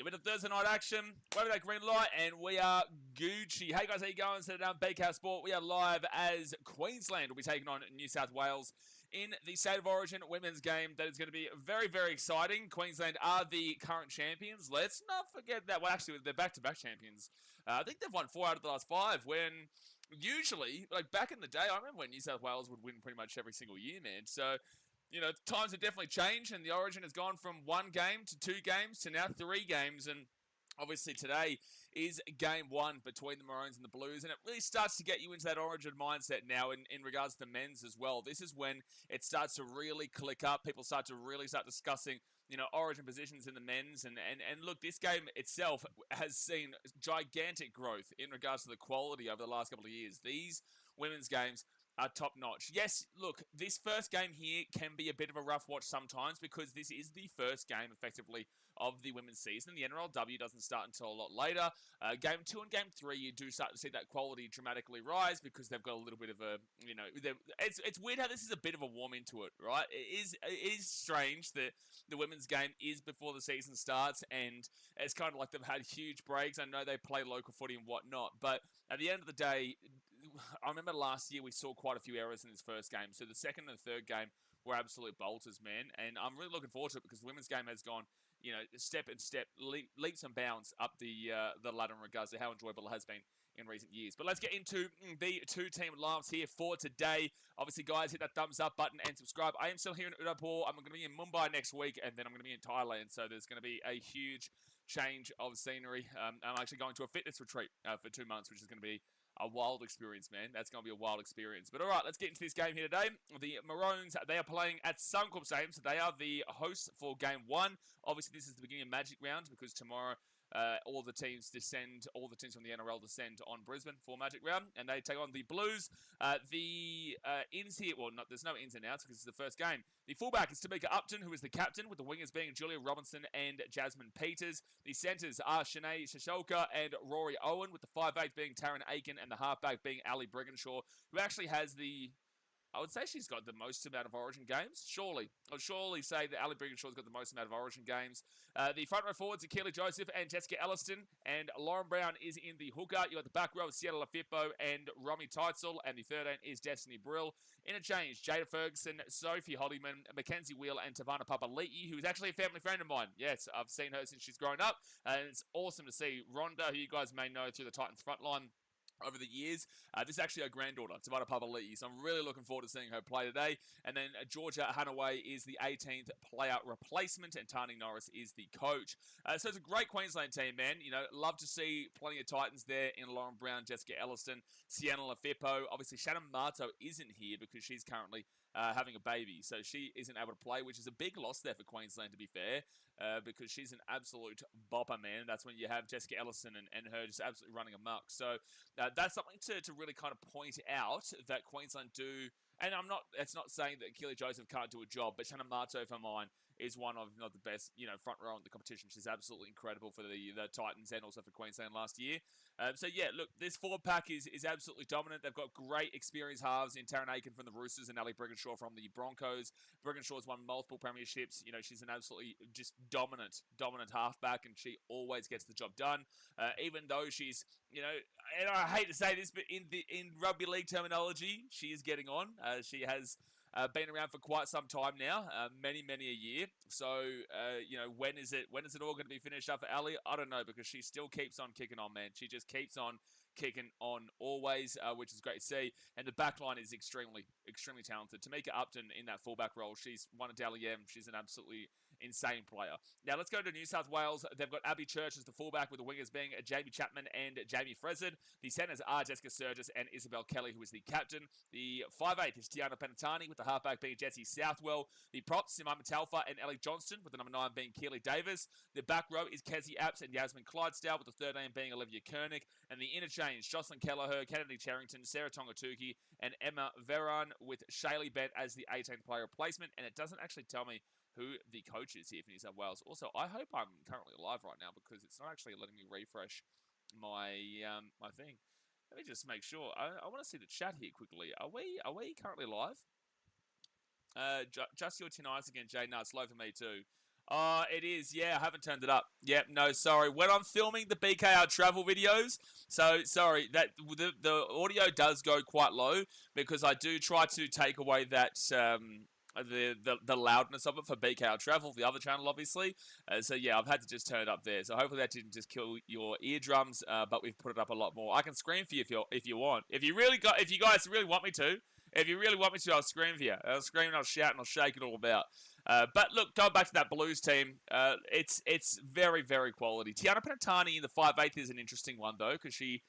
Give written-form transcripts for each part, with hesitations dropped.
bit of Thursday night action. Wave that green light, and we are Gucci. Hey guys, how you going? Sit down, BKR Sport. We are live as Queensland will be taking on New South Wales in the State of Origin women's game. That is going to be very, very exciting. Queensland are the current champions. Let's not forget that. Well, actually, they're back-to-back champions. I think they've won 4 out of the last 5. When usually, like back in the day, I remember when New South Wales would win pretty much every single year, man. So, you know, times have definitely changed, and the Origin has gone from 1 game to 2 games to now 3 games, and obviously today is game 1 between the Maroons and the Blues, and it really starts to get you into that Origin mindset now in regards to the men's as well. This is when it starts to really click up. People start discussing, you know, Origin positions in the men's, and look, this game itself has seen gigantic growth in regards to the quality over the last couple of years. These women's games are top-notch. Yes, look, this first game here can be a bit of a rough watch sometimes because this is the first game, effectively, of the women's season. The NRLW doesn't start until a lot later. Game 2 and Game 3, you do start to see that quality dramatically rise because they've got a little bit of a, you know, it's weird how this is a bit of a warm into it, right? It is strange that the women's game is before the season starts, and it's kind of like they've had huge breaks. I know they play local footy and whatnot, but at the end of the day, I remember last year we saw quite a few errors in this first game. So the second and the third game were absolute bolters, man. And I'm really looking forward to it because the women's game has gone, you know, step and step, leaps and bounds up the ladder in regards to how enjoyable it has been in recent years. But let's get into the 2-team lineups here for today. Obviously, guys, hit that thumbs up button and subscribe. I am still here in Udaipur. I'm going to be in Mumbai next week, and then I'm going to be in Thailand. So there's going to be a huge change of scenery. I'm actually going to a fitness retreat for 2 months, which is going to be a wild experience, man. That's going to be a wild experience. But all right, let's get into this game here today. The Maroons, they are playing at Suncorp Stadium, so they are the hosts for Game 1. Obviously, this is the beginning of Magic Round because tomorrow all the teams from the NRL descend on Brisbane for Magic Round, and they take on the Blues. The ins here, well, there's no ins announced because it's the first game. The fullback is Tamika Upton, who is the captain, with the wingers being Julia Robinson and Jasmine Peters. The centres are Shanae Shasholka and Rory Owen, with the 5'8" being Taryn Aiken and the halfback being Ali Brigginshaw, who actually has I would say she's got the most amount of Origin games. I'll surely say that Ali Brigginshaw's got the most amount of Origin games. The front row forwards are Keely Joseph and Jessica Elliston, and Lauren Brown is in the hooker. You got the back row of Sienna Lafippo and Romy Teitzel, and the 13 is Destiny Brill. Interchange, Jada Ferguson, Sophie Hollyman, Mackenzie Wheel, and Tavana Papali'i, who is actually a family friend of mine. Yes, I've seen her since she's grown up, and it's awesome to see Rhonda, who you guys may know through the Titans frontline over the years. This is actually her granddaughter, Tavana Papali'i, so I'm really looking forward to seeing her play today. And then Georgia Hanaway is the 18th player replacement, and Tani Norris is the coach. So it's a great Queensland team, man. You know, love to see plenty of Titans there in Lauren Brown, Jessica Elliston, Sienna Lafippo. Obviously, Shannon Marto isn't here because she's currently having a baby, so she isn't able to play, which is a big loss there for Queensland, to be fair, because she's an absolute bopper, man. That's when you have Jessica Ellison and her just absolutely running amok. So that's something to really kind of point out that Queensland do. And it's not saying that Keely Joseph can't do a job, but Shannon Marto, for mine, is one of not the best, you know, front row in the competition. She's absolutely incredible for the Titans and also for Queensland last year. So yeah, look, this forward pack is absolutely dominant. They've got great experienced halves in Taryn Aiken from the Roosters and Ali Brigginshaw from the Broncos. Brigginshaw's won multiple premierships. You know, she's an absolutely just dominant halfback, and she always gets the job done. Even though she's, you know, and I hate to say this, but in rugby league terminology, she is getting on. She has been around for quite some time now, many a year. So, you know, when is it all going to be finished up for Ali? I don't know, because she still keeps on kicking on, man. She just keeps on kicking on always, which is great to see. And the back line is extremely talented. Tamika Upton in that fullback role, she's won a Dally M. She's an absolutely insane player. Now, let's go to New South Wales. They've got Abby Church as the fullback, with the wingers being Jamie Chapman and Jamie Frezard. The centers are Jessica Sturgis and Isabel Kelly, who is the captain. The 5'8" is Tiana Penatani, with the halfback being Jessie Southwell. The props, Simon Matalfa and Ellie Johnston, with the number 9 being Keely Davis. The back row is Kezzy Apps and Yasmin Clydesdale, with the 13 being Olivia Koenig. And the interchange, Jocelyn Kelleher, Kennedy Charrington, Sarah Tongatuki, and Emma Veron, with Shaylee Bent as the 18th player replacement. And it doesn't actually tell me who the coach is here for New South Wales. Also, I hope I'm currently live right now because it's not actually letting me refresh my my thing. Let me just make sure. I want to see the chat here quickly. Are we currently live? Just your tin eyes again, Jay. No, it's low for me too. It is. Yeah, I haven't turned it up. Yep, no, sorry. When I'm filming the BKR travel videos, so sorry that the audio does go quite low because I do try to take away that the loudness of it for BKR travel, the other channel, obviously. So yeah, I've had to just turn it up there. So hopefully that didn't just kill your eardrums. But we've put it up a lot more. I can scream for you if you want. If you guys really want me to. If you really want me to, I'll scream for you. I'll scream and I'll shout and I'll shake it all about. But look, going back to that Blues team, it's very, very quality. Tiana Penatani in the 5'8" is an interesting one, though, because she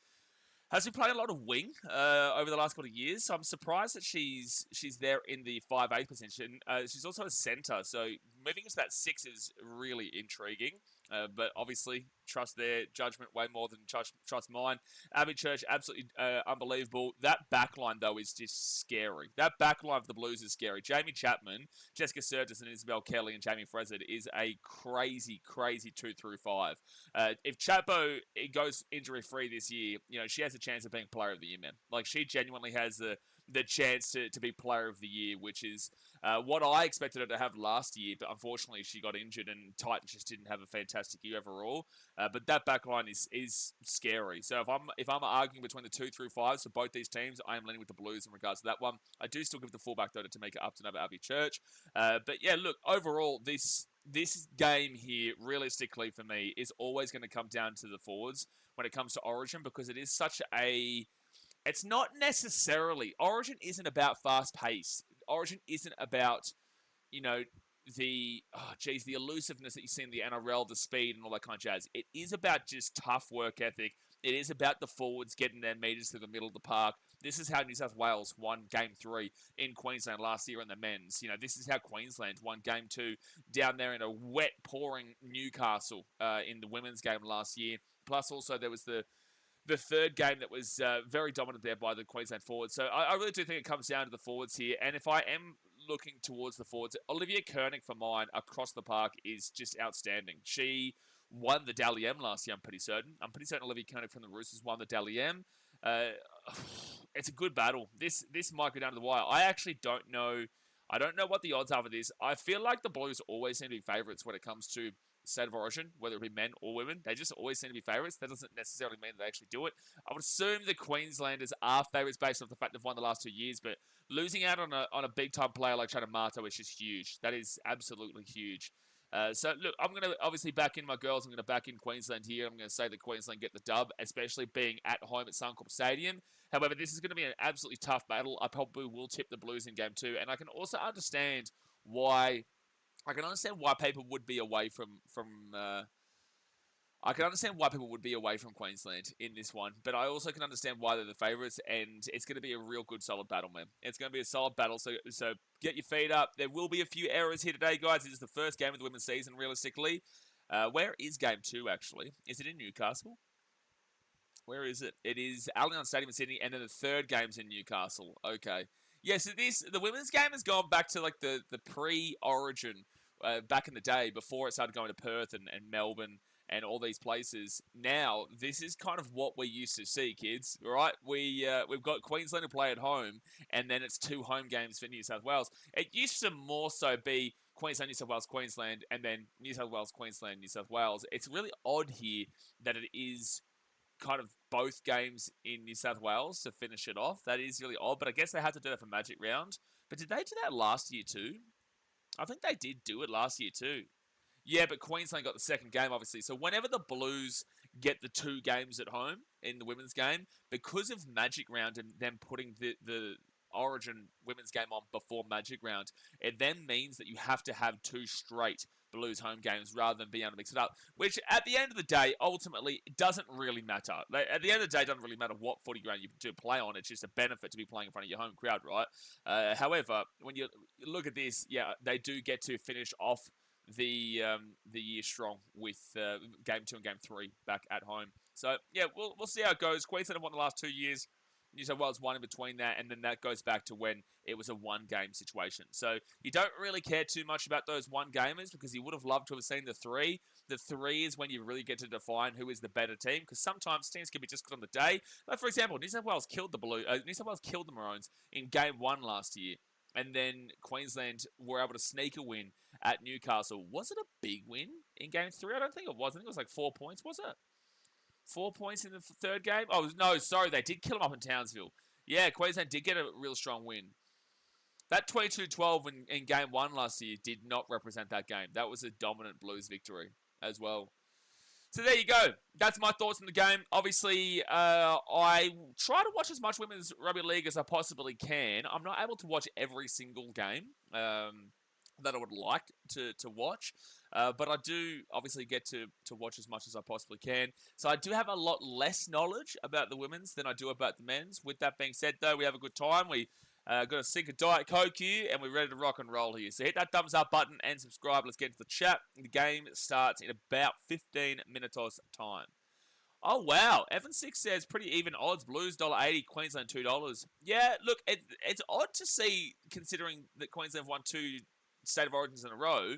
has been playing a lot of wing over the last couple of years. So I'm surprised that she's there in the 5'8" position. She's also a centre, so moving into that 6 is really intriguing. But obviously, trust their judgment way more than trust mine. Abby Church, absolutely unbelievable. That backline, though, is just scary. That backline for the Blues is scary. Jamie Chapman, Jessica Sertis, and Isabel Kelly and Jamie Frezard is a crazy, crazy 2 through 5. If Chapo goes injury-free this year, she has a chance of being Player of the Year, man. Like, she genuinely has the chance to be Player of the Year, which is what I expected her to have last year, but unfortunately she got injured and Titans just didn't have a fantastic year overall. But that backline is scary. So if I'm arguing between the 2 through 5s for both these teams, I am leaning with the Blues in regards to that one. I do still give the fullback though to make it up to another Abbey Church. But yeah, look, overall this game here, realistically for me, is always going to come down to the forwards when it comes to Origin because it is such a... It's not necessarily... Origin isn't about fast pace. Origin isn't about, the elusiveness that you see in the NRL, the speed and all that kind of jazz. It is about just tough work ethic. It is about the forwards getting their meters through the middle of the park. This is how New South Wales won Game 3 in Queensland last year in the men's. This is how Queensland won Game 2 down there in a wet, pouring Newcastle in the women's game last year. Plus, also, there was the third game that was very dominant there by the Queensland forwards. So I really do think it comes down to the forwards here. And if I am looking towards the forwards, Olivia Koenig for mine across the park is just outstanding. She won the Dally M last year, I'm pretty certain. I'm pretty certain Olivia Koenig from the Roosters won the Dally M. It's a good battle. This might go down to the wire. I actually don't know. I don't know what the odds are for this. I feel like the Blues always seem to be favourites when it comes to State of Origin, whether it be men or women. They just always seem to be favourites. That doesn't necessarily mean that they actually do it. I would assume the Queenslanders are favourites based off the fact they've won the last 2 years, but losing out on a big-time player like Shannon Marto is just huge. That is absolutely huge. So, look, I'm going to obviously back in my girls. I'm going to back in Queensland here. I'm going to say that Queensland get the dub, especially being at home at Suncorp Stadium. However, this is going to be an absolutely tough battle. I probably will tip the Blues in Game 2, and I can also understand why... people would be away from I can understand why people would be away from Queensland in this one, but I also can understand why they're the favourites, and it's going to be a real good, solid battle, man. It's going to be a solid battle, so get your feet up. There will be a few errors here today, guys. This is the first game of the women's season, realistically. Where is Game 2, actually? Is it in Newcastle? Where is it? It is Allianz Stadium in Sydney, and then the third game's in Newcastle. Okay. Yeah, so the women's game has gone back to, like, the pre-Origin back in the day, before it started going to Perth and Melbourne and all these places. Now, this is kind of what we used to see, kids, right? We've got Queensland to play at home, and then it's 2 home games for New South Wales. It used to more so be Queensland, New South Wales, Queensland, and then New South Wales, Queensland, New South Wales. It's really odd here that it is kind of both games in New South Wales to finish it off. That is really odd, but I guess they had to do that for Magic Round. But did they do that last year too? I think they did do it last year too. Yeah, but Queensland got the second game, obviously. So whenever the Blues get the 2 games at home in the women's game, because of Magic Round and them putting the Origin women's game on before Magic Round, it then means that you have to have 2 straight Blues home games rather than being able to mix it up, which at the end of the day, ultimately, it doesn't really matter. At the end of the day, it doesn't really matter what footy ground you do play on. It's just a benefit to be playing in front of your home crowd, right? However, when you look at this, yeah, they do get to finish off the year strong with Game 2 and Game 3 back at home. So, yeah, we'll see how it goes. Queensland have won the last 2 years. New South Wales won in between that, and then that goes back to when it was a one-game situation. So you don't really care too much about those one-gamers because you would have loved to have seen the 3. The 3 is when you really get to define who is the better team, because sometimes teams can be just good on the day. Like, for example, New South Wales killed the Maroons in Game 1 last year, and then Queensland were able to sneak a win at Newcastle. Was it a big win in Game 3? I don't think it was. I think it was like 4 points, was it? 4 points in the third game? Oh, no, sorry. They did kill them up in Townsville. Yeah, Queensland did get a real strong win. That 22-12 in Game 1 last year did not represent that game. That was a dominant Blues victory as well. So there you go. That's my thoughts on the game. Obviously, I try to watch as much women's rugby league as I possibly can. I'm not able to watch every single game that I would like to watch. But I do obviously get to watch as much as I possibly can. So I do have a lot less knowledge about the women's than I do about the men's. With that being said, though, we have a good time. We got a sink of Diet Coke here, and we're ready to rock and roll here. So hit that thumbs up button and subscribe. Let's get into the chat. The game starts in about 15 minutes time. Oh, wow. Evan6 says pretty even odds. Blues $1.80, Queensland $2. Yeah, look, it's odd to see, considering that Queensland won 2 State of Origins in a row.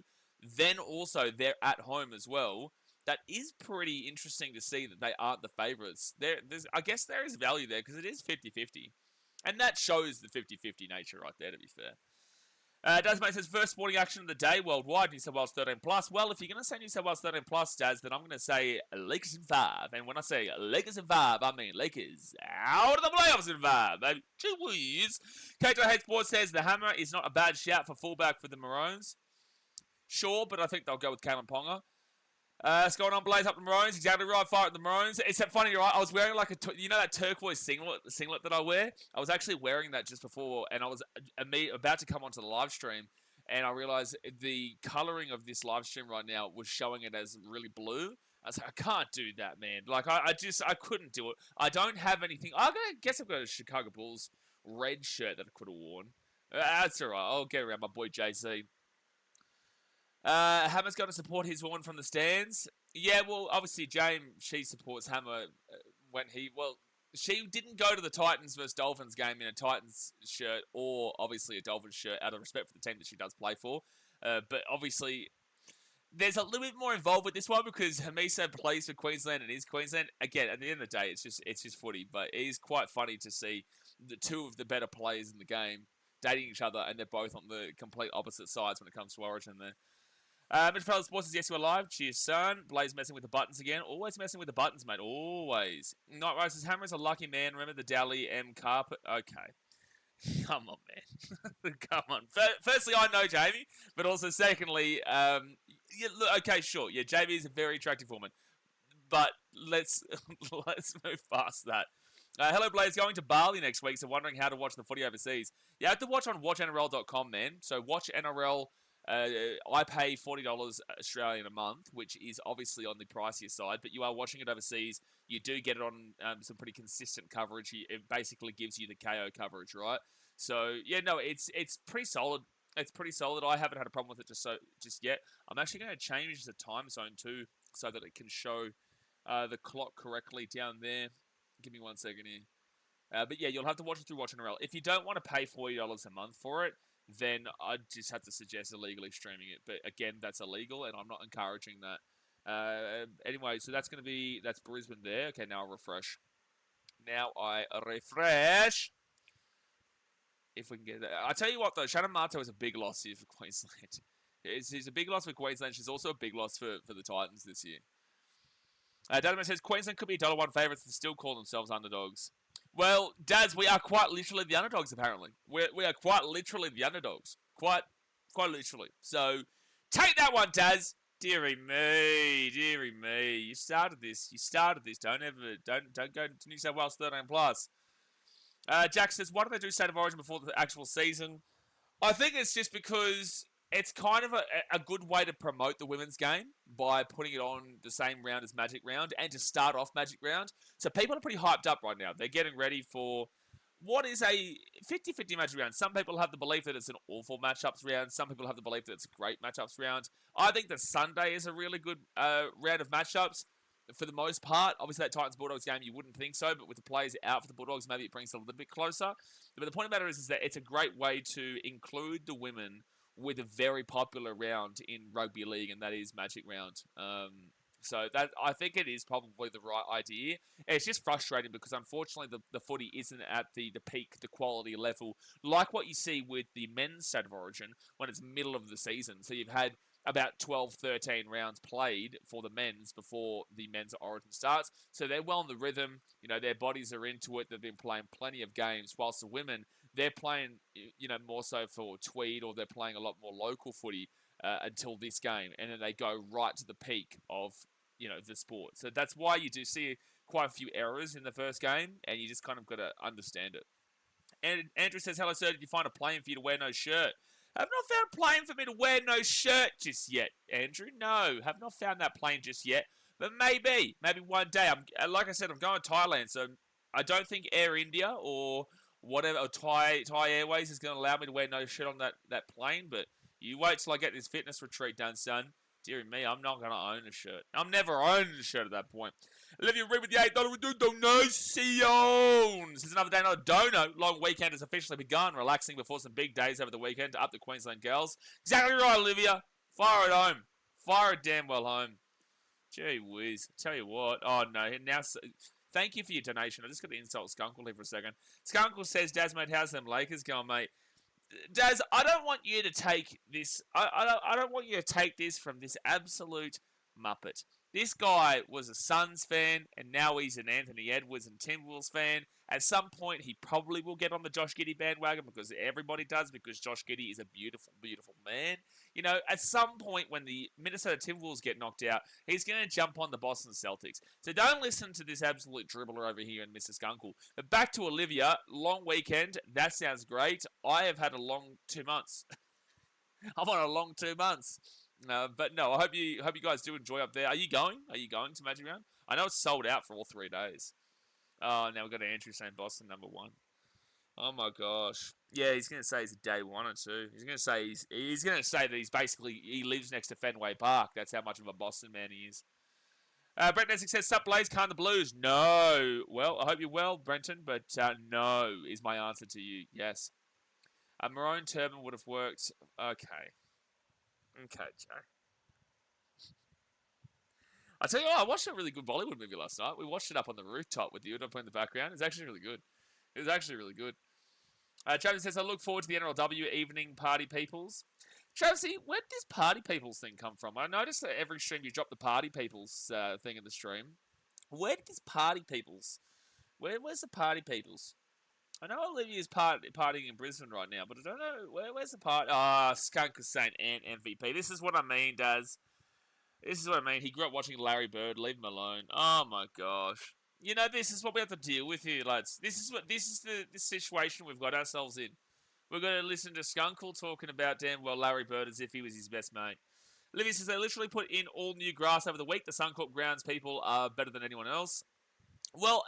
Then also they're at home as well. That is pretty interesting to see that they aren't the favourites. I guess there is value there because it is 50-50. And that shows the 50-50 nature right there, to be fair. Dazmate says, first sporting action of the day worldwide, New South Wales 13+. Well, if you're going to say New South Wales 13+, Daz, then I'm going to say Lakers in 5. And when I say Lakers in 5, I mean Lakers out of the playoffs in 5. Baby. Cheers. KJ Sports says, the hammer is not a bad shout for fullback for the Maroons. Sure, but I think they'll go with Kalen Ponga. What's going on, Blaze up the Maroons? Exactly right, fire at the Maroons. It's funny, right? I was wearing like you know that turquoise singlet that I wear? I was actually wearing that just before, and I was about to come onto the live stream, and I realized the coloring of this live stream right now was showing it as really blue. I was like, I can't do that, man. Like, I couldn't do it. I don't have anything. I guess I've got a Chicago Bulls red shirt that I could have worn. That's all right. I'll get around my boy JC. Hammer's going to support his woman from the stands. Yeah, well, obviously, James, she supports Hammer she didn't go to the Titans versus Dolphins game in a Titans shirt or, obviously, a Dolphins shirt out of respect for the team that she does play for. But, obviously, there's a little bit more involved with this one because Hamisa plays for Queensland and is Queensland. Again, at the end of the day, it's just footy. But it is quite funny to see the two of the better players in the game dating each other, and they're both on the complete opposite sides when it comes to Origin there. Midfield Sports says, yes, you are live. Cheers, son. Blaze messing with the buttons again. Always messing with the buttons, mate. Always. Night Rise says, Hammer is a lucky man. Remember the Dally M carpet? Okay. Come on, man. Come on. Firstly, I know Jamie, but also secondly, look, okay, sure. Yeah, Jamie is a very attractive woman. But let's move past that. Hello, Blaze. Going to Bali next week, so wondering how to watch the footy overseas. You have to watch on watchnrl.com, man. So watch NRL. I pay $40 Australian a month, which is obviously on the pricier side, but you are watching it overseas. You do get it on some pretty consistent coverage. It basically gives you the KO coverage, right? So, yeah, no, it's pretty solid. It's pretty solid. I haven't had a problem with it just yet. I'm actually going to change the time zone too so that it can show the clock correctly down there. Give me 1 second here. But, yeah, you'll have to watch it through Watch NRL. If you don't want to pay $40 a month for it, then I'd just have to suggest illegally streaming it. But again, that's illegal, and I'm not encouraging that. Anyway, so that's Brisbane there. Okay, now I'll refresh. If we can get that. I tell you what, though, Shannon Marto is a big loss here for Queensland. She's a big loss for Queensland. She's also a big loss for the Titans this year. Dadaman says, Queensland could be $1 favourites and still call themselves underdogs. Well, Daz, we are quite literally the underdogs, apparently. We are quite literally the underdogs. Quite literally. So, take that one, Daz. Deary me. You started this. Don't go to New South Wales 13+. Jack says, why do they do State of Origin before the actual season? I think it's just because it's kind of a good way to promote the women's game by putting it on the same round as Magic Round and to start off Magic Round. So people are pretty hyped up right now. They're getting ready for what is a 50-50 Magic Round. Some people have the belief that it's an awful matchups round. Some people have the belief that it's a great matchups round. I think that Sunday is a really good round of matchups for the most part. Obviously, that Titans-Bulldogs game, you wouldn't think so, but with the players out for the Bulldogs, maybe it brings it a little bit closer. But the point of the matter is that it's a great way to include the women with a very popular round in rugby league, and that is Magic Round. So that I think it is probably the right idea. It's just frustrating because unfortunately the footy isn't at the peak, the quality level, like what you see with the men's state of origin when it's middle of the season. So you've had about 12, 13 rounds played for the men's before the men's origin starts. So they're well in the rhythm. Their bodies are into it. They've been playing plenty of games. Whilst the women, they're playing, more so for Tweed, or they're playing a lot more local footy until this game. And then they go right to the peak of, the sport. So that's why you do see quite a few errors in the first game, and you just kind of got to understand it. And Andrew says, hello, sir. Did you find a plane for you to wear no shirt? Have not found a plane for me to wear no shirt just yet, Andrew. No, have not found that plane just yet. But maybe one day. Like I said, I'm going to Thailand, so I don't think Air India or whatever, or Thai Airways is going to allow me to wear no shirt on that plane. But you wait till I get this fitness retreat done, son. Dear me, I'm not going to own a shirt. I'm never owning a shirt at that point. Olivia Reed with the $8 donation. This is another day, another dono. Long weekend has officially begun. Relaxing before some big days over the weekend to up the Queensland girls. Exactly right, Olivia. Fire it home. Fire it damn well home. Gee whiz. Tell you what. Oh, no. Now, thank you for your donation. I just got to insult Skunkle here for a second. Skunkle says, Daz, mate, how's them Lakers going, mate? Daz, I don't want you to take this. I don't want you to take this from this absolute muppet. This guy was a Suns fan, and now he's an Anthony Edwards and Timberwolves fan. At some point, he probably will get on the Josh Giddey bandwagon because everybody does, because Josh Giddey is a beautiful, beautiful man. At some point when the Minnesota Timberwolves get knocked out, he's going to jump on the Boston Celtics. So don't listen to this absolute dribbler over here and Mr. Skunkle. But back to Olivia, long weekend. That sounds great. I have had a long 2 months. I'm on a long 2 months. But no, I hope you guys do enjoy up there. Are you going? Are you going to Magic Round? I know it's sold out for all 3 days. Oh, now we've got Andrew saying Boston #1. Oh my gosh. Yeah, he's going to say he's day 1 or 2. He's going to say that he lives next to Fenway Park. That's how much of a Boston man he is. Brent Nessick says, sup Blaze, can't the Blues? No. Well, I hope you're well, Brenton, but no is my answer to you. Yes. A maroon turban would have worked. Okay. Okay, Jay. I tell you what, I watched a really good Bollywood movie last night. We watched it up on the rooftop with the Udon in the background. It's actually really good. It was actually really good. Travis says, I look forward to the NRLW evening party peoples. Travis, where did this party peoples thing come from? I noticed that every stream you drop the party peoples thing in the stream. Where did this party peoples? Where's the party peoples? I know Olivia's partying in Brisbane right now, but I don't know. Where's the party? Skunk is saying Ant MVP. This is what I mean, Daz. This is what I mean. He grew up watching Larry Bird. Leave him alone. Oh, my gosh. This is what we have to deal with here, lads. This is the situation we've got ourselves in. We're going to listen to Skunkle talking about damn well Larry Bird as if he was his best mate. Olivia says they literally put in all new grass over the week. The Suncorp grounds people are better than anyone else. Well,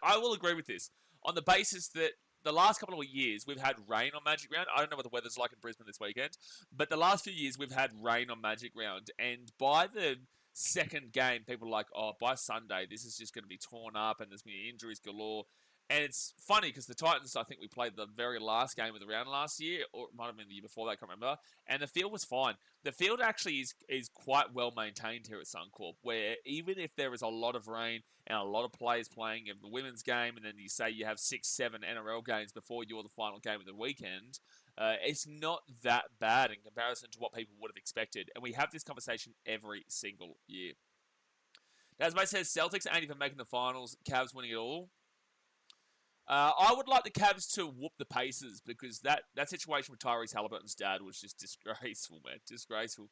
I will agree with this. On the basis that the last couple of years, we've had rain on Magic Round. I don't know what the weather's like in Brisbane this weekend, but the last few years, we've had rain on Magic Round. And by the second game, people are like, by Sunday, this is just going to be torn up and there's going to be injuries galore. And it's funny because the Titans, I think we played the very last game of the round last year, or it might have been the year before that, I can't remember. And the field was fine. The field actually is quite well maintained here at Suncorp, where even if there is a lot of rain and a lot of players playing in the women's game, and then you say you have 6-7 NRL games before you're the final game of the weekend, it's not that bad in comparison to what people would have expected. And we have this conversation every single year. As Mate says, Celtics ain't even making the finals, Cavs winning it all. I would like the Cavs to whoop the Pacers because that situation with Tyrese Halliburton's dad was just disgraceful, man. Disgraceful.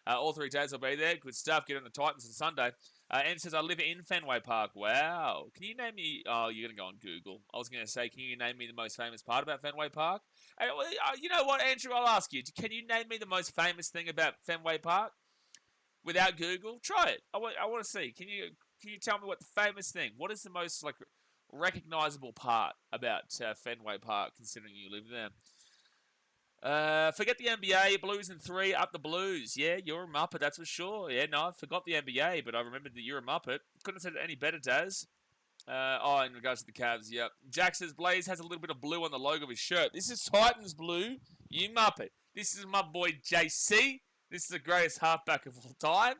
All 3 days I'll be there. Good stuff. Get on the Titans on Sunday. And says, I live in Fenway Park. Wow. Can you name me... Oh, you're going to go on Google. I was going to say, can you name me the most famous part about Fenway Park? You know what, Andrew? I'll ask you. Can you name me the most famous thing about Fenway Park? Without Google? Try it. I want to see. Can you tell me what the famous thing... What is the most, recognizable part about Fenway Park, considering you live there? Forget the NBA, Blues in 3, up the Blues. Yeah, you're a Muppet, that's for sure. Yeah, no, I forgot the NBA, but I remembered that you're a Muppet. Couldn't have said it any better, Daz. In regards to the Cavs, yep. Jack says, Blaze has a little bit of blue on the logo of his shirt. This is Titans blue, you Muppet. This is my boy JC. This is the greatest halfback of all time.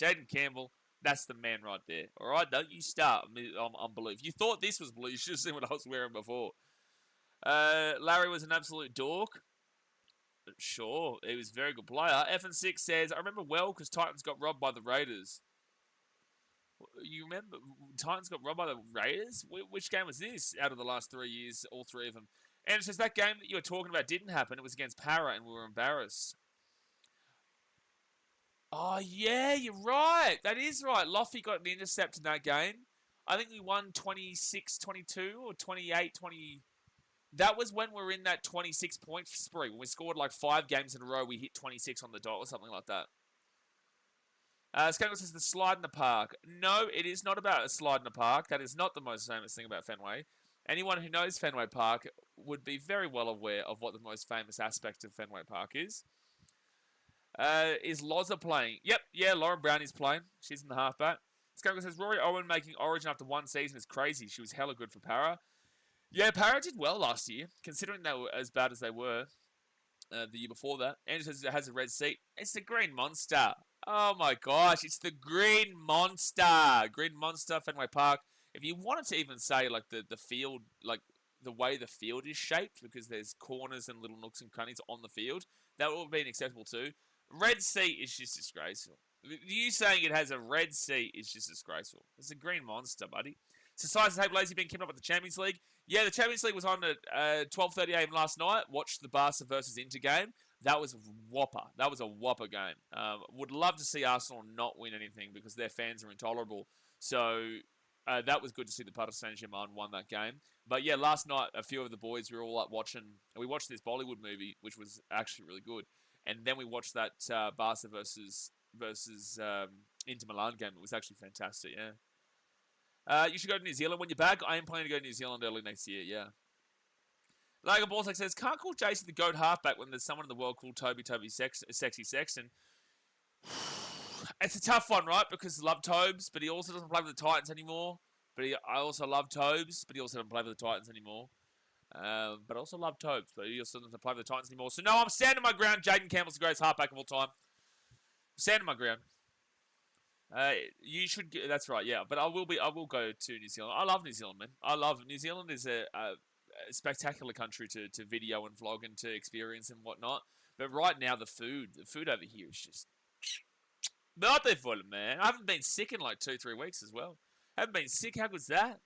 Jaden Campbell, That's the man right there. All right, don't you start on blue. If you thought this was blue, you should have seen what I was wearing before. Larry was an absolute dork. Sure, he was a very good player. F&6 says, I remember well because Titans got robbed by the Raiders. You remember Titans got robbed by the Raiders? Which game was this out of the last 3 years? All three of them. And it says that game that you were talking about didn't happen. It was against Para and we were embarrassed. Oh, yeah, you're right. That is right. Loffy got an intercept in that game. I think we won 26-22 or 28-20. That was when we were in that 26-point spree. When we scored like 5 games in a row, we hit 26 on the dot or something like that. Skangle says the slide in the park. No, it is not about a slide in the park. That is not the most famous thing about Fenway. Anyone who knows Fenway Park would be very well aware of what the most famous aspect of Fenway Park is. Is Loza playing? Yep, yeah, Lauren Brown is playing. She's in the halfback. Skangle says Rory Owen making Origin after 1 season is crazy. She was hella good for Para. Yeah, Para did well last year, considering they were as bad as they were the year before that. And it has a red seat. It's the Green Monster. Oh my gosh, it's the Green Monster. Green Monster, Fenway Park. If you wanted to even say like the field, like the way the field is shaped, because there's corners and little nooks and crannies on the field, that would have been acceptable too. Red seat is just disgraceful. You saying it has a red seat is just disgraceful. It's a Green Monster, buddy. Society Tape Lazy been keeping up with the Champions League. Yeah, the Champions League was on at 12:30 a.m. last night. Watched the Barca versus Inter game. That was a whopper. That was a whopper game. Would love to see Arsenal not win anything because their fans are intolerable. So that was good to see the Paris Saint-Germain won that game. But yeah, last night a few of the boys were all up watching. We watched this Bollywood movie, which was actually really good. And then we watched that Barca versus Inter Milan game. It was actually fantastic. Yeah. You should go to New Zealand when you're back. I am planning to go to New Zealand early next year. Yeah. Logan Balzac says, can't call Jason the GOAT halfback when there's someone in the world called Toby Sexy Sexton. It's a tough one, right? Because I love Tobes, but he also doesn't play for the Titans anymore. I also love Tobes, but he also doesn't play for the Titans anymore. But I also love Tobes, but he also doesn't play for the Titans anymore. So no, I'm standing my ground. Jaden Campbell's the greatest halfback of all time. I'm standing my ground. You should. That's right. Yeah, but I will go to New Zealand. I love New Zealand, man. I love New Zealand. Is a spectacular country to video and vlog and to experience and whatnot. But right now, the food over here is just not that full, man. I haven't been sick in like 2-3 weeks as well. Haven't been sick. How good is that?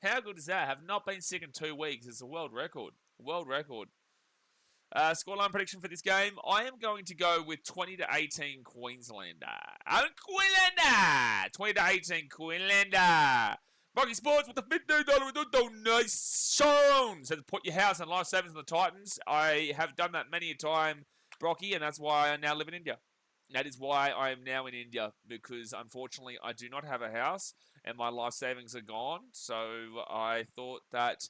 How good is that? Have not been sick in 2 weeks. It's a world record. World record. Scoreline prediction for this game. I am going to go with 20-18 Queenslander. Queenslander! 20-18 Queenslander. Rocky Sports with the $15 donation. Says put your house and life savings on the Titans. I have done that many a time, Brocky, and that's why I now live in India. That is why I am now in India, because unfortunately I do not have a house and my life savings are gone. So I thought that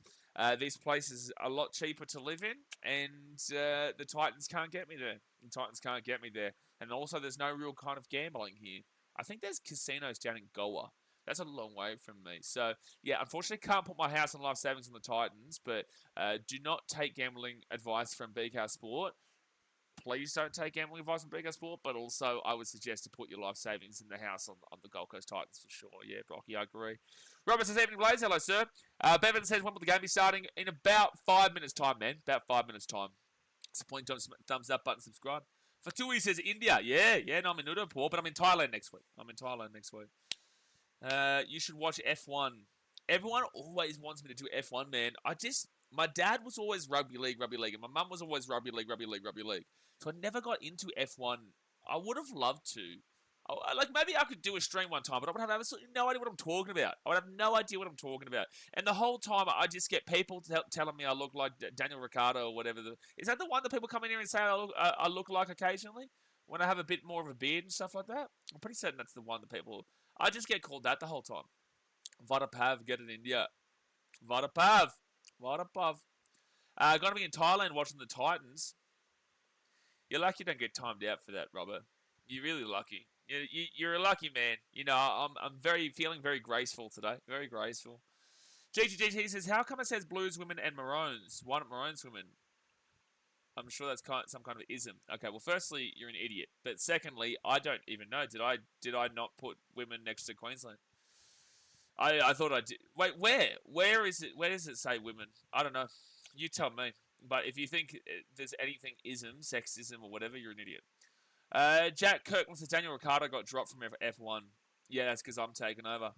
this place is a lot cheaper to live in, and the Titans can't get me there. The Titans can't get me there. And also there's no real kind of gambling here. I think there's casinos down in Goa. That's a long way from me. So, yeah, unfortunately can't put my house and life savings on the Titans, but do not take gambling advice from BK Sport. Please don't take gambling advice from BK Sport, but also I would suggest to put your life savings in the house on the Gold Coast Titans for sure. Yeah, Brocky, I agree. Robert says, evening, Blaze. Hello, sir. Bevan says, when will the game be starting? In about 5 minutes' time, man. About 5 minutes' time. Disappointing, thumbs up button, subscribe. Fatui says, India. Yeah, no, I'm in Udaipur, but I'm in Thailand next week. You should watch F1. Everyone always wants me to do F1, man. My dad was always rugby league, and my mum was always rugby league. So I never got into F1. I would have loved to. Maybe I could do a stream one time, but I would have absolutely no idea what I'm talking about. And the whole time, I just get people telling me I look like Daniel Ricciardo or whatever. Is that the one that people come in here and say I look like occasionally? When I have a bit more of a beard and stuff like that? I'm pretty certain that's the one that people... I just get called that the whole time. Vadapav, get it in India. Vadapav. Gonna be in Thailand watching the Titans. You're lucky you don't get timed out for that, Robert. You're really lucky. You're a lucky man. You know, I'm feeling very graceful today. Very graceful. GGGT says, how come it says Blues women and Maroons? Why not Maroons women? I'm sure that's some kind of ism. Okay, well, firstly, you're an idiot. But secondly, I don't even know. Did I not put women next to Queensland? I thought I did. Wait, where? Where is it? Where does it say women? I don't know. You tell me. But if you think there's anything ism, sexism, or whatever, you're an idiot. Jack Kirkland says Daniel Ricciardo got dropped from F1. Yeah, that's because I'm taking over.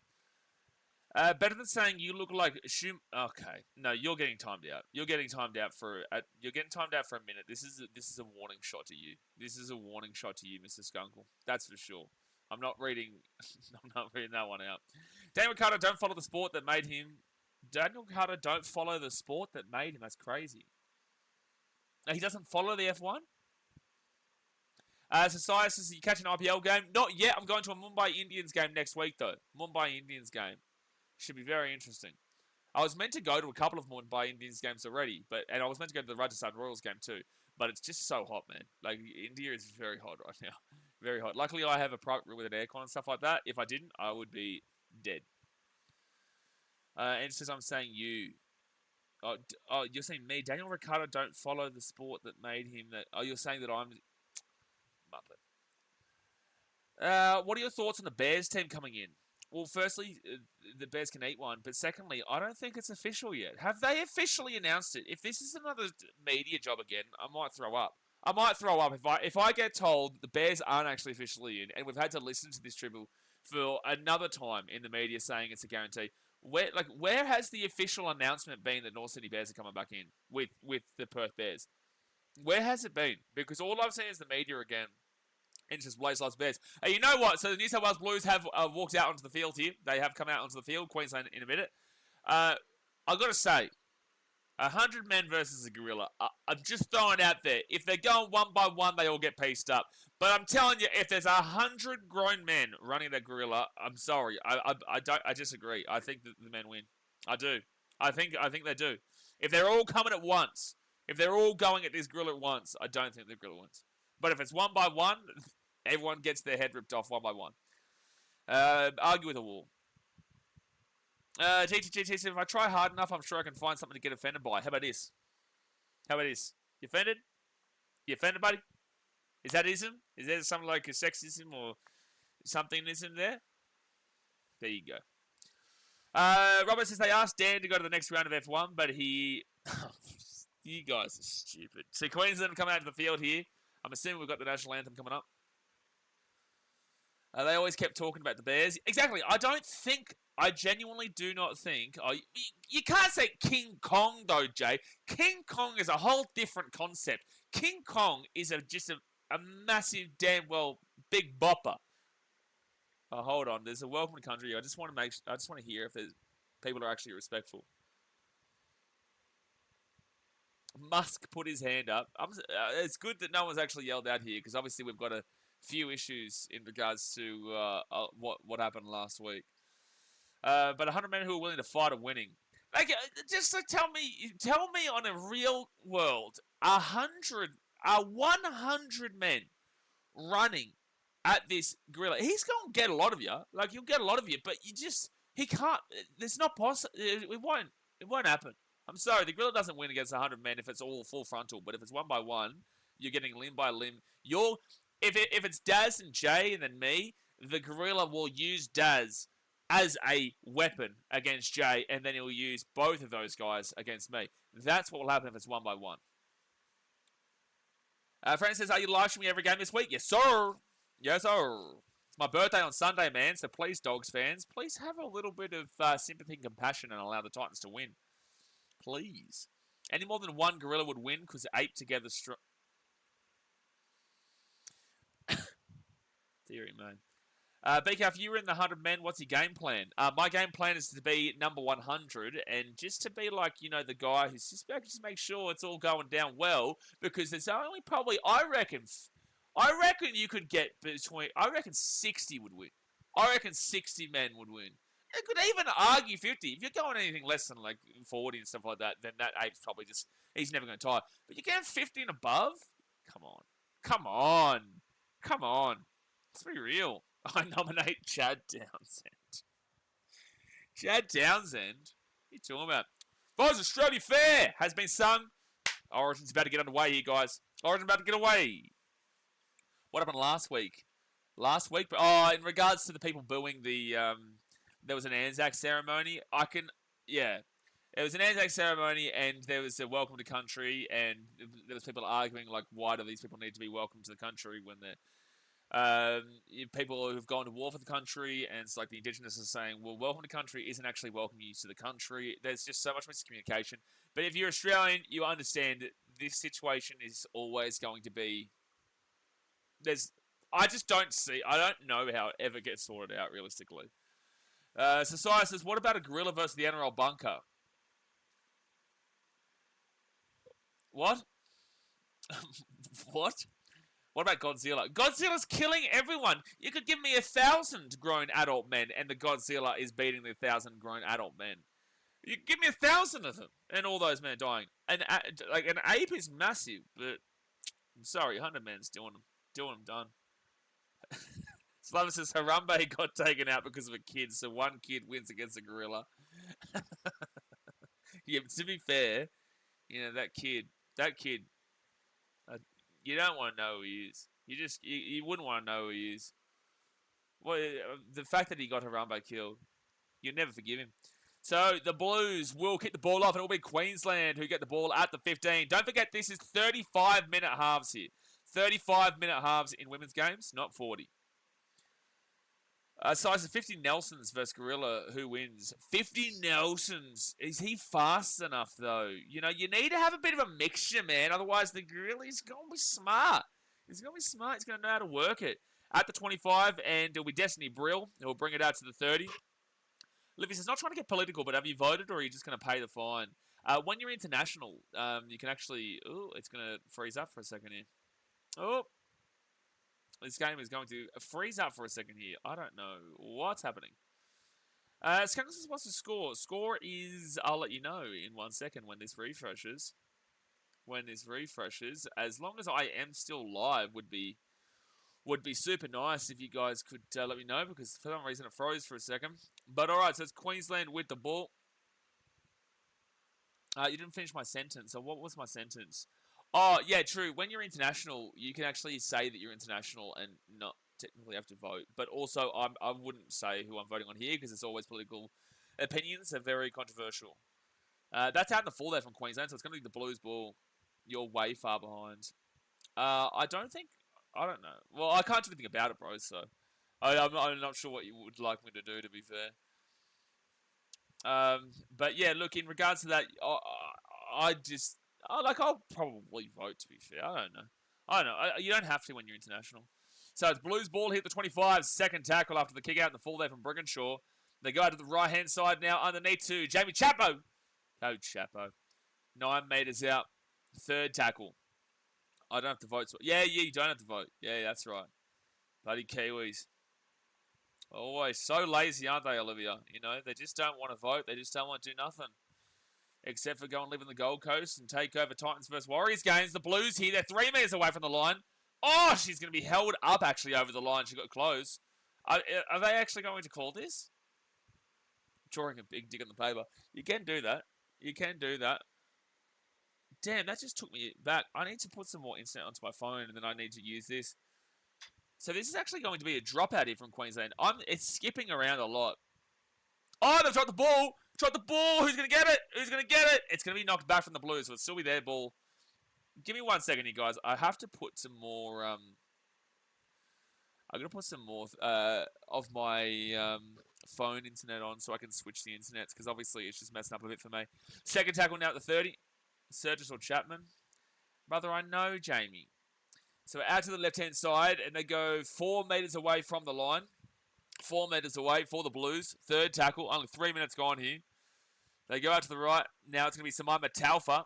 Better than saying you look like Okay, no, you're getting timed out. You're getting timed out for a minute. This is a warning shot to you. This is a warning shot to you, Mr. Skunkle. That's for sure. I'm not reading. I'm not reading that one out. Daniel Ricciardo don't follow the sport that made him. Daniel Ricciardo don't follow the sport that made him. That's crazy. He doesn't follow the F1. Society says you catch an IPL game. Not yet. I'm going to a Mumbai Indians game next week though. Mumbai Indians game. Should be very interesting. I was meant to go to a couple of Mumbai Indians games already, and I was meant to go to the Rajasthan Royals game too. But it's just so hot, man. Like, India is very hot right now. Very hot. Luckily, I have a private room with an aircon and stuff like that. If I didn't, I would be dead. And it says I'm saying you. Oh, you're saying me. Daniel Ricciardo don't follow the sport that made him that. Oh, you're saying that I'm Muppet. What are your thoughts on the Bears team coming in? Well, firstly, the Bears can eat one. But secondly, I don't think it's official yet. Have they officially announced it? If this is another media job again, I might throw up. I might throw up if I get told the Bears aren't actually officially in, and we've had to listen to this dribble for another time in the media saying it's a guarantee. Where has the official announcement been that North Sydney Bears are coming back in with the Perth Bears? Where has it been? Because all I've seen is the media again. And just Blaze loves Bears. Hey, you know what? So the New South Wales Blues have walked out onto the field here. They have come out onto the field. Queensland in a minute. I've got to say, 100 men versus a gorilla. I'm just throwing out there. If they're going one by one, they all get pieced up. But I'm telling you, if there's 100 grown men running that gorilla, I'm sorry. I disagree. I think that the men win. I do. I think they do. If they're all coming at once, if they're all going at this gorilla at once, I don't think the gorilla wins. But if it's one by one, everyone gets their head ripped off one by one. Argue with a wall. GTGT said, if I try hard enough, I'm sure I can find something to get offended by. How about this? How about this? You offended? You offended, buddy? Is that ism? Is there something like a sexism or somethingism there? There you go. Robert says they asked Dan to go to the next round of F1, but he... You guys are stupid. So Queensland come out to the field here. I'm assuming we've got the national anthem coming up. They always kept talking about the Bears. Exactly. I genuinely do not think... you can't say King Kong, though, Jay. King Kong is a whole different concept. King Kong is just a massive, damn well, big bopper. Oh, hold on. There's a welcome country. I just want to hear if people are actually respectful. Musk put his hand up. It's good that no one's actually yelled out here because obviously we've got a few issues in regards to what happened last week. But 100 men who are willing to fight are winning. Like, just tell me on a real world, 100 men running at this gorilla. He's going to get a lot of you. Like, he'll get a lot of you, but he can't. It's not possible. It won't happen. I'm sorry, the gorilla doesn't win against 100 men if it's all full frontal, but if it's one by one, you're getting limb by limb. If it's Daz and Jay and then me, the gorilla will use Daz as a weapon against Jay, and then he'll use both of those guys against me. That's what will happen if it's one by one. Frank says, are you live streaming every game this week? Yes, sir. Yes, sir. It's my birthday on Sunday, man, so please, Dogs fans, please have a little bit of sympathy and compassion and allow the Titans to win. Please. Any more than one gorilla would win because ape together Theory, man. BK, if you were in the 100 men, what's your game plan? My game plan is to be number 100 and just to be like, the guy who's just make sure it's all going down well because there's only probably, I reckon you could get I reckon 60 would win. I reckon 60 men would win. I could even argue 50. If you're going anything less than like 40 and stuff like that, then that ape's probably he's never going to tire. But you're getting 50 and above? Come on. Let's be real. I nominate Chad Townsend. Chad Townsend? What are you talking about? Boys, Australia Fair has been sung. Origin's about to get underway here, guys. Origin's about to get away. What happened last week? In regards to the people booing the, there was an Anzac ceremony. Yeah. It was an Anzac ceremony, and there was a welcome to country, and there was people arguing, like, why do these people need to be welcomed to the country when they're people who've gone to war for the country, and it's like the Indigenous are saying, well, welcome to country isn't actually welcoming you to the country. There's just so much miscommunication. But if you're Australian, you understand that this situation is always going to be... I don't know how it ever gets sorted out, realistically. Society says, what about a gorilla versus the NRL bunker? What? What? What about Godzilla? Godzilla's killing everyone. You could give me 1,000 grown adult men, and the Godzilla is beating the 1,000 grown adult men. You give me 1,000 of them, and all those men are dying. And like an ape is massive, but I'm sorry, 100 men's doing them done. Slava says Harambe got taken out because of a kid, so one kid wins against a gorilla. Yeah, but to be fair, you know that kid. You don't want to know who he is. You wouldn't want to know who he is. Well, the fact that he got Harambe killed, you'd never forgive him. So the Blues will kick the ball off, and it will be Queensland who get the ball at the 15. Don't forget, this is 35-minute halves here. 35-minute halves in women's games, not 40. Size of 50 Nelsons versus Gorilla. Who wins? 50 Nelsons. Is he fast enough, though? You know, you need to have a bit of a mixture, man. Otherwise, the Gorilla is going to be smart. He's going to be smart. He's going to know how to work it. At the 25, and it'll be Destiny Brill. He'll bring it out to the 30. Livy says, not trying to get political, but have you voted, or are you just going to pay the fine? When you're international, you can actually... Oh, it's going to freeze up for a second here. Oh. This game is going to freeze up for a second here. I don't know what's happening. Skunk wants to score. Score is, I'll let you know in 1 second when this refreshes. As long as I am still live, would be super nice if you guys could let me know, because for some reason it froze for a second. But alright, so it's Queensland with the ball. You didn't finish my sentence. So what was my sentence? Oh, yeah, true. When you're international, you can actually say that you're international and not technically have to vote. But also, I wouldn't say who I'm voting on here, because it's always political opinions are very controversial. That's out in the full there from Queensland, so it's going to be the Blues ball. You're way far behind. I don't know. Well, I can't do anything about it, bro, so I'm not sure what you would like me to do, to be fair. But yeah, look, in regards to that, I'll probably vote, to be fair. I don't know. You don't have to when you're international. So it's Blues ball here at the 25. Second tackle after the kick out in the full there from Brigginshaw. They go to the right-hand side now underneath to Jamie Chapo. Coach Chapo. 9 metres out. Third tackle. I don't have to vote. Yeah, you don't have to vote. Yeah, that's right. Bloody Kiwis. Always so lazy, aren't they, Olivia? You know, they just don't want to vote. They just don't want to do nothing. Except for go and live in the Gold Coast and take over Titans versus Warriors games. The Blues here, they're 3 metres away from the line. Oh, she's going to be held up actually over the line. She got close. Are they actually going to call this? Drawing a big dig on the paper. You can do that. Damn, that just took me back. I need to put some more internet onto my phone, and then I need to use this. So this is actually going to be a dropout here from Queensland. It's skipping around a lot. Oh, they've dropped the ball. Who's going to get it? It's going to be knocked back from the Blues, so it'll still be their ball. Give me 1 second here, guys. I have to put some more... I'm going to put some more of my phone internet on so I can switch the internets, because obviously it's just messing up a bit for me. Second tackle now at the 30. Surges or Chapman. Brother, I know, Jamie. So out to the left-hand side, and they go 4 metres away from the line. 4 metres away for the Blues. Third tackle. Only 3 minutes gone here. They go out to the right. Now it's going to be Samaima Taufa.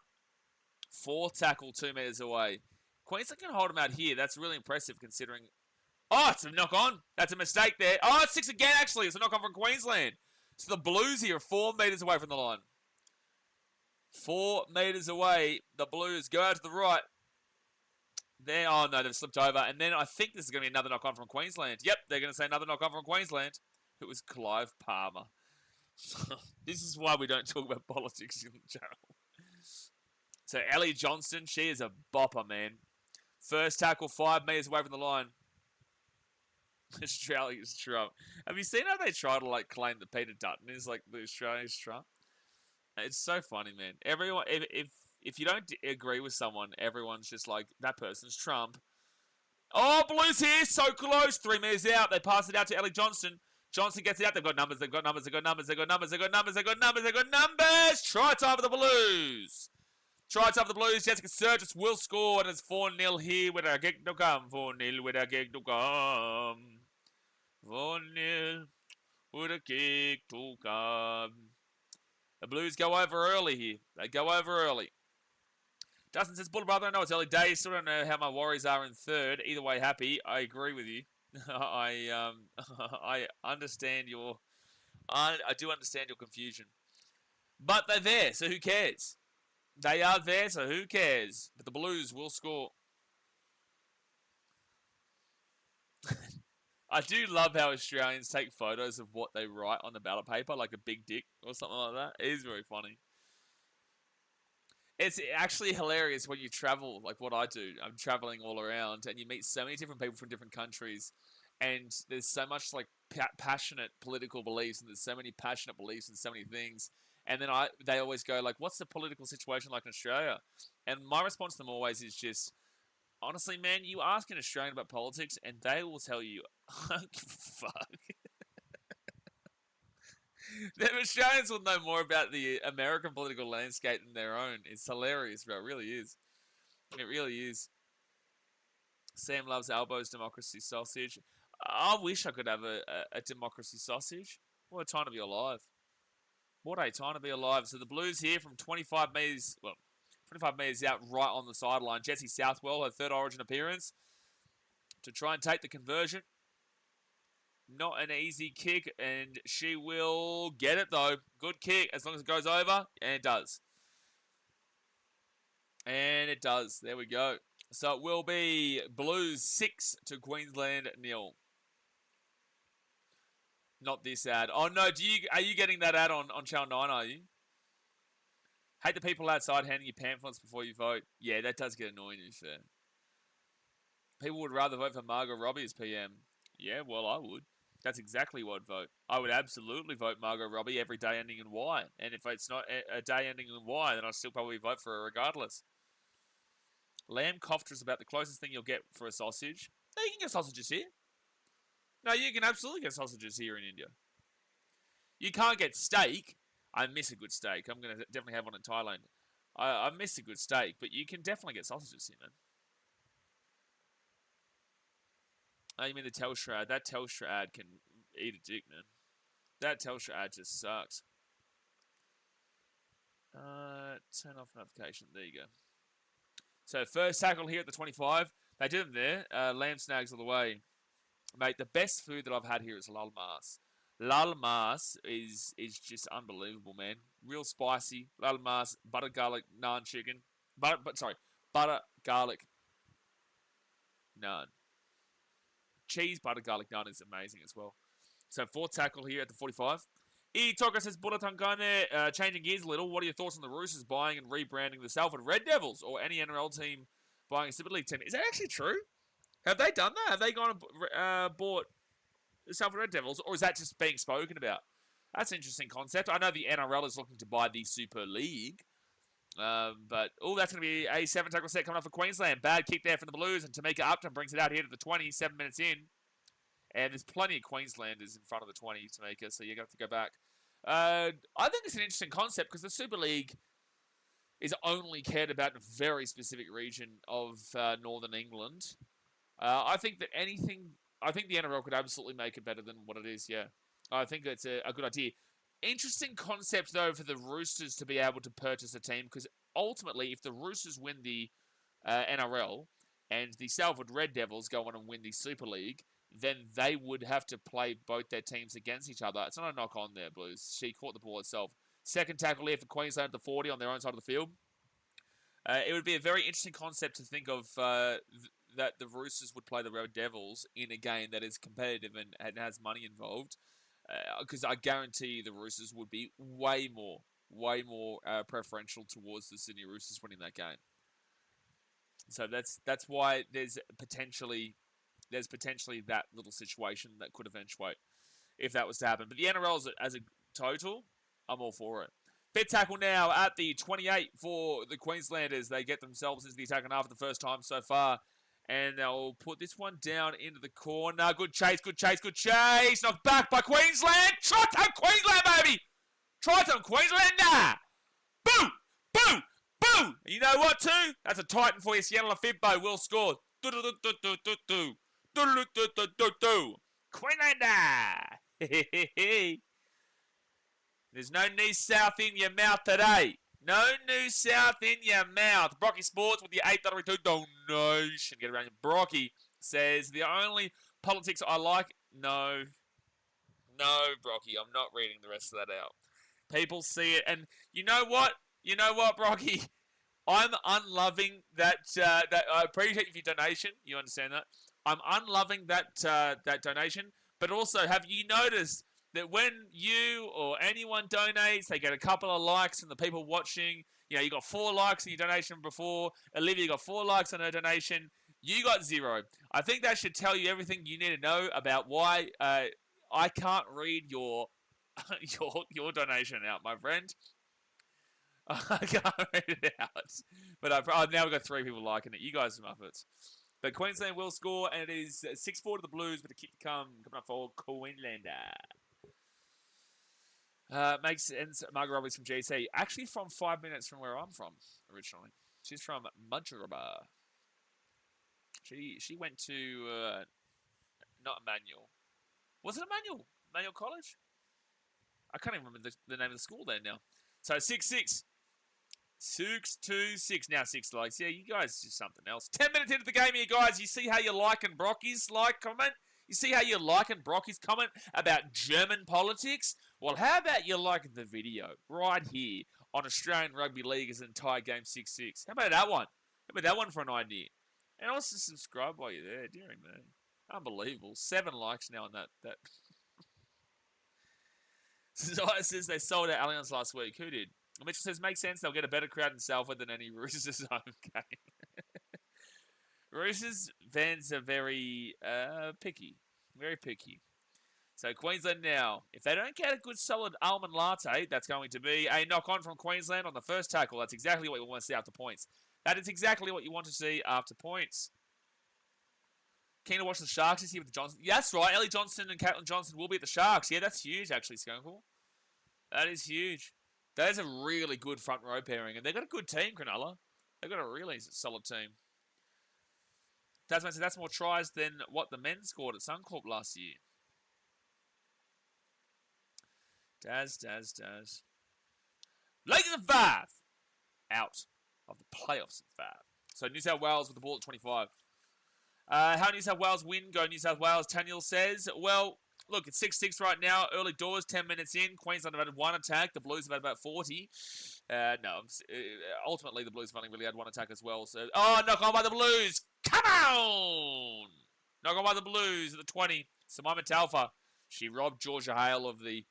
Fourth tackle, 2 metres away. Queensland can hold him out here. That's really impressive considering... Oh, it's a knock-on. That's a mistake there. Oh, it's 6 again, actually. It's a knock-on from Queensland. So the Blues here are 4 metres away from the line. 4 metres away. The Blues go out to the right. There. Oh, no, they've slipped over. And then I think this is going to be another knock-on from Queensland. Yep, they're going to say another knock-on from Queensland. It was Clive Palmer. This is why we don't talk about politics in the channel. So Ellie Johnston, she is a bopper, man. First tackle, 5 meters away from the line. Australia's Trump. Have you seen how they try to like claim that Peter Dutton is like the Australia's Trump? It's so funny, man. Everyone, if you don't agree with someone, everyone's just like, that person's Trump. Oh, Blues here, so close. 3 meters out. They pass it out to Ellie Johnston. Johnson gets it out. They've got numbers. They've got numbers. They've got numbers. They've got numbers. They've got numbers. They've got numbers. They've got numbers. Try time for the Blues. Try time for the Blues. Jessica Sturgis will score, and it's 4-0 here with our gig to come. 4-0 with our gig to come. 4-0 with a kick to come. The Blues go over early here. They go over early. Dustin says, Bullet Brother, I know it's early days. Still don't know how my Warriors are in third. Either way, happy. I agree with you. I understand your... I do understand your confusion. But they're there, so who cares? They are there, so who cares? But the Blues will score. I do love how Australians take photos of what they write on the ballot paper, like a big dick or something like that. It is very funny. It's actually hilarious when you travel, like what I do. I'm traveling all around, and you meet so many different people from different countries, and there's so much like passionate political beliefs, and there's so many passionate beliefs in so many things. And then they always go like, "What's the political situation like in Australia?" And my response to them always is just, honestly, man, you ask an Australian about politics, and they will tell you, "I don't give a fuck." The Australians will know more about the American political landscape than their own. It's hilarious, bro. It really is. It really is. Sam loves Albo's democracy sausage. I wish I could have a democracy sausage. What a time to be alive. What a time to be alive. So the Blues here from 25 metres, well, 25 metres out right on the sideline. Jessie Southwell, her third Origin appearance, to try and take the conversion. Not an easy kick, and she will get it, though. Good kick, as long as it goes over, and it does. And it does. There we go. So it will be Blues 6 to Queensland 0. Not this ad. Oh, no, are you getting that ad on Channel 9, are you? Hate the people outside handing you pamphlets before you vote. Yeah, that does get annoying, to be fair. People would rather vote for Margot Robbie as PM. Yeah, well, I would. That's exactly what I'd vote. I would absolutely vote Margot Robbie every day ending in Y. And if it's not a day ending in Y, then I'll still probably vote for her regardless. Lamb kofta is about the closest thing you'll get for a sausage. No, you can get sausages here. No, you can absolutely get sausages here in India. You can't get steak. I miss a good steak. I'm going to definitely have one in Thailand. I miss a good steak, but you can definitely get sausages here, man. Oh, you mean the Telstra ad? That Telstra ad can eat a dick, man. That Telstra ad just sucks. Turn off notification. There you go. So first tackle here at the 25. They do them there. Lamb snags all the way. Mate, the best food that I've had here is lal mas. Lal mas is just unbelievable, man. Real spicy. Lal mas, butter garlic naan chicken. Butter garlic naan. Cheese butter garlic naan is amazing as well. So fourth tackle here at the 45. E. Toka says, Bulatangane, changing gears a little. What are your thoughts on the Roosters buying and rebranding the Salford Red Devils or any NRL team buying a Super League team? Is that actually true? Have they done that? Have they gone and bought the Salford Red Devils, or is that just being spoken about? That's an interesting concept. I know the NRL is looking to buy the Super League. But, that's going to be a 7-tackle set coming up for Queensland. Bad kick there from the Blues, and Tamika Upton brings it out here to the 20, 7 minutes in. And there's plenty of Queenslanders in front of the 20, Tamika, so you're going to have to go back. I think it's an interesting concept because the Super League is only cared about in a very specific region of Northern England. I think the NRL could absolutely make it better than what it is, yeah. I think it's a good idea. Interesting concept, though, for the Roosters to be able to purchase a team, because ultimately, if the Roosters win the NRL and the Salford Red Devils go on and win the Super League, then they would have to play both their teams against each other. It's not a knock on there, Blues. She caught the ball herself. Second tackle here for Queensland at the 40 on their own side of the field. It would be a very interesting concept to think of that the Roosters would play the Red Devils in a game that is competitive and has money involved. Because I guarantee you the Roosters would be way more way more preferential towards the Sydney Roosters winning that game. So that's why there's potentially that little situation that could eventuate if that was to happen. But the NRL as a total, I'm all for it. Fifth tackle now at the 28 for the Queenslanders. They get themselves into the attacking half for the first time so far. And they'll put this one down into the corner. Good chase, good chase, good chase. Knocked back by Queensland. Try-time Queensland, baby. Try-time Queensland. Nah. Boo, boo, boo. You know what, too? That's a Titan for you. Sienna Lafibbo will score. Do-do-do-do-do-do-do. Do-do-do-do-do-do. Queenslander. There's no new south in your mouth today. No new south in your mouth. Brocky Sports with the $8.32 donation. Get around you. Brocky says, the only politics I like... No, Brocky, I'm not reading the rest of that out. People see it, and you know what? Brocky? I'm unloving that... that I appreciate your donation. You understand that? I'm unloving that donation, but also, have you noticed that when you or anyone donates, they get a couple of likes from the people watching? You know, you got 4 likes in your donation before. Olivia got 4 likes on her donation. You got 0. I think that should tell you everything you need to know about why I can't read your your donation out, my friend. I can't read it out. But I've now got 3 people liking it. You guys are Muppets. But Queensland will score, and it is 6-4 to the Blues, but a kick to come up for Queenslander. Makes sense. Margaret Roberts from GC. Actually from 5 minutes from where I'm from originally. She's from Mudgeraba. She went to not Emmanuel. Was it Emmanuel? Emmanuel College? I can't even remember the name of the school there now. So 6-6. 6-2-6. Now 6 likes. Yeah, you guys do something else. 10 minutes into the game here, guys. You see how you liking Brocky's comment? You see how you liking Brocky's comment about German politics? Well, how about you like the video right here on Australian Rugby League as an entire game 6-6? How about that one? How about that one for an idea? And also subscribe while you're there. Dear me. Unbelievable. 7 likes now on that. Zaya says they sold out Allianz last week. Who did? Mitchell says, makes sense. They'll get a better crowd in Salford than any Roosters home game. Roosters fans are very picky. Very picky. So Queensland now, if they don't get a good solid almond latte, that's going to be a knock-on from Queensland on the first tackle. That's exactly what you want to see after points. That is exactly what you want to see after points. Keen to watch the Sharks this year with the Johnson. Yeah, that's right. Ellie Johnson and Caitlin Johnson will be at the Sharks. Yeah, that's huge, actually, Skunkle. That is huge. That is a really good front row pairing. And they've got a good team, Cronulla. They've got a really solid team. Tasman said that's more tries than what the men scored at Suncorp last year. Daz. Lakers at 5. Out of the playoffs at 5. So New South Wales with the ball at 25. How New South Wales win? Go New South Wales. Taniel says, well, look, it's 6-6 right now. Early doors, 10 minutes in. Queensland have had 1 attack. The Blues have had about 40. Ultimately, the Blues have only really had 1 attack as well. So, knock on by the Blues. Come on! Knock on by the Blues at the 20. Simona Talfa. She robbed Georgia Hale of the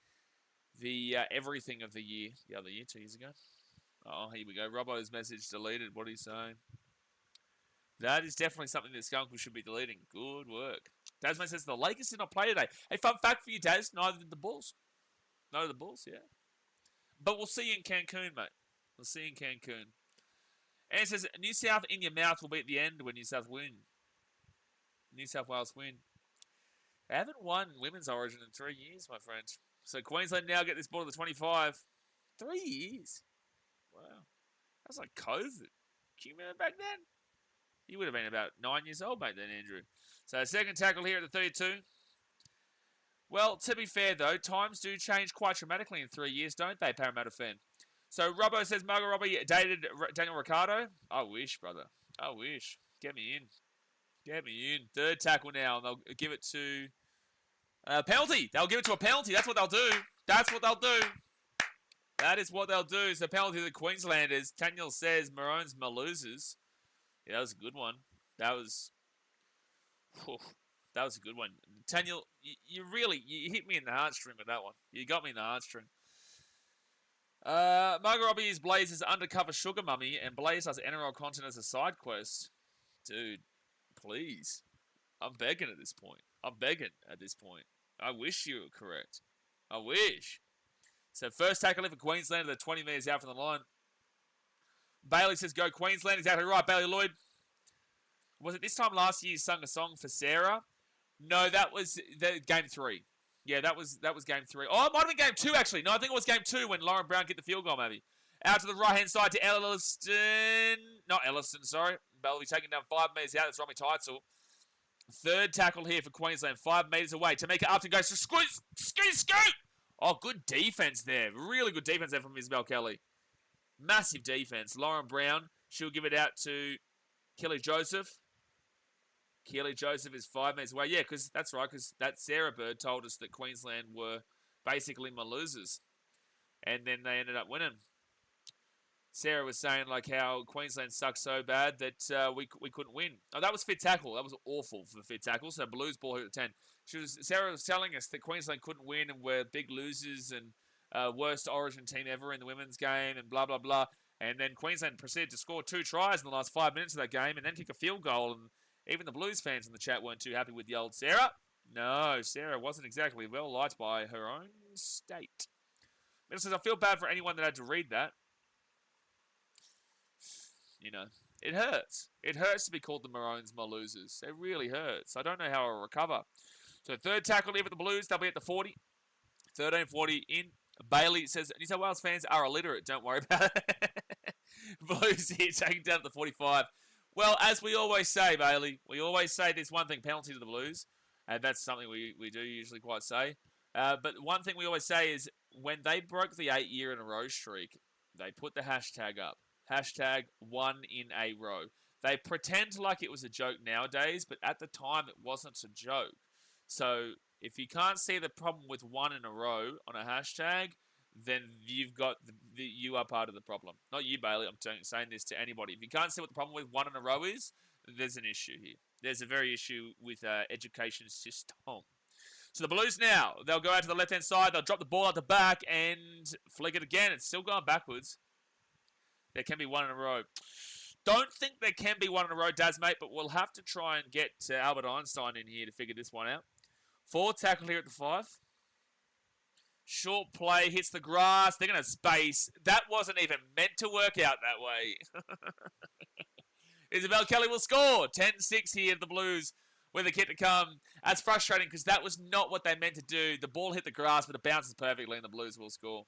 everything of the year. The other year, 2 years ago. Oh, here we go. Robbo's message deleted. What are you saying? That is definitely something that Skunkle should be deleting. Good work. Tasman says the Lakers did not play today. Hey, fun fact for you, Taz. Neither did the Bulls. Neither did the Bulls, yeah. But we'll see you in Cancun, mate. We'll see you in Cancun. And it says, New South in your mouth will be at the end when New South win. New South Wales win. They haven't won Women's Origin in 3 years, my friend. So Queensland now get this ball to the 25. 3 years. Wow. That's like COVID. Can you remember back then? You would have been about 9 years old back then, Andrew. So second tackle here at the 32. Well, to be fair, though, times do change quite dramatically in 3 years, don't they, Parramatta fan? So Robbo says, Margot Robbie dated Daniel Ricciardo. I wish, brother. I wish. Get me in. Get me in. Third tackle now. They'll give it to a penalty. They'll give it to a penalty. That's what they'll do. That's what they'll do. That is what they'll do. So penalty to the Queenslanders. Daniel says, Maroons, my losers. Yeah, that was a good one. That was a good one. Daniel, you hit me in the heartstring with that one. You got me in the heartstring. Margot Robbie is Blaze's undercover sugar mummy, and Blaze does NRL content as a side quest. Dude, please. I'm begging at this point. I wish you were correct. I wish. So first tackle in for Queensland. They're 20 metres out from the line. Bailey says, go Queensland. Exactly right, Bailey Lloyd. Was it this time last year you sung a song for Sarah? No, that was the game 3. Yeah, that was game 3. Oh, it might have been game 2, actually. No, I think it was game 2 when Lauren Brown get the field goal, maybe. Out to the right-hand side to Elliston. Not Elliston, sorry. Bailey taking down 5 metres out. That's Romy Teitzel. Third tackle here for Queensland. 5 metres away. To make it up to goes to scoot. Oh, good defense there. Really good defense there from Isabel Kelly. Massive defense. Lauren Brown. She'll give it out to Kelly Joseph. Kelly Joseph is 5 metres away. Yeah, because that's right, because that Sarah Bird told us that Queensland were basically my losers. And then they ended up winning. Sarah was saying like how Queensland sucked so bad that we couldn't win. Oh, that was fit tackle. That was awful for fit tackle. So Blues ball here at 10. Sarah was telling us that Queensland couldn't win and were big losers and worst Origin team ever in the women's game and blah, blah, blah. And then Queensland proceeded to score 2 tries in the last 5 minutes of that game and then kick a field goal. And even the Blues fans in the chat weren't too happy with the old Sarah. No, Sarah wasn't exactly well liked by her own state. Middle says, I feel bad for anyone that had to read that. You know, it hurts. It hurts to be called the Maroons my losers. It really hurts. I don't know how I'll recover. So third tackle here for the Blues. They'll be at the 40. 13:40 in. Bailey says, New South Wales fans are illiterate. Don't worry about it. Blues here taking down at the 45. Well, as we always say, Bailey, we always say this one thing, penalty to the Blues. And that's something we do usually quite say. But one thing we always say is when they broke the 8-year-in-a-row streak, they put the hashtag up. Hashtag 1 in a row. They pretend like it was a joke nowadays, but at the time it wasn't a joke. So if you can't see the problem with 1 in a row on a hashtag, then you are part of the problem. Not you, Bailey. I'm saying this to anybody. If you can't see what the problem with 1 in a row is, there's an issue here. There's a very issue with education system. So the Blues now, they'll go out to the left-hand side. They'll drop the ball at the back and flick it again. It's still going backwards. There can be 1 in a row. Don't think there can be 1 in a row, Daz, mate, but we'll have to try and get Albert Einstein in here to figure this one out. 4th tackle here at the 5. Short play, hits the grass. They're going to space. That wasn't even meant to work out that way. Isabel Kelly will score. 10-6 here at the Blues with a kick to come. That's frustrating because that was not what they meant to do. The ball hit the grass, but it bounces perfectly and the Blues will score.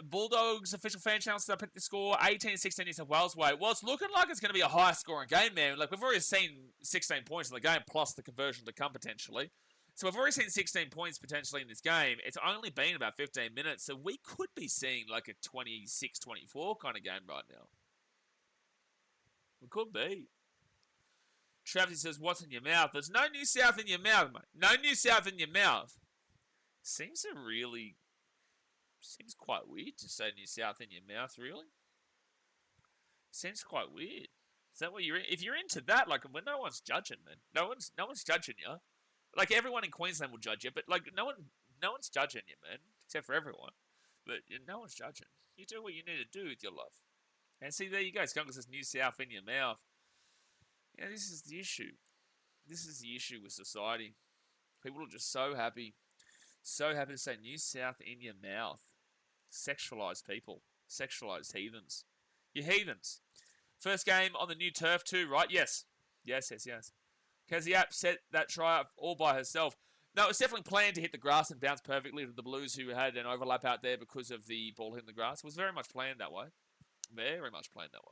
Bulldogs official fan channel said I picked the score 18-16 New South Wales way. Well, it's looking like it's going to be a high scoring game, man. Like, we've already seen 16 points in the game, plus the conversion to come potentially. So we've already seen 16 points potentially in this game. It's only been about 15 minutes, so we could be seeing like a 26-24 kind of game right now. We could be. Travis says, what's in your mouth? There's no New South in your mouth, mate. No New South in your mouth. Seems quite weird to say New South in your mouth, really. Seems quite weird. Is that what you're in? If you're into that, like, well, no one's judging, man. No one's judging you. Like, everyone in Queensland will judge you, but like no one's judging you, man. Except for everyone. But no one's judging. You do what you need to do with your life. And see, there you go. Skunkle says New South in your mouth. Yeah, this is the issue. This is the issue with society. People are just so happy. So happy to say New South in your mouth. Sexualised people. Sexualised heathens. You're heathens. First game on the new turf too, right? Yes. Yes. Keziap set that try up all by herself. No, it was definitely planned to hit the grass and bounce perfectly to the Blues who had an overlap out there because of the ball hitting the grass. It was very much planned that way. Very much planned that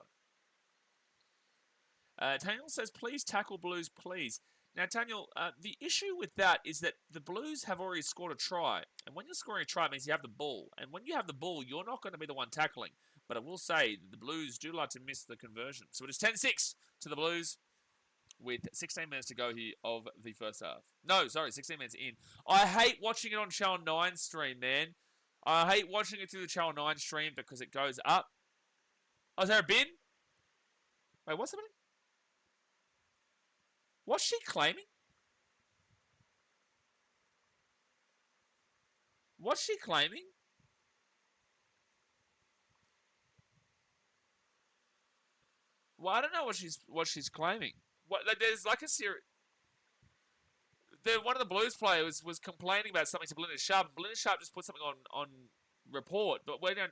way. Daniel says, please tackle Blues, please. Now, Daniel, the issue with that is that the Blues have already scored a try. And when you're scoring a try, it means you have the ball. And when you have the ball, you're not going to be the one tackling. But I will say that the Blues do like to miss the conversion. So it is 10-6 to the Blues with 16 minutes to go here of the first half. No, sorry, 16 minutes in. I hate watching it on Channel 9 stream, man. I hate watching it through the Channel 9 stream because it goes up. Oh, is there a bin? Wait, what's happening? What's she claiming? What's she claiming? Well, I don't know what she's claiming. What there's like a series. One of the Blues players was complaining about something to Belinda Sharp. And Belinda Sharp just put something on report, but we don't.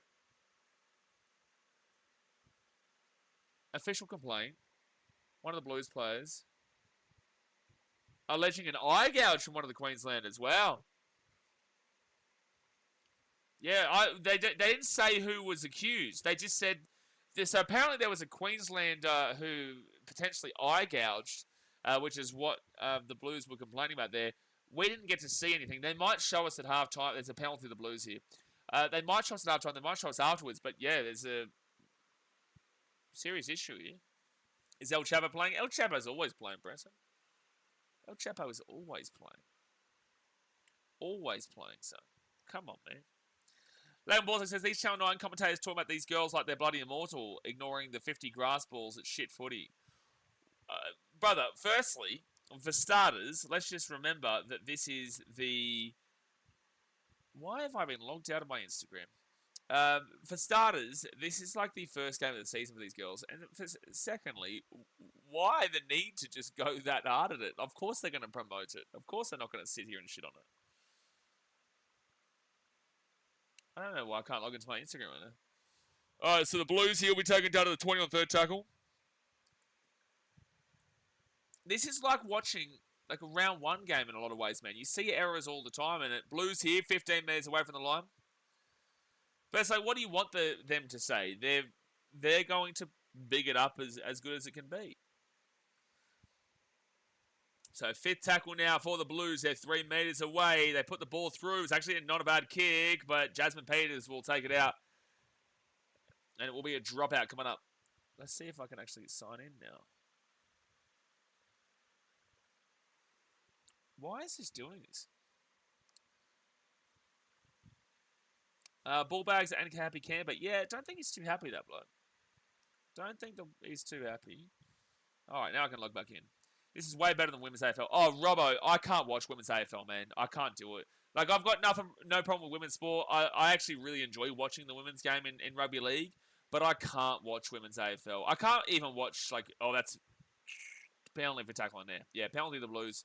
Official complaint. One of the Blues players alleging an eye gouge from one of the Queenslanders. Wow. Yeah, they didn't say who was accused. They just said this. So apparently there was a Queenslander who potentially eye gouged, which is what the Blues were complaining about there. We didn't get to see anything. They might show us at halftime. There's a penalty to the Blues here. They might show us at halftime. They might show us afterwards. But yeah, there's a serious issue here. Is El Chapo playing? El Chapo's always playing, Bresson. El Chapo is always playing. Always playing, son. Come on, man. Leighton Borsa says, these Channel 9 commentators talk about these girls like they're bloody immortal, ignoring the 50 grass balls at shit footy. Brother, firstly, for starters, let's just remember that this is the... Why have I been logged out of my Instagram? For starters, this is like the first game of the season for these girls. And secondly, why the need to just go that hard at it? Of course they're going to promote it. Of course they're not going to sit here and shit on it. I don't know why I can't log into my Instagram right now. Alright, so the Blues here will be taken down to the 20 on third tackle. This is like watching like a round one game in a lot of ways, man. You see errors all the time, and Blues here, 15 metres away from the line. But it's like, what do you want them to say? They're going to big it up as good as it can be. So fifth tackle now for the Blues. They're 3 metres away. They put the ball through. It's actually not a bad kick, but Jasmine Peters will take it out. And it will be a dropout coming up. Let's see if I can actually sign in now. Why is this doing this? Bullbags and happy camper. Yeah, don't think he's too happy, that bloke. Don't think he's too happy. Alright, now I can log back in. This is way better than women's AFL. Oh, Robbo, I can't watch women's AFL, man. I can't do it. Like, I've got no problem with women's sport. I actually really enjoy watching the women's game in rugby league, but I can't watch women's AFL. I can't even watch, like, oh, that's penalty for tackling there. Yeah, penalty to the Blues.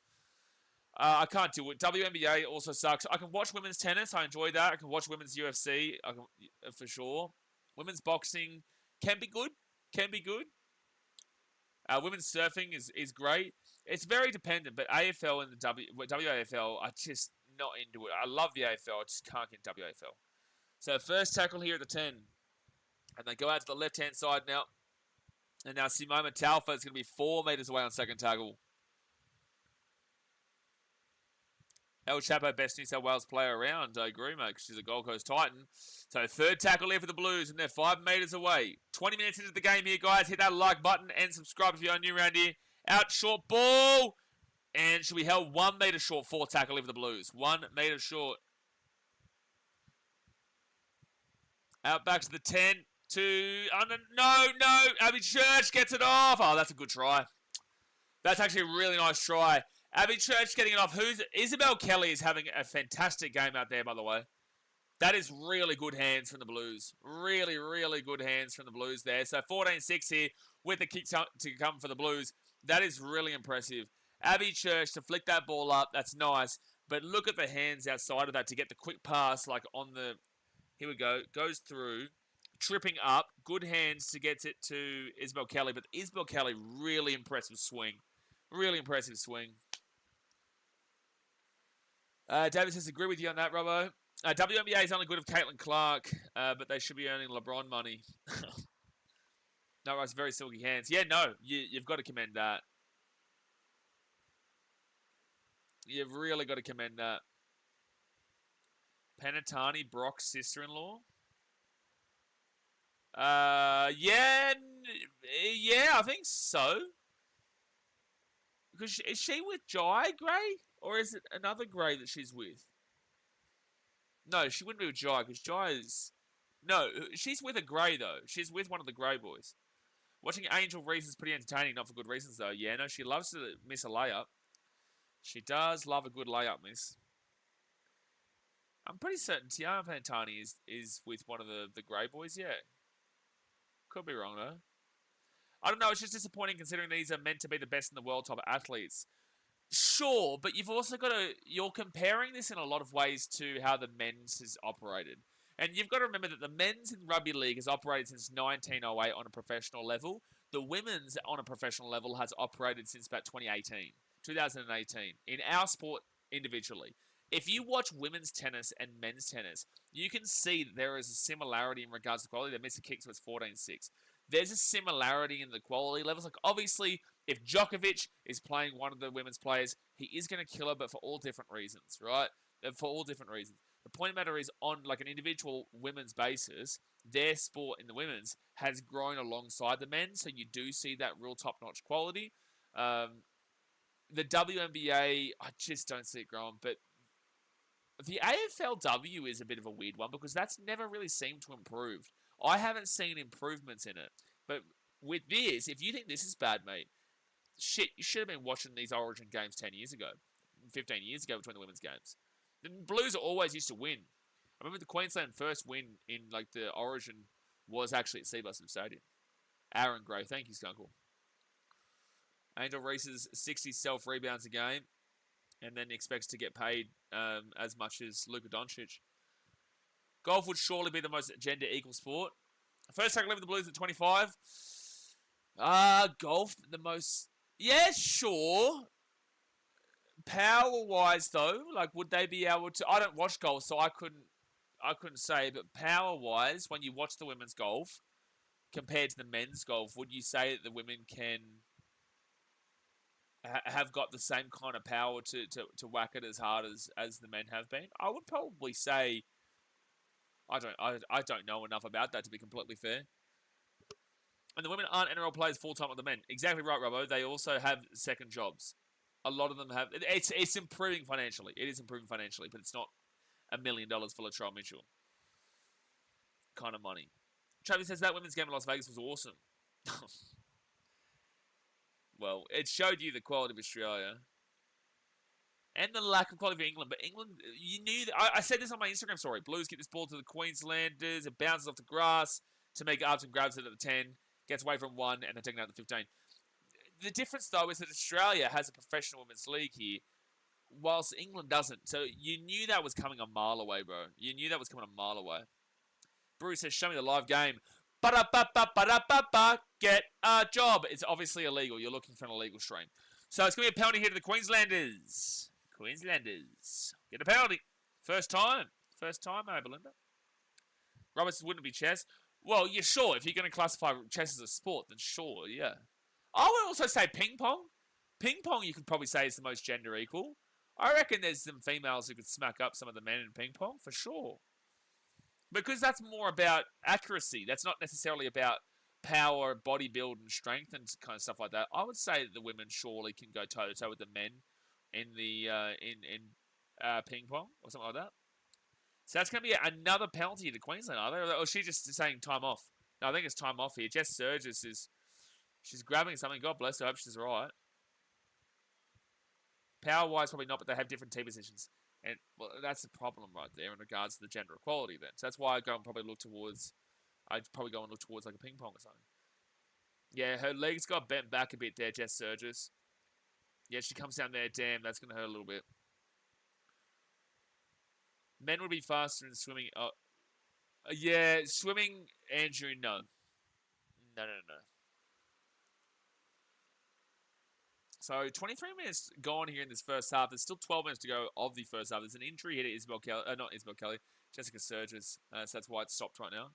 I can't do it. WNBA also sucks. I can watch women's tennis. I enjoy that. I can watch women's UFC, for sure. Women's boxing can be good. Can be good. Women's surfing is great. It's very dependent, but AFL and the WAFL, I just not into it. I love the AFL. I just can't get WAFL. So first tackle here at the 10. And they go out to the left-hand side now. And now Simona Talfa is going to be 4 metres away on second tackle. El Chapo, best New South Wales player around. I agree, mate, because she's a Gold Coast Titan. So third tackle here for the Blues, and they're 5 metres away. 20 minutes into the game here, guys. Hit that like button and subscribe if you're new around here. Out, short ball. And should be held 1 metre short. Fourth tackle here for the Blues. 1 metre short. Out back to the 10. No. Abby Church gets it off. Oh, that's a good try. That's actually a really nice try. Abby Church getting it off. Isabel Kelly is having a fantastic game out there, by the way. That is really good hands from the Blues. Really, really good hands from the Blues there. So 14-6 here with the kick to come for the Blues. That is really impressive. Abby Church to flick that ball up. That's nice. But look at the hands outside of that to get the quick pass like on the... Here we go. Goes through. Tripping up. Good hands to get it to Isabel Kelly. But Isabel Kelly, really impressive swing. Really impressive swing. David says, agree with you on that, Robbo. WNBA is only good of Caitlin Clark, but they should be earning LeBron money. No, it's very silky hands. Yeah, no, you've got to commend that. You've really got to commend that. Panatani, Brock's sister-in-law. Yeah, I think so. Because is she with Jai Gray? Or is it another Gray that she's with? No, she wouldn't be with Jai, because Jai is... No, she's with a Gray, though. She's with one of the Gray boys. Watching Angel Reese is pretty entertaining, not for good reasons, though. Yeah, no, she loves to miss a layup. She does love a good layup miss. I'm pretty certain Tiana Pantani is with one of the Grey Boys. Yeah, could be wrong though. I don't know. It's just disappointing considering these are meant to be the best in the world top athletes. Sure, but you've also got to. You're comparing this in a lot of ways to how the men's has operated. And you've got to remember that the men's in rugby league has operated since 1908 on a professional level. The women's on a professional level has operated since about 2018. In our sport individually. If you watch women's tennis and men's tennis, you can see that there is a similarity in regards to quality. They missed a kick, so it's 14-6. There's a similarity in the quality levels. Like, obviously, if Djokovic is playing one of the women's players, he is going to kill her, but for all different reasons, right? For all different reasons. The point of the matter is, on like an individual women's basis, their sport in the women's has grown alongside the men, so you do see that real top-notch quality. The WNBA, I just don't see it growing, but the AFLW is a bit of a weird one because that's never really seemed to improve. I haven't seen improvements in it. But with this, if you think this is bad, mate, shit, you should have been watching these Origin games 10 years ago, 15 years ago between the women's games. The Blues always used to win. I remember the Queensland first win in like the Origin was actually at Seabus Stadium. Aaron Gray, thank you, Skunkle. Angel Reese's 60 self-rebounds a game, and then expects to get paid as much as Luka Doncic. Golf would surely be the most gender-equal sport. First take 11 the Blues at 25. Golf, the most... Yeah, sure. Power-wise, though, like, would they be able to... I don't watch golf, so I couldn't say, but power-wise, when you watch the women's golf, compared to the men's golf, would you say that the women can... have got the same kind of power to whack it as hard as the men have been? I would probably say I don't know enough about that to be completely fair. And the women aren't NRL players full-time like the men. Exactly right, Robbo. They also have second jobs. A lot of them have... It's improving financially. It is improving financially, but it's not $1 million for Latrell Mitchell kind of money. Travis says that women's game in Las Vegas was awesome. Well, it showed you the quality of Australia and the lack of quality of England. But England, you knew that. I said this on my Instagram story. Blues get this ball to the Queenslanders. It bounces off the grass to make ups and grabs it at the 10. Gets away from 1 and they're taking out the 15. The difference, though, is that Australia has a professional women's league here, whilst England doesn't. So you knew that was coming a mile away, bro. You knew that was coming a mile away. Bruce says, show me the live game. Ba-da-ba-ba-ba-da-ba-ba. Get a job. It's obviously illegal. You're looking for an illegal stream. So it's going to be a penalty here to the Queenslanders. Queenslanders. Get a penalty. First time. First time, eh, Belinda? Roberts wouldn't be chess. Well, yeah, sure. If you're going to classify chess as a sport, then sure, yeah. I would also say ping pong. Ping pong, you could probably say, is the most gender equal. I reckon there's some females who could smack up some of the men in ping pong, for sure. Because that's more about accuracy. That's not necessarily about power, body build, and strength and kind of stuff like that. I would say that the women surely can go toe-to-toe with the men in the ping pong or something like that. So that's going to be another penalty to Queensland, are they? Or is she just saying time off? No, I think it's time off here. Jess Surges is... She's grabbing something. God bless her. I hope she's right. Power-wise, probably not, but they have different T positions. And, well, that's the problem right there in regards to the gender equality then. So that's why I'd probably look towards like a ping pong or something. Yeah, her legs got bent back a bit there, Jess Surges. Yeah, she comes down there. Damn, that's going to hurt a little bit. Men would be faster in swimming. Yeah, swimming, Andrew, no. No. So, 23 minutes gone here in this first half. There's still 12 minutes to go of the first half. There's an injury here to Isabel Kelly. Not Isabel Kelly. Jessica Surges. So that's why it's stopped right now.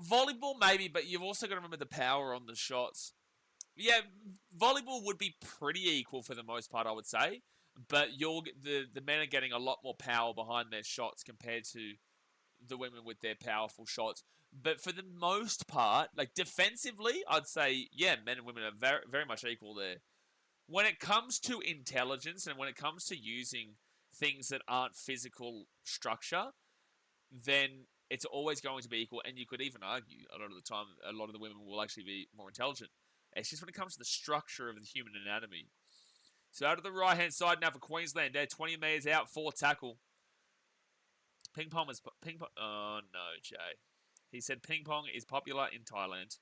Volleyball, maybe, but you've also got to remember the power on the shots. Yeah, volleyball would be pretty equal for the most part, I would say. But the men are getting a lot more power behind their shots compared to the women with their powerful shots. But for the most part, like defensively, I'd say, yeah, men and women are very, very much equal there. When it comes to intelligence and when it comes to using things that aren't physical structure, then it's always going to be equal. And you could even argue a lot of the time, a lot of the women will actually be more intelligent. It's just when it comes to the structure of the human anatomy. So out of the right-hand side now for Queensland. They're 20 metres out, 4 tackle. Ping pong is... Oh, no, Jay. He said ping pong is popular in Thailand.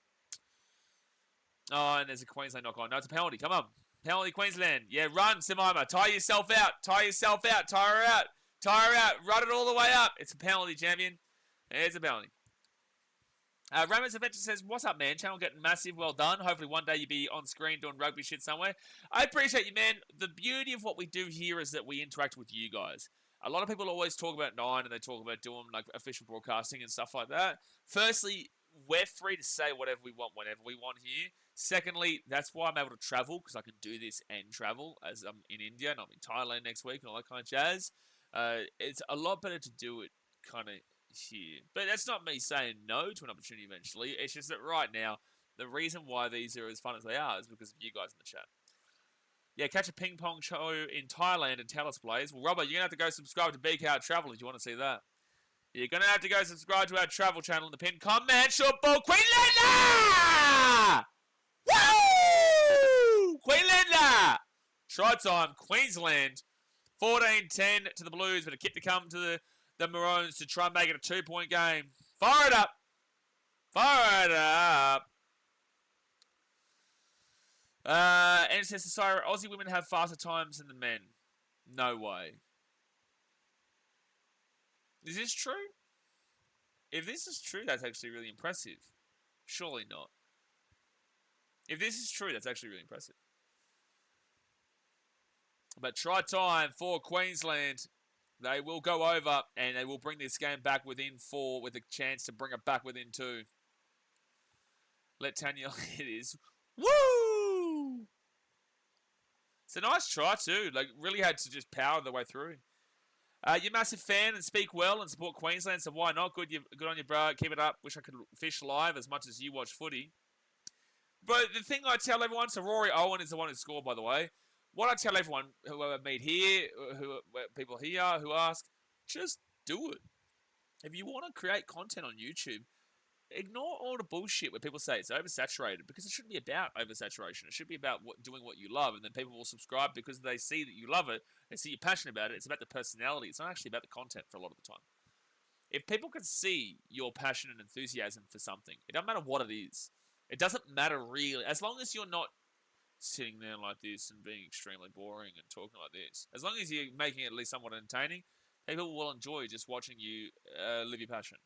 Oh, and there's a Queensland knock on. No, it's a penalty. Come on. Penalty, Queensland. Yeah, run, Simima. Tire yourself out. Tire yourself out. Tire her out. Tire her out. Run it all the way up. It's a penalty, champion. It's a penalty. Ramos Adventure says, what's up, man? Channel getting massive. Well done. Hopefully one day you'll be on screen doing rugby shit somewhere. I appreciate you, man. The beauty of what we do here is that we interact with you guys. A lot of people always talk about Nine and they talk about doing like official broadcasting and stuff like that. Firstly, we're free to say whatever we want whenever we want here. Secondly, that's why I'm able to travel, because I can do this and travel, as I'm in India and I'm in Thailand next week and all that kind of jazz. It's a lot better to do it kind of here. But that's not me saying no to an opportunity eventually. It's just that right now, the reason why these are as fun as they are is because of you guys in the chat. Yeah, catch a ping pong show in Thailand and tell us, Blaze. Well, Robert, you're going to have to go subscribe to BKRtravel if you want to see that. You're going to have to go subscribe to our travel channel in the pin comment. Short ball, Queenslander! Woo! Queenslander! Try time, Queensland. 14-10 to the Blues, but a kick to come to the Maroons to try and make it a 2-point game. Fire it up! Fire it up! And it says, sorry, Aussie women have faster times than the men. No way. Is this true? If this is true, that's actually really impressive. Surely not. If this is true, that's actually really impressive. But try time for Queensland. They will go over and they will bring this game back within 4 with a chance to bring it back within 2. Let Tanya it is. Woo! It's a nice try too. Like, really had to just power the way through. You're a massive fan and speak well and support Queensland, so why not? Good on you, bro. Keep it up. Wish I could fish live as much as you watch footy. But the thing I tell everyone, so Rory Owen is the one who scored, by the way. What I tell everyone who I meet here, people here who ask, just do it. If you want to create content on YouTube, ignore all the bullshit where people say it's oversaturated, because it shouldn't be about oversaturation. It should be about doing what you love, and then people will subscribe because they see that you love it, they see you're passionate about it. It's about the personality. It's not actually about the content for a lot of the time. If people can see your passion and enthusiasm for something, it doesn't matter what it is. It doesn't matter really, as long as you're not sitting there like this and being extremely boring and talking like this. As long as you're making it at least somewhat entertaining, people will enjoy just watching you live your passion.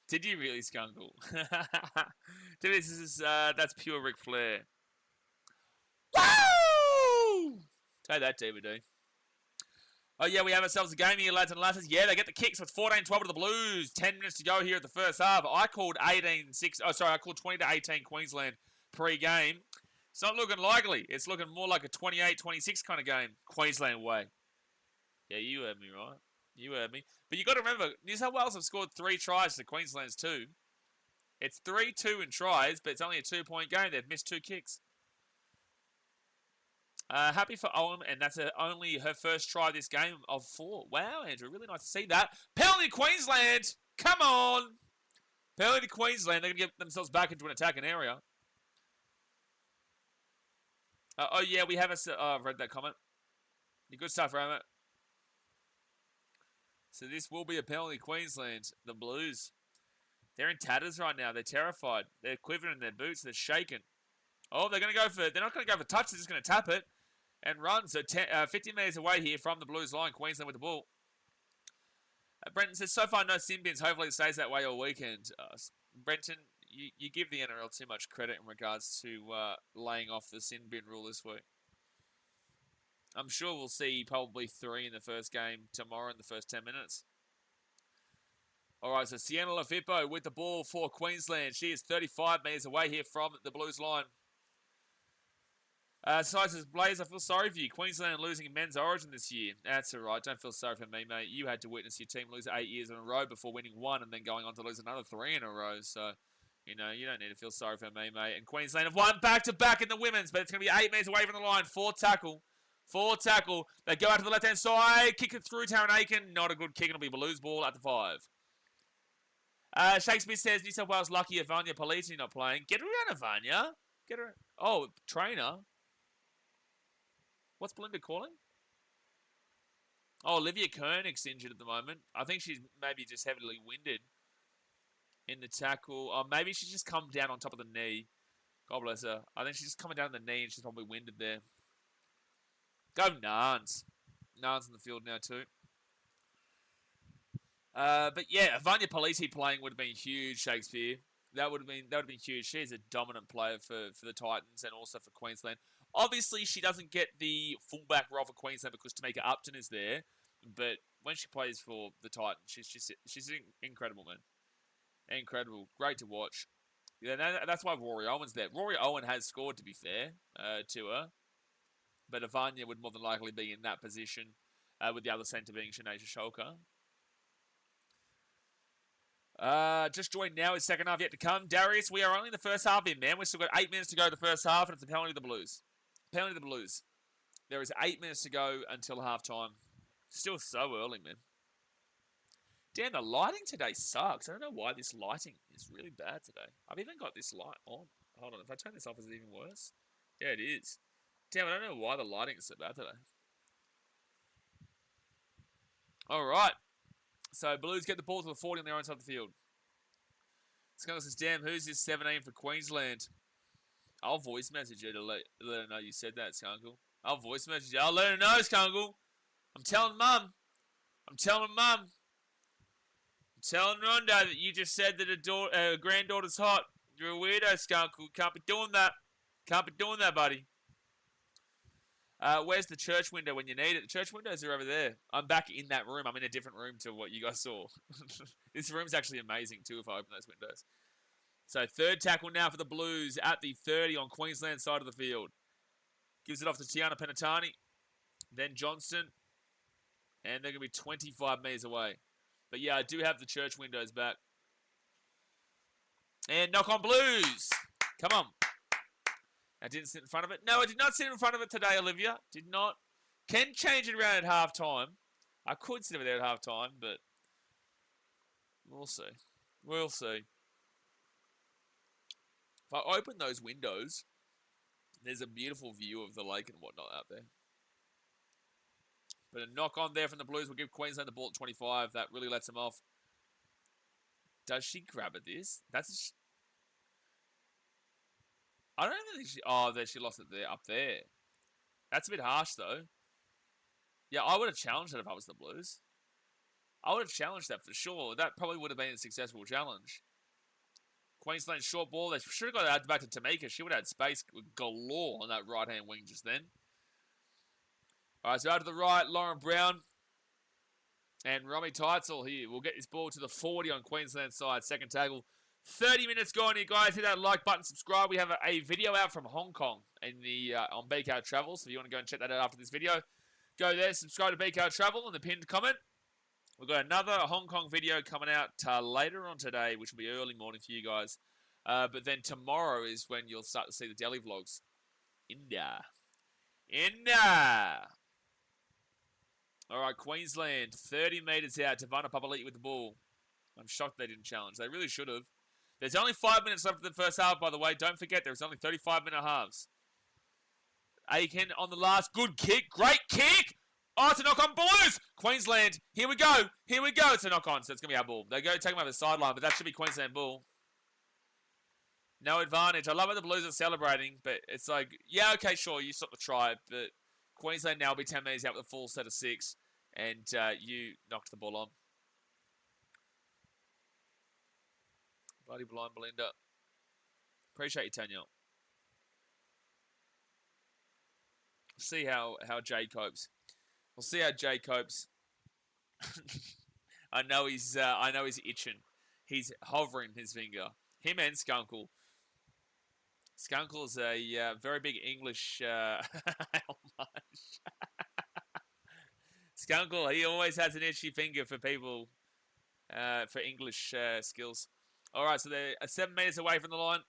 Did you really, Skunkle? That's pure Ric Flair. Woo! Take that, DVD. Oh, yeah, we have ourselves a game here, lads and lasses. Yeah, they get the kicks with 14-12 to the Blues. 10 minutes to go here at the first half. I called 18-6. Oh, sorry, I called 20-18 Queensland pre-game. It's not looking likely. It's looking more like a 28-26 kind of game. Queensland way. Yeah, you heard me, right? You heard me. But you got to remember, New South Wales have scored 3 tries to Queensland's 2. It's 3-2 in tries, but it's only a 2-point game. They've missed 2 kicks. Happy for Owen, and that's only her first try this game of 4. Wow, Andrew, really nice to see that. Penalty Queensland! Come on! Penalty Queensland. They're going to get themselves back into an attacking area. Oh, yeah, we have I've read that comment. Your good stuff, Ramet. So this will be a penalty Queensland. The Blues. They're in tatters right now. They're terrified. They're quivering in their boots. They're shaking. Oh, they're going to go for... They're not going to go for touch. They're just going to tap it and run. So 50 metres away here from the Blues line. Queensland with the ball. Brenton says, so far no sin bins. Hopefully it stays that way all weekend. Brenton, you give the NRL too much credit in regards to laying off the sin bin rule this week. I'm sure we'll see probably 3 in the first game tomorrow in the first 10 minutes. All right, so Sienna Lafippo with the ball for Queensland. She is 35 metres away here from the Blues line. Says, Blaze, I feel sorry for you. Queensland losing in men's origin this year. That's all right. Don't feel sorry for me, mate. You had to witness your team lose 8 years in a row before winning 1 and then going on to lose another 3 in a row. So, you know, you don't need to feel sorry for me, mate. And Queensland have won back-to-back in the women's, but it's going to be 8 metres away from the line. 4 tackle. They go out to the left-hand side. Kick it through Taryn Aiken. Not a good kick. It'll be Blues ball at the 5. Shakespeare says, New South Wales lucky Ivania Politi not playing. Get her around, Ivania. Get her. Oh, trainer. What's Belinda calling? Oh, Olivia Koenig's injured at the moment. I think she's maybe just heavily winded in the tackle. Or maybe she's just come down on top of the knee. God bless her. I think she's just coming down the knee and she's probably winded there. Go Nans. Nans in the field now too. But yeah, Vanya Polisi playing would have been huge, Shakespeare. That would have been huge. She's a dominant player for the Titans and also for Queensland. Obviously, she doesn't get the fullback role for Queensland because Tamika Upton is there. But when she plays for the Titans, she's incredible, man. Incredible. Great to watch. Yeah, that's why Rory Owen's there. Rory Owen has scored, to be fair, to her. But Avanya would more than likely be in that position with the other centre being Shanasia Sholka. Just joined now. His second half yet to come. Darius, we are only in the first half here, man. We've still got 8 minutes to go the first half, and it's a penalty to the Blues. Penalty to the Blues. There is 8 minutes to go until half-time. Still so early, man. Damn, the lighting today sucks. I don't know why this lighting is really bad today. I've even got this light on. Hold on, if I turn this off, is it even worse? Yeah, it is. Damn, I don't know why the lighting is so bad today. All right. So, Blues get the ball to the 40 on their own side of the field. Skunkle says, damn, who's this 17 for Queensland? I'll voice message you to let her know you said that, Skunkle. I'll voice message you. I'll let her know, Skunkle. I'm telling Mum. I'm telling Mum. I'm telling Rondo that you just said that her granddaughter's hot. You're a weirdo, Skunkle. Can't be doing that. Can't be doing that, buddy. Where's the church window when you need it? The church windows are over there. I'm back in that room. I'm in a different room to what you guys saw. This room's actually amazing, too, if I open those windows. So, third tackle now for the Blues at the 30 on Queensland side of the field. Gives it off to Tiana Penatani. Then Johnston. And they're going to be 25 metres away. But, yeah, I do have the church windows back. And knock on Blues. Come on. I didn't sit in front of it. No, I did not sit in front of it today, Olivia. Did not. Can change it around at halftime. I could sit over there at halftime, but we'll see. We'll see. If I open those windows, there's a beautiful view of the lake and whatnot out there. But a knock on there from the Blues will give Queensland the ball at 25. That really lets them off. Does she grab at this? That's... I don't think she... Oh, she lost it there, up there. That's a bit harsh, though. Yeah, I would have challenged that if I was the Blues. I would have challenged that for sure. That probably would have been a successful challenge. Queensland short ball. They should have got it out back to Tamika. She would have had space galore on that right-hand wing just then. All right, so out to the right, Lauren Brown. And Romy Teitzel here will get this ball to the 40 on Queensland side. Second tackle. 30 minutes gone here, guys. Hit that like button, subscribe. We have a video out from Hong Kong in the on BKRtravel. So if you want to go and check that out after this video, go there. Subscribe to BKRtravel in the pinned comment. We've got another Hong Kong video coming out later on today, which will be early morning for you guys. But then tomorrow is when you'll start to see the Delhi vlogs. India. All right, Queensland, 30 metres out. Tavana Papali'i with the ball. I'm shocked they didn't challenge. They really should have. There's only 5 minutes left of the first half, by the way. Don't forget, there's only 35-minute halves. Aiken on the last. Good kick. Great kick. Oh, it's a knock-on Blues. Queensland. Here we go. Here we go. It's a knock-on, so it's going to be our ball. They go take him over the sideline, but that should be Queensland ball. No advantage. I love how the Blues are celebrating, but it's like, yeah, okay, sure, you stopped the try, but Queensland now will be 10 metres out with a full set of 6, and you knocked the ball on. Bloody blind Belinda. Appreciate you, Tanya. See how Jay copes. We'll see how Jay copes. I know he's itching. He's hovering his finger. Him and Skunkle. Skunkle's a very big English. How much? Skunkle, he always has an itchy finger for people, for English skills. All right, so they're 7 metres away from the line.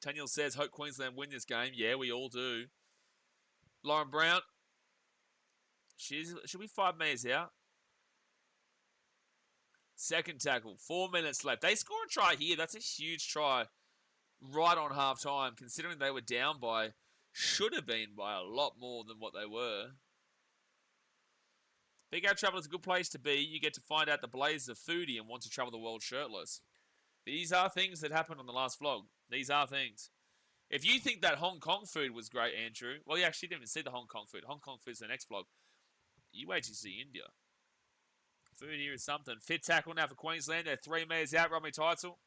Taniel says, hope Queensland win this game. Yeah, we all do. Lauren Brown. She'll be 5 metres out. Second tackle. 4 minutes left. They score a try here. That's a huge try right on half-time, considering they were down by should have been by a lot more than what they were. BKRtravel is a good place to be. You get to find out the Blaze of foodie and want to travel the world shirtless. These are things that happened on the last vlog. These are things. If you think that Hong Kong food was great, Andrew, well, you actually didn't even see the Hong Kong food. Hong Kong food's the next vlog. You wait till you see India. Food here is something. Fit tackle now for Queensland. They're 3 metres out. Robbie Title.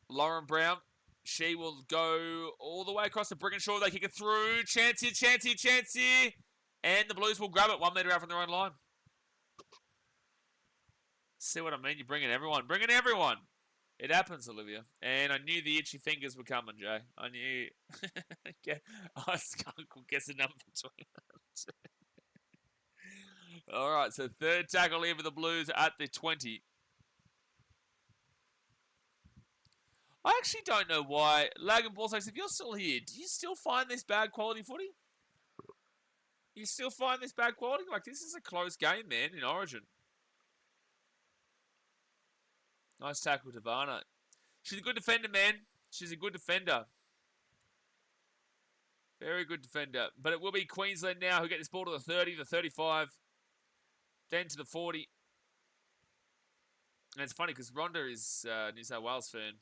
Lauren Brown. She will go all the way across the Brigginshaw. They kick it through. Chancey, Chancey, Chancey. And the Blues will grab it 1 metre out from their own line. See what I mean? You're bringing everyone. Bringing everyone. It happens, Olivia. And I knew the itchy fingers were coming, Jay. I knew. Uncle gets a number 20. All right, so third tackle here for the Blues at the 20. I actually don't know why. Lag and Ball Sacks, if you're still here, do you still find this bad quality footy? You still find this bad quality? Like, this is a close game, man, in Origin. Nice tackle to Varno. She's a good defender, man. She's a good defender. Very good defender. But it will be Queensland now who get this ball to the 30, the 35, then to the 40. And it's funny because Rhonda is a New South Wales fan.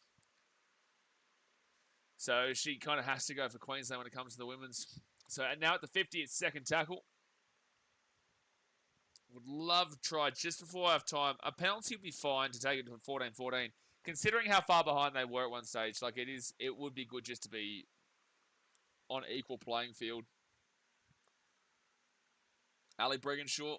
So she kind of has to go for Queensland when it comes to the women's. So now at the 50, it's second tackle. Would love to try just before half time. A penalty would be fine to take it to 14-14. Considering how far behind they were at one stage, like it would be good just to be on equal playing field. Ali Brigginshaw.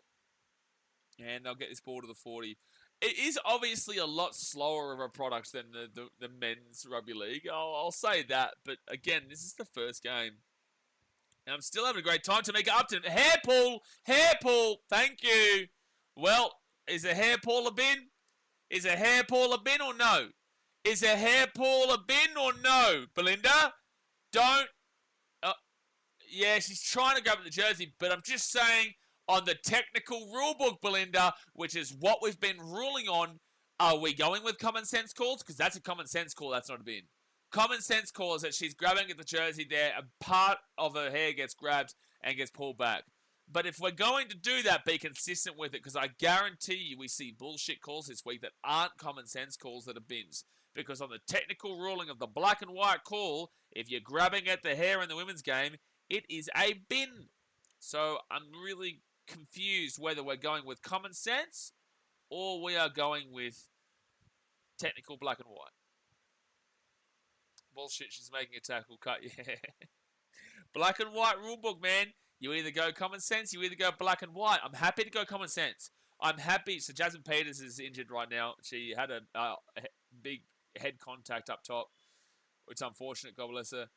And they'll get this ball to the 40. It is obviously a lot slower of a product than the men's rugby league. I'll say that. But again, this is the first game. And I'm still having a great time. Tamika Upton. Hair pull. Hair pull. Thank you. Well, is a hair pull a bin? Is a hair pull a bin or no? Is a hair pull a bin or no? Belinda? Don't. Yeah, she's trying to grab at the jersey. But I'm just saying, on the technical rule book, Belinda, which is what we've been ruling on, are we going with common sense calls? Because that's a common sense call. That's not a bin. Common sense call is that she's grabbing at the jersey there. A part of her hair gets grabbed and gets pulled back. But if we're going to do that, be consistent with it. Because I guarantee you we see bullshit calls this week that aren't common sense calls that are bins. Because on the technical ruling of the black and white call, if you're grabbing at the hair in the women's game, it is a bin. So I'm really confused whether we're going with common sense or we are going with technical black and white. Bullshit, she's making a tackle cut, yeah. Black and white rulebook, man. You either go common sense, you either go black and white. I'm happy to go common sense. I'm happy. So Jasmine Peters is injured right now. She had a big head contact up top. It's unfortunate, God bless her.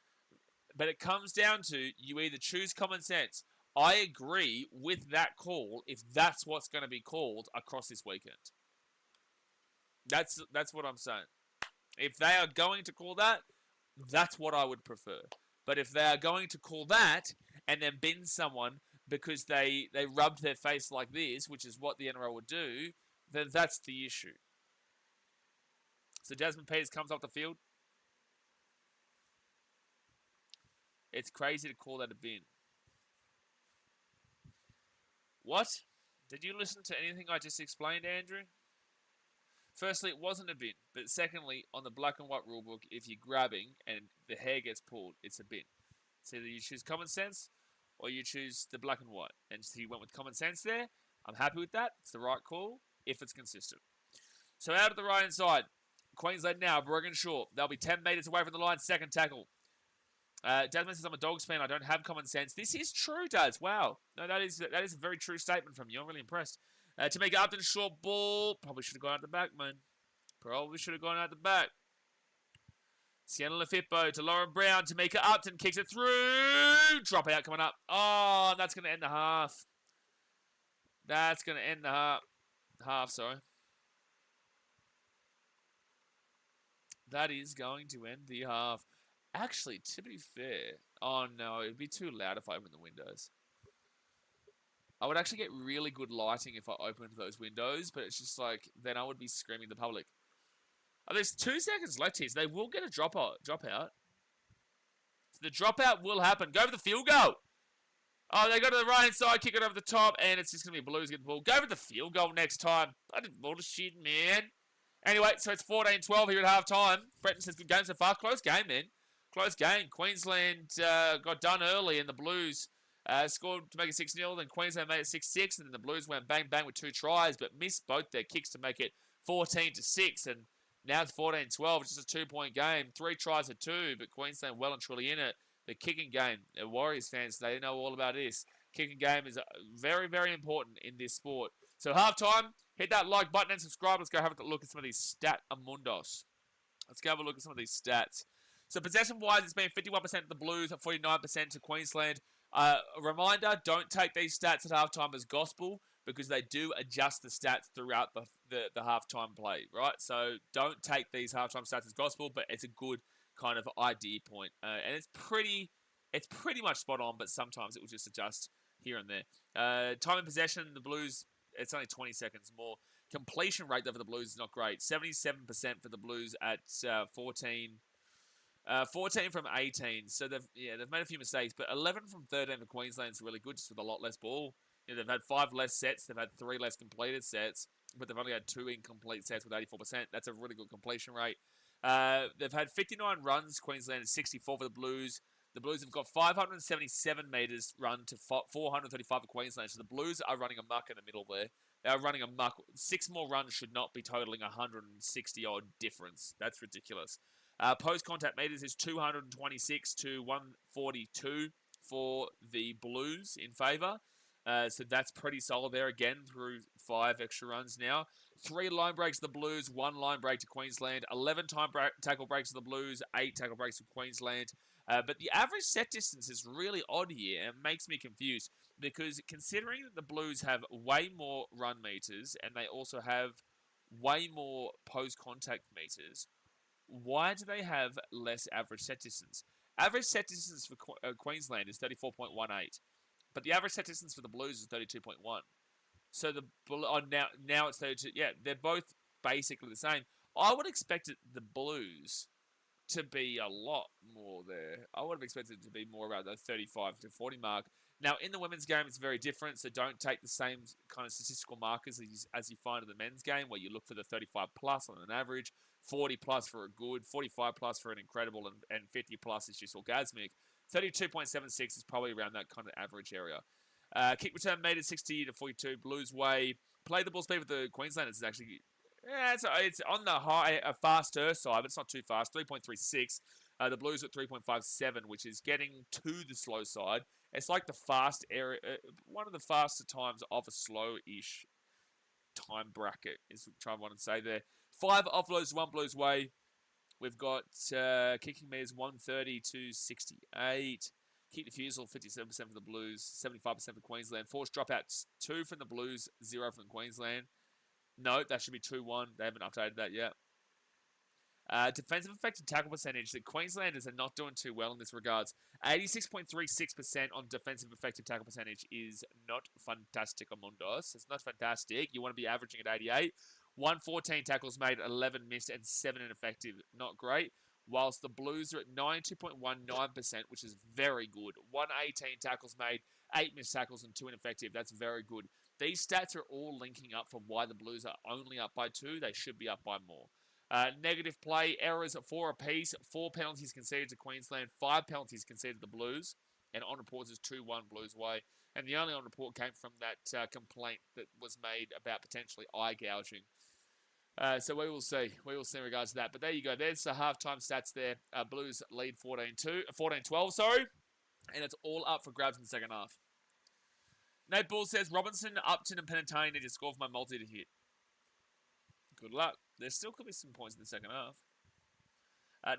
But it comes down to you either choose common sense. I agree with that call if that's what's going to be called across this weekend. That's what I'm saying. If they are going to call that, that's what I would prefer. But if they are going to call that and then bin someone because they rubbed their face like this, which is what the NRL would do, then that's the issue. So Jasmine Peters comes off the field. It's crazy to call that a bin. What? Did you listen to anything I just explained, Andrew? Firstly, it wasn't a bin. But secondly, on the black and white rulebook, if you're grabbing and the hair gets pulled, it's a bin. So either you choose common sense or you choose the black and white. And so you went with common sense there. I'm happy with that. It's the right call if it's consistent. So out of the right-hand side, Queensland now, Brigginshaw. They'll be 10 metres away from the line, second tackle. Desmond says, I'm a Dogs fan. I don't have common sense. This is true, Daz. Wow. No, that is a very true statement from you. I'm really impressed. Tamika Upton, short ball. Probably should have gone out the back, man. Probably should have gone out the back. Sienna Lefippo to Lauren Brown. Tamika Upton kicks it through. Drop out coming up. Oh, that's going to end the half. That's going to end the half. Sorry. That is going to end the half. Actually, to be fair, oh no, it'd be too loud if I opened the windows. I would actually get really good lighting if I opened those windows, but it's just like, then I would be screaming at the public. Oh, there's 2 seconds left here, so they will get a drop out. The dropout will happen. Go for the field goal. Oh, they go to the right-hand side, kick it over the top, and it's just going to be Blues get the ball. Go for the field goal next time. I didn't bullshit, man. Anyway, so it's 14-12 here at halftime. Bretton says, good game so far. Close game, man. Close game. Queensland got done early, and the Blues scored to make it 6-0. Then Queensland made it 6-6, and then the Blues went bang-bang with 2 tries, but missed both their kicks to make it 14-6. And now it's 14-12, just a 2-point game. 3 tries to 2, but Queensland well and truly in it. The kicking game, the Warriors fans, they know all about this. Kicking game is very, very important in this sport. So halftime, hit that like button and subscribe. Let's go have a look at some of these stat amundos. Let's go have a look at some of these stats. So possession-wise, it's been 51% to the Blues, 49% to Queensland. A reminder, don't take these stats at halftime as gospel because they do adjust the stats throughout the halftime play, right? So don't take these halftime stats as gospel, but it's a good kind of idea point. And it's pretty much spot on, but sometimes it will just adjust here and there. Time in possession, the Blues, it's only 20 seconds more. Completion rate though for the Blues is not great. 77% for the Blues at 14 from 18. So they've made a few mistakes, but 11 from 13 for Queensland is really good, just with a lot less ball. You know, they've had 5 less sets, they've had 3 less completed sets, but they've only had 2 incomplete sets with 84%. That's a really good completion rate. They've had 59 runs, Queensland, and 64 for the Blues. The Blues have got 577 metres run to 435 for Queensland. So the Blues are running amok in the middle there. They are running amok. 6 more runs should not be totaling 160-odd difference. That's ridiculous. Post-contact metres is 226 to 142 for the Blues in favour. So that's pretty solid there again through 5 extra runs now. 3 line breaks to the Blues, 1 line break to Queensland, 11 tackle breaks to the Blues, 8 tackle breaks to Queensland. But the average set distance is really odd here and makes me confused because considering that the Blues have way more run meters and they also have way more post-contact meters, why do they have less average set distance? Average set distance for Queensland is 34.18. But the average set distance for the Blues is 32.1. So now it's 32. Yeah, they're both basically the same. I would expect the Blues to be a lot more there. I would have expected it to be more around the 35 to 40 mark. Now, in the women's game, it's very different, so don't take the same kind of statistical markers as you find in the men's game, where you look for the 35 plus on an average, 40 plus for a good, 45 plus for an incredible, and 50 plus is just orgasmic. 32.76 is probably around that kind of average area. Kick return made at 60 to 42, Blues way. Play the ball speed with the Queenslanders is actually, it's on the high, faster side, but it's not too fast. 3.36. The Blues at 3.57, which is getting to the slow side. It's like the fast area, one of the faster times of a slow-ish time bracket is what I want to say there. 5 offloads to 1 Blues way. We've got kicking meters 130 to 68. Kick defusal 57% for the Blues, 75% for Queensland. Forced dropouts 2 from the Blues, 0 from Queensland. No, that should be 2-1. They haven't updated that yet. Defensive effective tackle percentage. The Queenslanders are not doing too well in this regards. 86.36% on defensive effective tackle percentage is not fantastic, Amundos. It's not fantastic. You want to be averaging at 88. 114 tackles made, 11 missed, and 7 ineffective. Not great. Whilst the Blues are at 92.19%, which is very good. 118 tackles made, 8 missed tackles, and 2 ineffective. That's very good. These stats are all linking up for why the Blues are only up by 2. They should be up by more. Negative play, errors at 4 apiece, 4 penalties conceded to Queensland, 5 penalties conceded to the Blues, and on reports is 2-1 Blues way. And the only on report came from that complaint that was made about potentially eye gouging. So we will see. We will see in regards to that. But there you go. There's the halftime stats there. Blues lead 14-12, sorry. And it's all up for grabs in the second half. Nate Bull says, Robinson, Upton, and Penatone need to score for my multi to hit. Good luck. There still could be some points in the second half.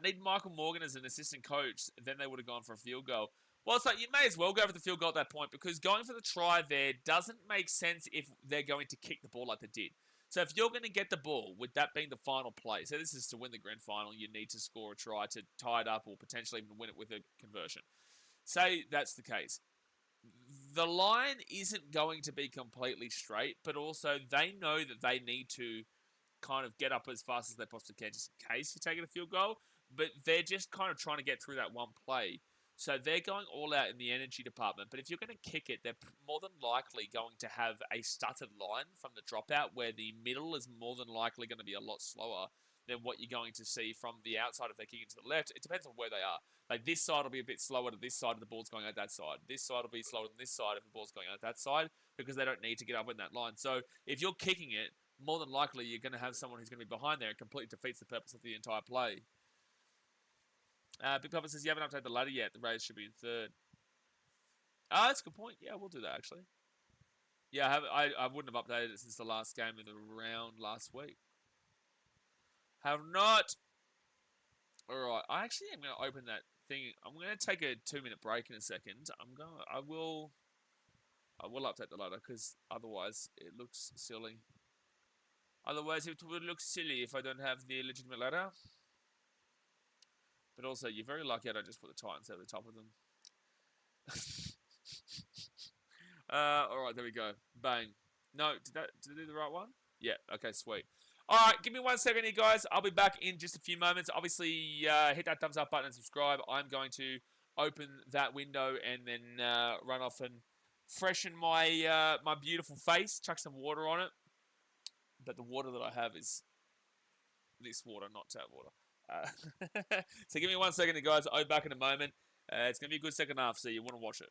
Need Michael Morgan as an assistant coach. Then they would have gone for a field goal. Well, it's like you may as well go for the field goal at that point because going for the try there doesn't make sense if they're going to kick the ball like they did. So if you're going to get the ball, with that being the final play, so this is to win the grand final, you need to score a try to tie it up or potentially even win it with a conversion. Say that's the case. The line isn't going to be completely straight, but also they know that they need to kind of get up as fast as they possibly can just in case you're taking a field goal, but they're just kind of trying to get through that one play. So they're going all out in the energy department. But if you're going to kick it, they're more than likely going to have a stuttered line from the dropout where the middle is more than likely going to be a lot slower than what you're going to see from the outside if they're kicking to the left. It depends on where they are. Like this side will be a bit slower to this side if the ball's going out that side. This side will be slower than this side if the ball's going out that side because they don't need to get up in that line. So if you're kicking it, more than likely you're going to have someone who's going to be behind there and completely defeats the purpose of the entire play. Big Papa says you haven't updated the ladder yet. The Rays should be in third. Ah, that's a good point. Yeah, we'll do that actually. Yeah, I wouldn't have updated it since the last game of the round last week. Have not. All right, I actually am going to open that thing. I'm going to take a 2-minute break in a second. I will update the ladder because otherwise it looks silly. Otherwise it would look silly if I don't have the legitimate ladder. But also, you're very lucky I don't just put the Titans over the top of them. Alright, there we go. Bang. No, did I do the right one? Yeah, okay, sweet. Alright, give me 1 second here, guys. I'll be back in just a few moments. Obviously, hit that thumbs up button and subscribe. I'm going to open that window and then run off and freshen my my beautiful face. Chuck some water on it. But the water that I have is this water, not tap water. So give me 1 second, guys. I'll be back in a moment. It's going to be a good second half, so you want to watch it.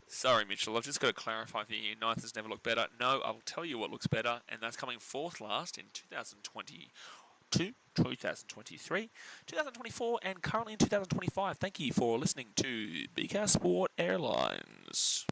Sorry, Mitchell. I've just got to clarify for you. Ninth has never looked better. No, I will tell you what looks better, and that's coming fourth last in 2022, 2023, 2024, and currently in 2025. Thank you for listening to BKR Airlines.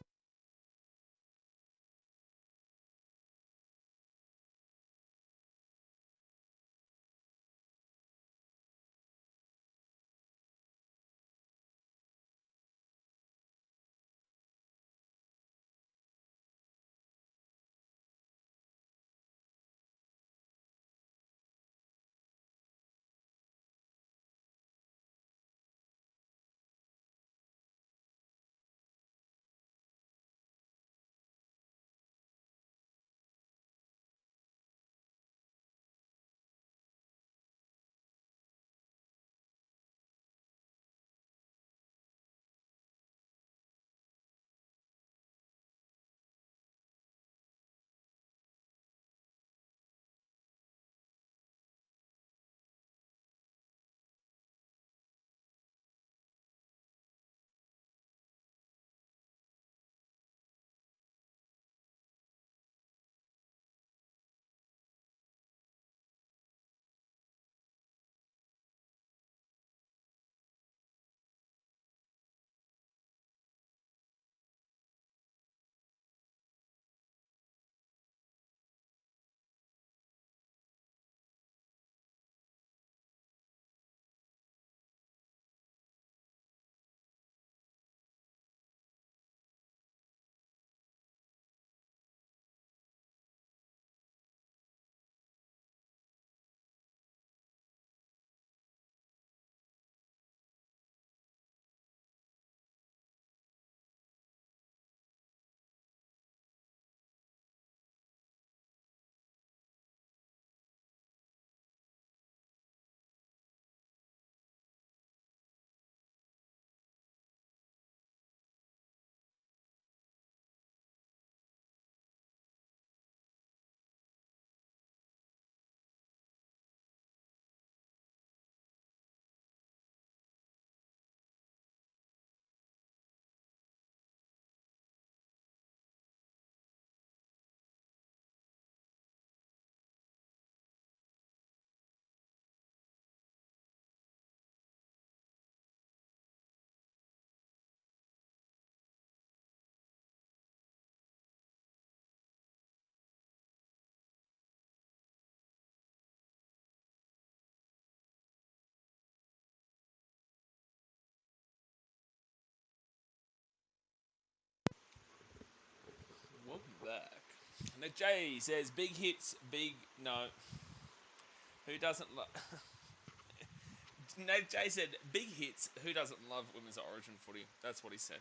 Welcome back. Now Jay says big hits, big no. Who doesn't love? No, Jay said big hits. Who doesn't love women's Origin footy? That's what he said.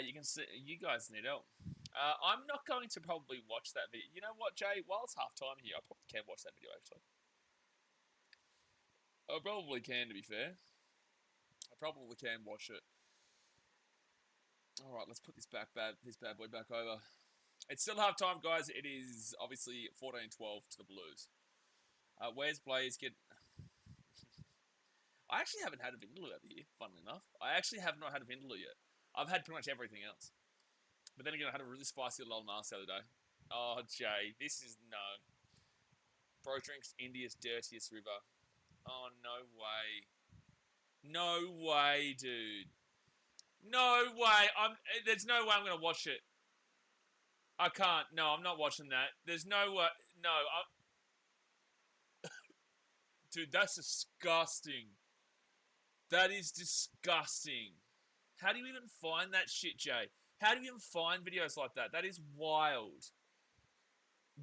You can see. You guys need help. I'm not going to probably watch that video. You know what, Jay? While it's half-time here, I probably can watch that video, actually. I probably can, to be fair. I probably can watch it. All right, let's put this bad boy back over. It's still half-time, guys. It is obviously 14-12 to the Blues. Where's Blaze? I actually haven't had a Vindaloo over here, funnily enough. I actually have not had a Vindaloo yet. I've had pretty much everything else. But then again, I had a really spicy little mask the other day. Oh, Jay, this is no. Bro drinks India's dirtiest river. Oh, no way. No way, dude. No way. There's no way I'm going to watch it. I can't. No, I'm not watching that. There's no way. No. Dude, that's disgusting. That is disgusting. How do you even find that shit, Jay? How do you even find videos like that? That is wild.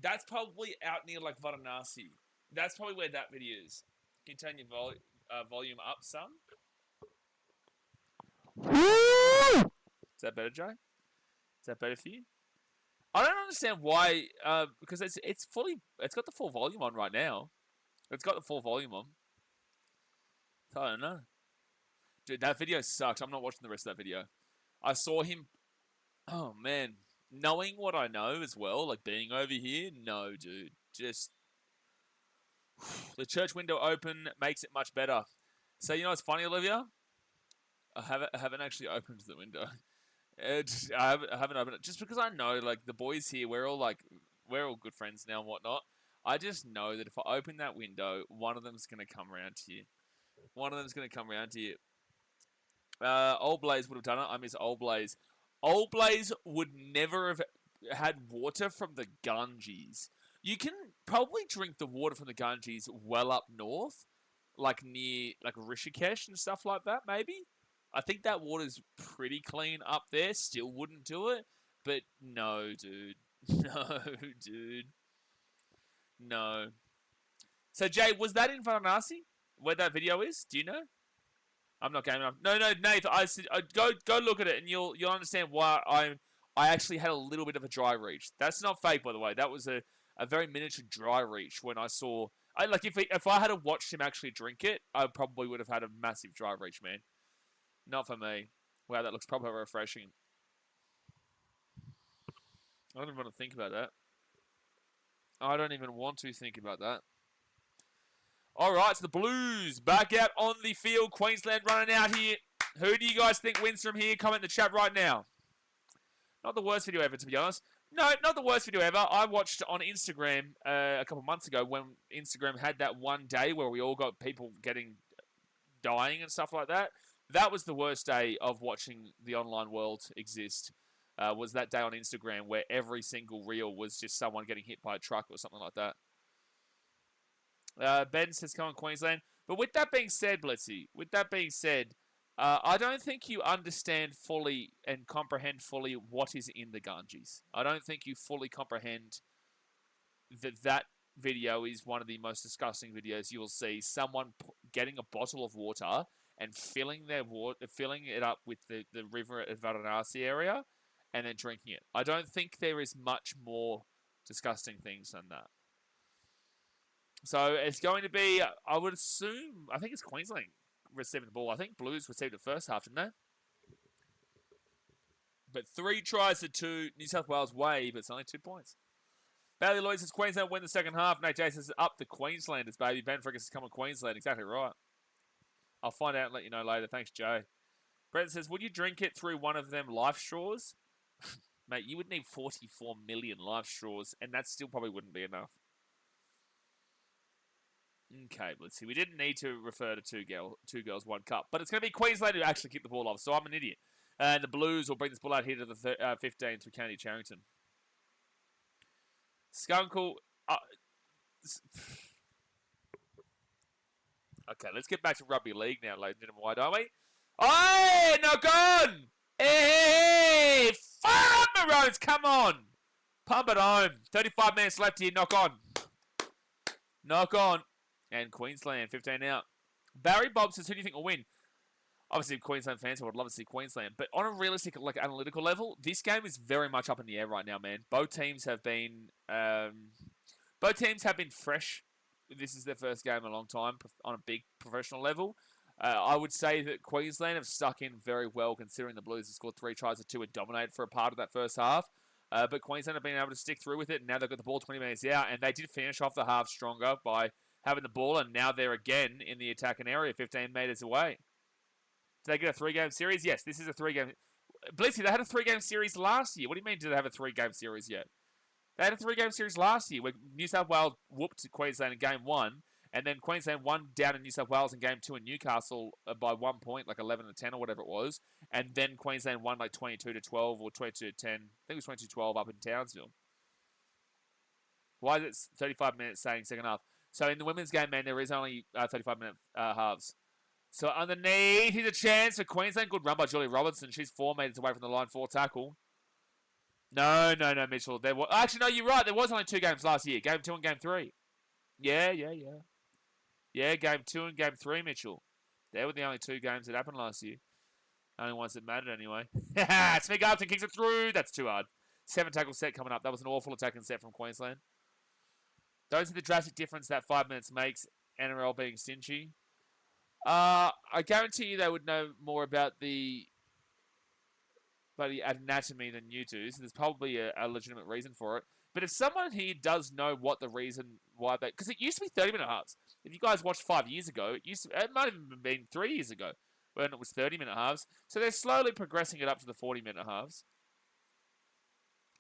That's probably out near, like, Varanasi. That's probably where that video is. Can you turn your volume up some? Is that better, Jay? Is that better for you? I don't understand why, because it's got the full volume on right now. It's got the full volume on. So I don't know. Dude, that video sucks. I'm not watching the rest of that video. I saw him. Oh, man. Knowing what I know as well, like being over here, no, dude. Just. The church window open makes it much better. So, you know what's funny, Olivia? I haven't actually opened the window. I haven't opened it. Just because I know, like, the boys here, we're all good friends now and whatnot. I just know that if I open that window, one of them's going to come around here. One of them's going to come around here. Old Blaze would have done it. I miss Old Blaze. Old Blaze would never have had water from the Ganges. You can probably drink the water from the Ganges well up north, like near like Rishikesh and stuff like that, maybe. I think that water's pretty clean up there. Still wouldn't do it. But no, dude. No, dude. No. So, Jay, was that in Varanasi? Where that video is? Do you know? I'm not gaming enough. No, Nath. I said, go look at it, and you'll understand why I actually had a little bit of a dry reach. That's not fake, by the way. That was a very miniature dry reach when I saw. If I had watched him actually drink it, I probably would have had a massive dry reach, man. Not for me. Wow, that looks probably refreshing. I don't even want to think about that. I don't even want to think about that. All right, so the Blues back out on the field. Queensland running out here. Who do you guys think wins from here? Comment in the chat right now. Not the worst video ever, to be honest. No, not the worst video ever. I watched on Instagram a couple months ago when Instagram had that one day where we all got people dying and stuff like that. That was the worst day of watching the online world exist. Was that day on Instagram where every single reel was just someone getting hit by a truck or something like that. Ben says, come on, Queensland. But with that being said, Blitzy, I don't think you understand fully and comprehend fully what is in the Ganges. I don't think you fully comprehend that video is one of the most disgusting videos you will see. Someone getting a bottle of water and filling it up with the river at Varanasi area and then drinking it. I don't think there is much more disgusting things than that. So it's going to be, I would assume, I think it's Queensland receiving the ball. I think Blues received the first half, didn't they? But 3 tries to 2, New South Wales way, but it's only 2 points. Bailey Lloyd says Queensland win the second half. Nate J says up the Queenslanders, baby. Ben Fricker says come on Queensland. Exactly right. I'll find out and let you know later. Thanks, Joe. Brett says, would you drink it through one of them life straws? Mate, you would need 44 million life straws, and that still probably wouldn't be enough. Okay, let's see. We didn't need to refer to two girls, 1 cup. But it's going to be Queensland who actually kick the ball off, so I'm an idiot. And the Blues will bring this ball out here to the 15 through County Charrington. Skunkle. Okay, let's get back to rugby league now, ladies and gentlemen. Why don't we? Oh, knock on! Hey! Fire up, Maroons! Come on! Pump it home. 35 minutes left here. Knock on. Knock on. And Queensland, 15 out. Barry Bob says, who do you think will win? Obviously, Queensland fans would love to see Queensland, but on a realistic, like analytical level, this game is very much up in the air right now, man. Both teams have been fresh. This is their first game in a long time on a big professional level. I would say that Queensland have stuck in very well, considering the Blues have scored 3 tries to 2 and dominated for a part of that first half. But Queensland have been able to stick through with it, and now they've got the ball 20 minutes out, and they did finish off the half stronger by having the ball, and now they're again in the attacking area, 15 metres away. Did they get a 3-game series? Yes, this is a 3-game. Blizzy, they had a 3-game series last year. What do you mean, did they have a 3-game series yet? They had a 3-game series last year where New South Wales whooped Queensland in Game 1, and then Queensland won down in New South Wales in Game 2 in Newcastle by 1 point, like 11-10 or whatever it was, and then Queensland won like 22-12 or 22-10. I think it was 22-12 up in Townsville. Why is it 35 minutes saying second half? So in the women's game, man, there is only 35-minute halves. So underneath, here's a chance for Queensland. Good run by Julie Robinson. She's 4 metres away from the line, 4 tackle. No, Mitchell. Actually, no, you're right. There was only 2 games last year. Game 2 and Game 3. Yeah. Yeah, Game 2 and Game 3, Mitchell. They were the only 2 games that happened last year. Only ones that mattered anyway. Smith Upton kicks it through. That's too hard. 7 tackle set coming up. That was an awful attacking set from Queensland. Those are the drastic difference that 5 minutes makes. NRL being stingy. I guarantee you they would know more about the bloody anatomy than you do. So there's probably a legitimate reason for it. But if someone here does know what the reason why they... Because it used to be 30-minute halves. If you guys watched 5 years ago, it might have even been 3 years ago when it was 30-minute halves. So they're slowly progressing it up to the 40-minute halves.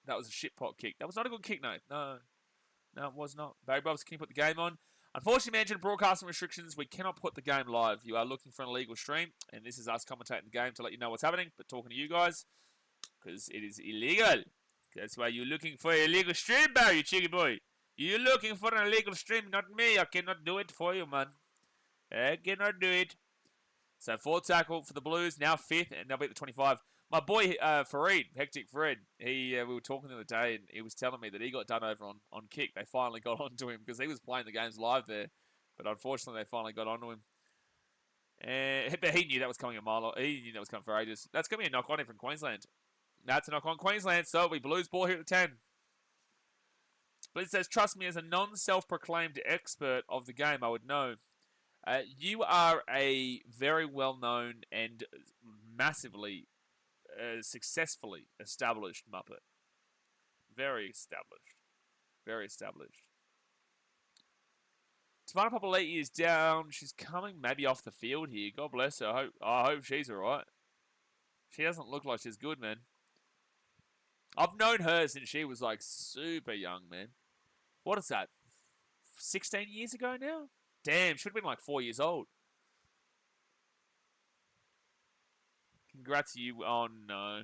That was a shit pot kick. That was not a good kick, no. No, it was not. Barry Bobs, can you put the game on? Unfortunately, man, due to broadcasting restrictions, we cannot put the game live. You are looking for an illegal stream, and this is us commentating the game to let you know what's happening, but talking to you guys, because it is illegal. That's why you're looking for an illegal stream, Barry, you cheeky boy. You're looking for an illegal stream, not me. I cannot do it for you, man. I cannot do it. So 4 tackle for the Blues, now 5th, and they'll be at the 25. My boy, Fareed, Hectic Fred, we were talking the other day, and he was telling me that he got done over on kick. They finally got onto him because he was playing the games live there. But unfortunately, they finally got onto him. But he knew that was coming a mile. He knew that was coming for ages. That's going to be a knock on him from Queensland. That's a knock on Queensland, so we Blues ball here at the 10. But it says, trust me, as a non-self-proclaimed expert of the game, I would know. You are a very well-known and massively... successfully established Muppet. Very established. Very established. Tavana Papali'i is down. She's coming maybe off the field here. God bless her. I hope she's alright. She doesn't look like she's good, man. I've known her since she was like super young, man. What is that? 16 years ago now? Damn, should have been like 4 years old. Congrats to you. Oh, no.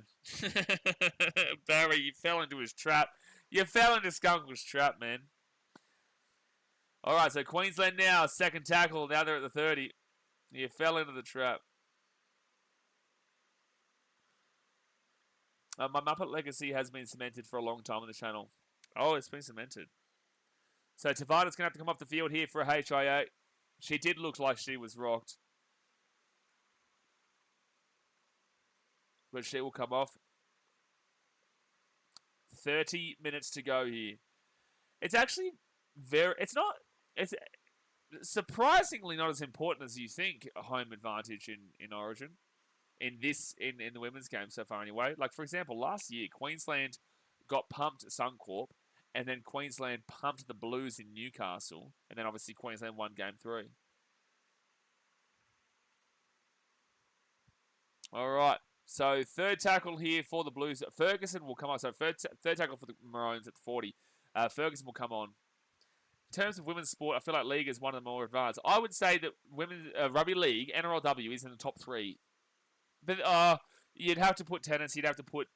Barry, you fell into his trap. You fell into Skunkle's trap, man. All right, so Queensland now, second tackle. Now they're at the 30. You fell into the trap. My Muppet legacy has been cemented for a long time on the channel. Oh, it's been cemented. So Tavana's going to have to come off the field here for a HIA. She did look like she was rocked. But she will come off. 30 minutes to go here. It's actually it's surprisingly not as important as you think, a home advantage in Origin. In the women's game so far anyway. Like, for example, last year, Queensland got pumped at Suncorp, and then Queensland pumped the Blues in Newcastle, and then obviously Queensland won Game 3. All right. So, third tackle here for the Blues. Ferguson will come on. So, third tackle for the Maroons at the 40. Ferguson will come on. In terms of women's sport, I feel like league is one of the more advanced. I would say that women's rugby league, NRLW, is in the top 3. But you'd have to put tennis. You'd have to put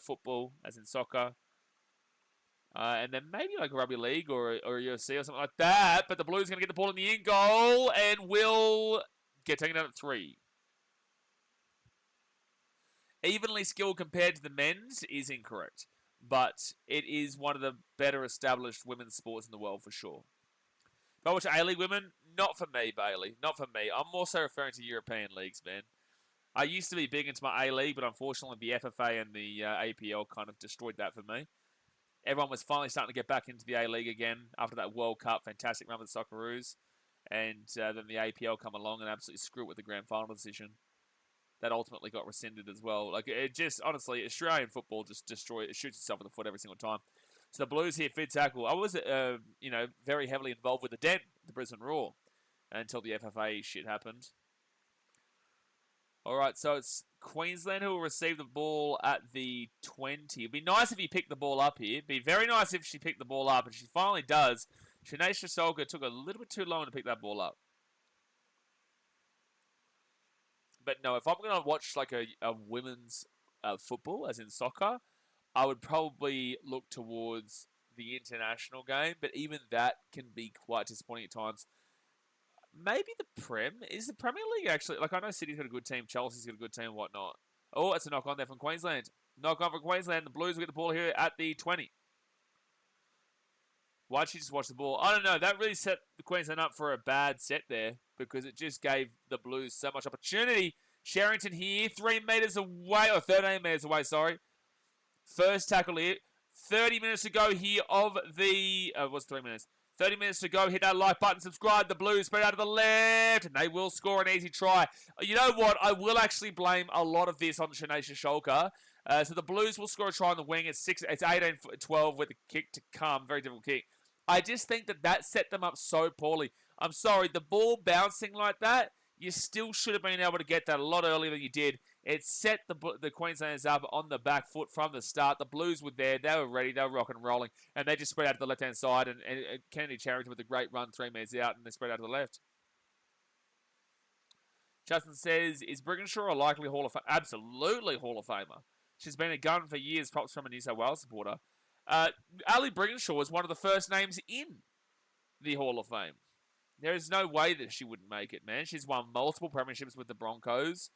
football, as in soccer. And then maybe like a rugby league or UFC or something like that. But the Blues are going to get the ball in the end goal and will get taken out at 3. Evenly skilled compared to the men's is incorrect. But it is one of the better established women's sports in the world for sure. If I watch A-League women, not for me, Bailey. Not for me. I'm also referring to European leagues, man. I used to be big into my A-League, but unfortunately the FFA and the APL kind of destroyed that for me. Everyone was finally starting to get back into the A-League again after that World Cup, fantastic run with the Socceroos. And then the APL come along and absolutely screw it with the grand final decision. That ultimately got rescinded as well. Like, it just, honestly, Australian football just it shoots itself in the foot every single time. So the Blues here, fit tackle. I was, very heavily involved with the Den, the Brisbane Roar, until the FFA shit happened. All right, so it's Queensland who will receive the ball at the 20. It'd be nice if he picked the ball up here. It'd be very nice if she picked the ball up, and she finally does. Shanesha Solga took a little bit too long to pick that ball up. But no, if I'm going to watch like a women's football, as in soccer, I would probably look towards the international game. But even that can be quite disappointing at times. Maybe the Prem. Is the Premier League actually... Like, I know City's got a good team. Chelsea's got a good team and whatnot. Oh, it's a knock-on there from Queensland. Knock-on from Queensland. The Blues will get the ball here at the 20. Why'd she just watch the ball? I don't know. That really set the Queensland up for a bad set there because it just gave the Blues so much opportunity. Sherrington here, 3 metres away, or 13 metres away, sorry. First tackle here. 30 minutes to go here of the... it was 3 minutes. 30 minutes to go. Hit that like button. Subscribe. The Blues spread out to the left. And they will score an easy try. You know what? I will actually blame a lot of this on Shanesha Sholka. So the Blues will score a try on the wing. It's 18-12 with the kick to come. Very difficult kick. I just think that set them up so poorly. I'm sorry. The ball bouncing like that, you still should have been able to get that a lot earlier than you did. It set the Queenslanders up on the back foot from the start. The Blues were there. They were ready. They were rocking and rolling. And they just spread out to the left-hand side. And Kennedy Charrington with a great run 3 metres out. And they spread out to the left. Justin says, is Brigginshaw a likely Hall of Famer? Absolutely Hall of Famer. She's been a gun for years, props from a New South Wales supporter. Ali Brigginshaw was one of the first names in the Hall of Fame. There is no way that she wouldn't make it, man. She's won multiple premierships with the Broncos.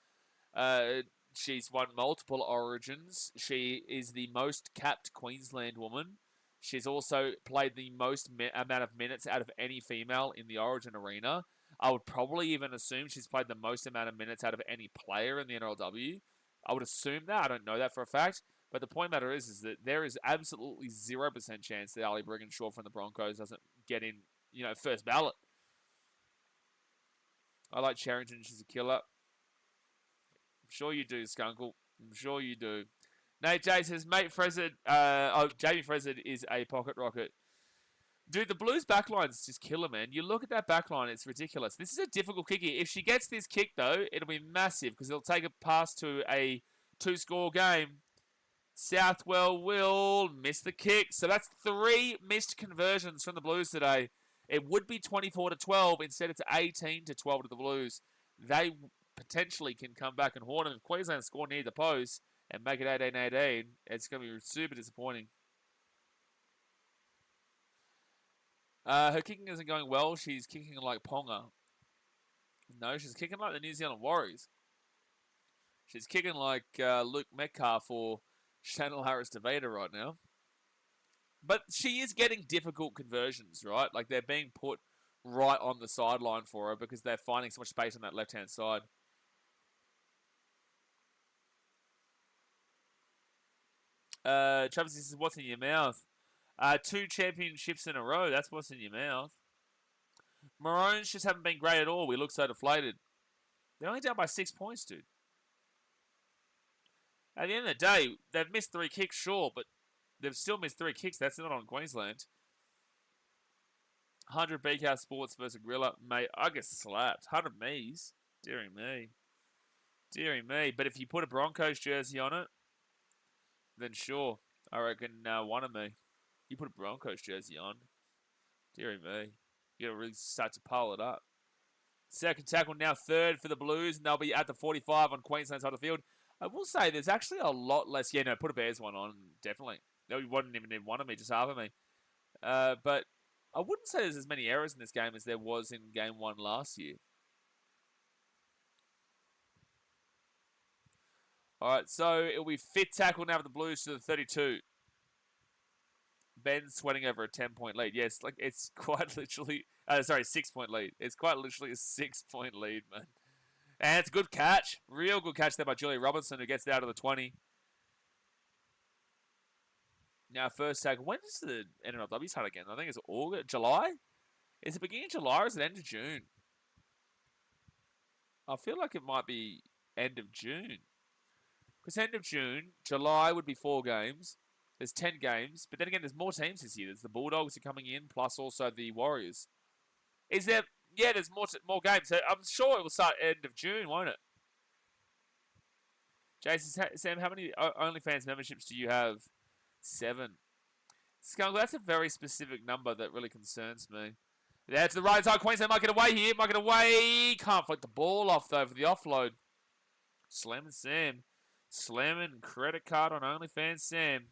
She's won multiple Origins. She is the most capped Queensland woman. She's also played the most amount of minutes out of any female in the Origin arena. I would probably even assume she's played the most amount of minutes out of any player in the NRLW. I would assume that. I don't know that for a fact. But the point matter is that there is absolutely 0% chance that Ali Brigginshaw from the Broncos doesn't get in, first ballot. I like Sherrington. She's a killer. I'm sure you do, Skunkle. I'm sure you do. Nate J says, mate, Jamie Frezard is a pocket rocket. Dude, the Blues backline's just killer, man. You look at that backline, it's ridiculous. This is a difficult kick here. If she gets this kick, though, it'll be massive because it'll take it past to a 2-score game. Southwell will miss the kick. So that's 3 missed conversions from the Blues today. It would be 24-12. Instead, it's 18-12 to the Blues. They potentially can come back and horn. And if Queensland score near the post and make it 18-18, it's going to be super disappointing. Her kicking isn't going well. She's kicking like Ponga. No, she's kicking like the New Zealand Warriors. She's kicking like Luke Metcalf or Chanel Harris-Tavita right now. But she is getting difficult conversions, right? Like they're being put right on the sideline for her because they're finding so much space on that left-hand side. Travis says, what's in your mouth? 2 championships in a row. That's what's in your mouth. Maroons just haven't been great at all. We look so deflated. They're only down by 6 points, dude. At the end of the day, they've missed 3 kicks, sure, but they've still missed 3 kicks. That's not on Queensland. 100 BKR Sports versus Gorilla. Mate, I get slapped. 100 me's. Deary me. Deary me. But if you put a Broncos jersey on it, then sure. I reckon one of me. You put a Broncos jersey on. Deary me. You got to really start to pile it up. Second tackle now 3rd for the Blues, and they'll be at the 45 on Queensland side of the field. I will say there's actually a lot less. Yeah, no, put a Bears one on, definitely. No, you wouldn't even need one of me, just half of me. But I wouldn't say there's as many errors in this game as there was in game 1 last year. All right, so it'll be fit tackle now for the Blues to the 32. Ben sweating over a 10-point lead. Yes, like it's quite literally... 6-point lead. It's quite literally a 6-point lead, man. And it's a good catch. Real good catch there by Julie Robinson, who gets it out of the 20. Now, first tackle. When does the NRLW start again? I think it's August, July? Is it beginning of July or is it end of June? I feel like it might be end of June. Because end of June, July would be 4 games. There's 10 games. But then again, there's more teams this year. There's the Bulldogs are coming in, plus also the Warriors. Is there... Yeah, there's more games. So I'm sure it will start end of June, won't it? Jason, Sam, how many OnlyFans memberships do you have? 7. Skunk, that's a very specific number that really concerns me. There to the right side. Queensland might get away here. Might get away. Can't flick the ball off, though, for the offload. Slamming Sam. Slamming credit card on OnlyFans Sam.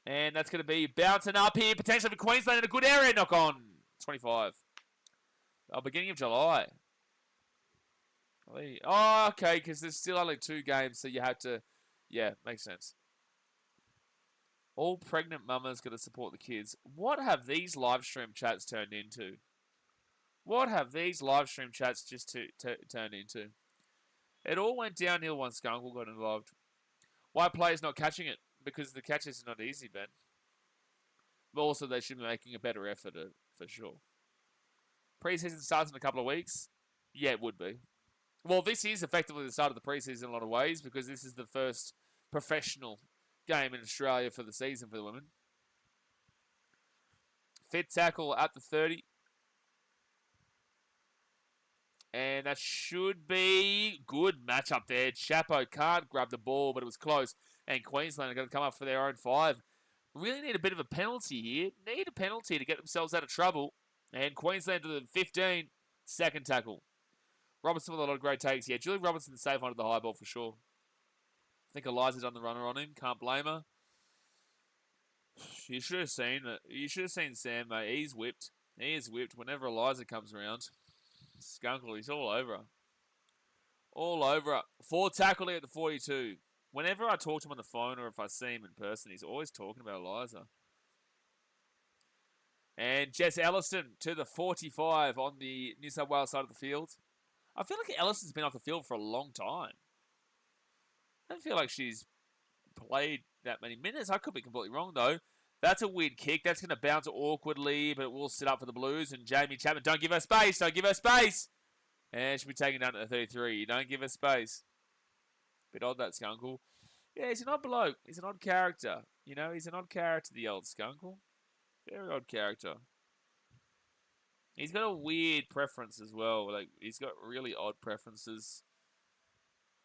And that's going to be bouncing up here. Potentially for Queensland in a good area. Knock on. 25. Oh, beginning of July. Oh, okay, because there's still only 2 games, so you have to... Yeah, makes sense. All pregnant mamas got to support the kids. What have these live stream chats turned into? What have these live stream chats just turned into? It all went downhill once Skunkle got involved. Why players not catching it? Because the catches are not easy, Ben. But also they should be making a better effort for sure. Preseason starts in a couple of weeks. Yeah, it would be. Well, this is effectively the start of the preseason in a lot of ways because this is the first professional game in Australia for the season for the women. Fit tackle at the 30. And that should be good matchup there. Chapo can't grab the ball, but it was close. And Queensland are going to come up for their own 5. Really need a bit of a penalty here. Need a penalty to get themselves out of trouble. And Queensland to the 15. Second tackle. Robinson with a lot of great takes. Yeah, Julie Robinson's safe onto the high ball for sure. I think Eliza's done the runner on him. Can't blame her. You should have seen it. You should have seen Sam, mate. He's whipped. He is whipped whenever Eliza comes around. Skunkle, he's all over her. All over her. 4 tackle at the 42. Whenever I talk to him on the phone or if I see him in person, he's always talking about Eliza. And Jess Elliston to the 45 on the New South Wales side of the field. I feel like Elliston's been off the field for a long time. I don't feel like she's played that many minutes. I could be completely wrong, though. That's a weird kick. That's going to bounce awkwardly, but it will sit up for the Blues. And Jamie Chapman, don't give her space. Don't give her space. And she'll be taken down to the 33. Don't give her space. Bit odd, that Skunkle. Yeah, he's an odd bloke. He's an odd character. You know, he's an odd character, the old Skunkle. Very odd character. He's got a weird preference as well. Like, he's got really odd preferences.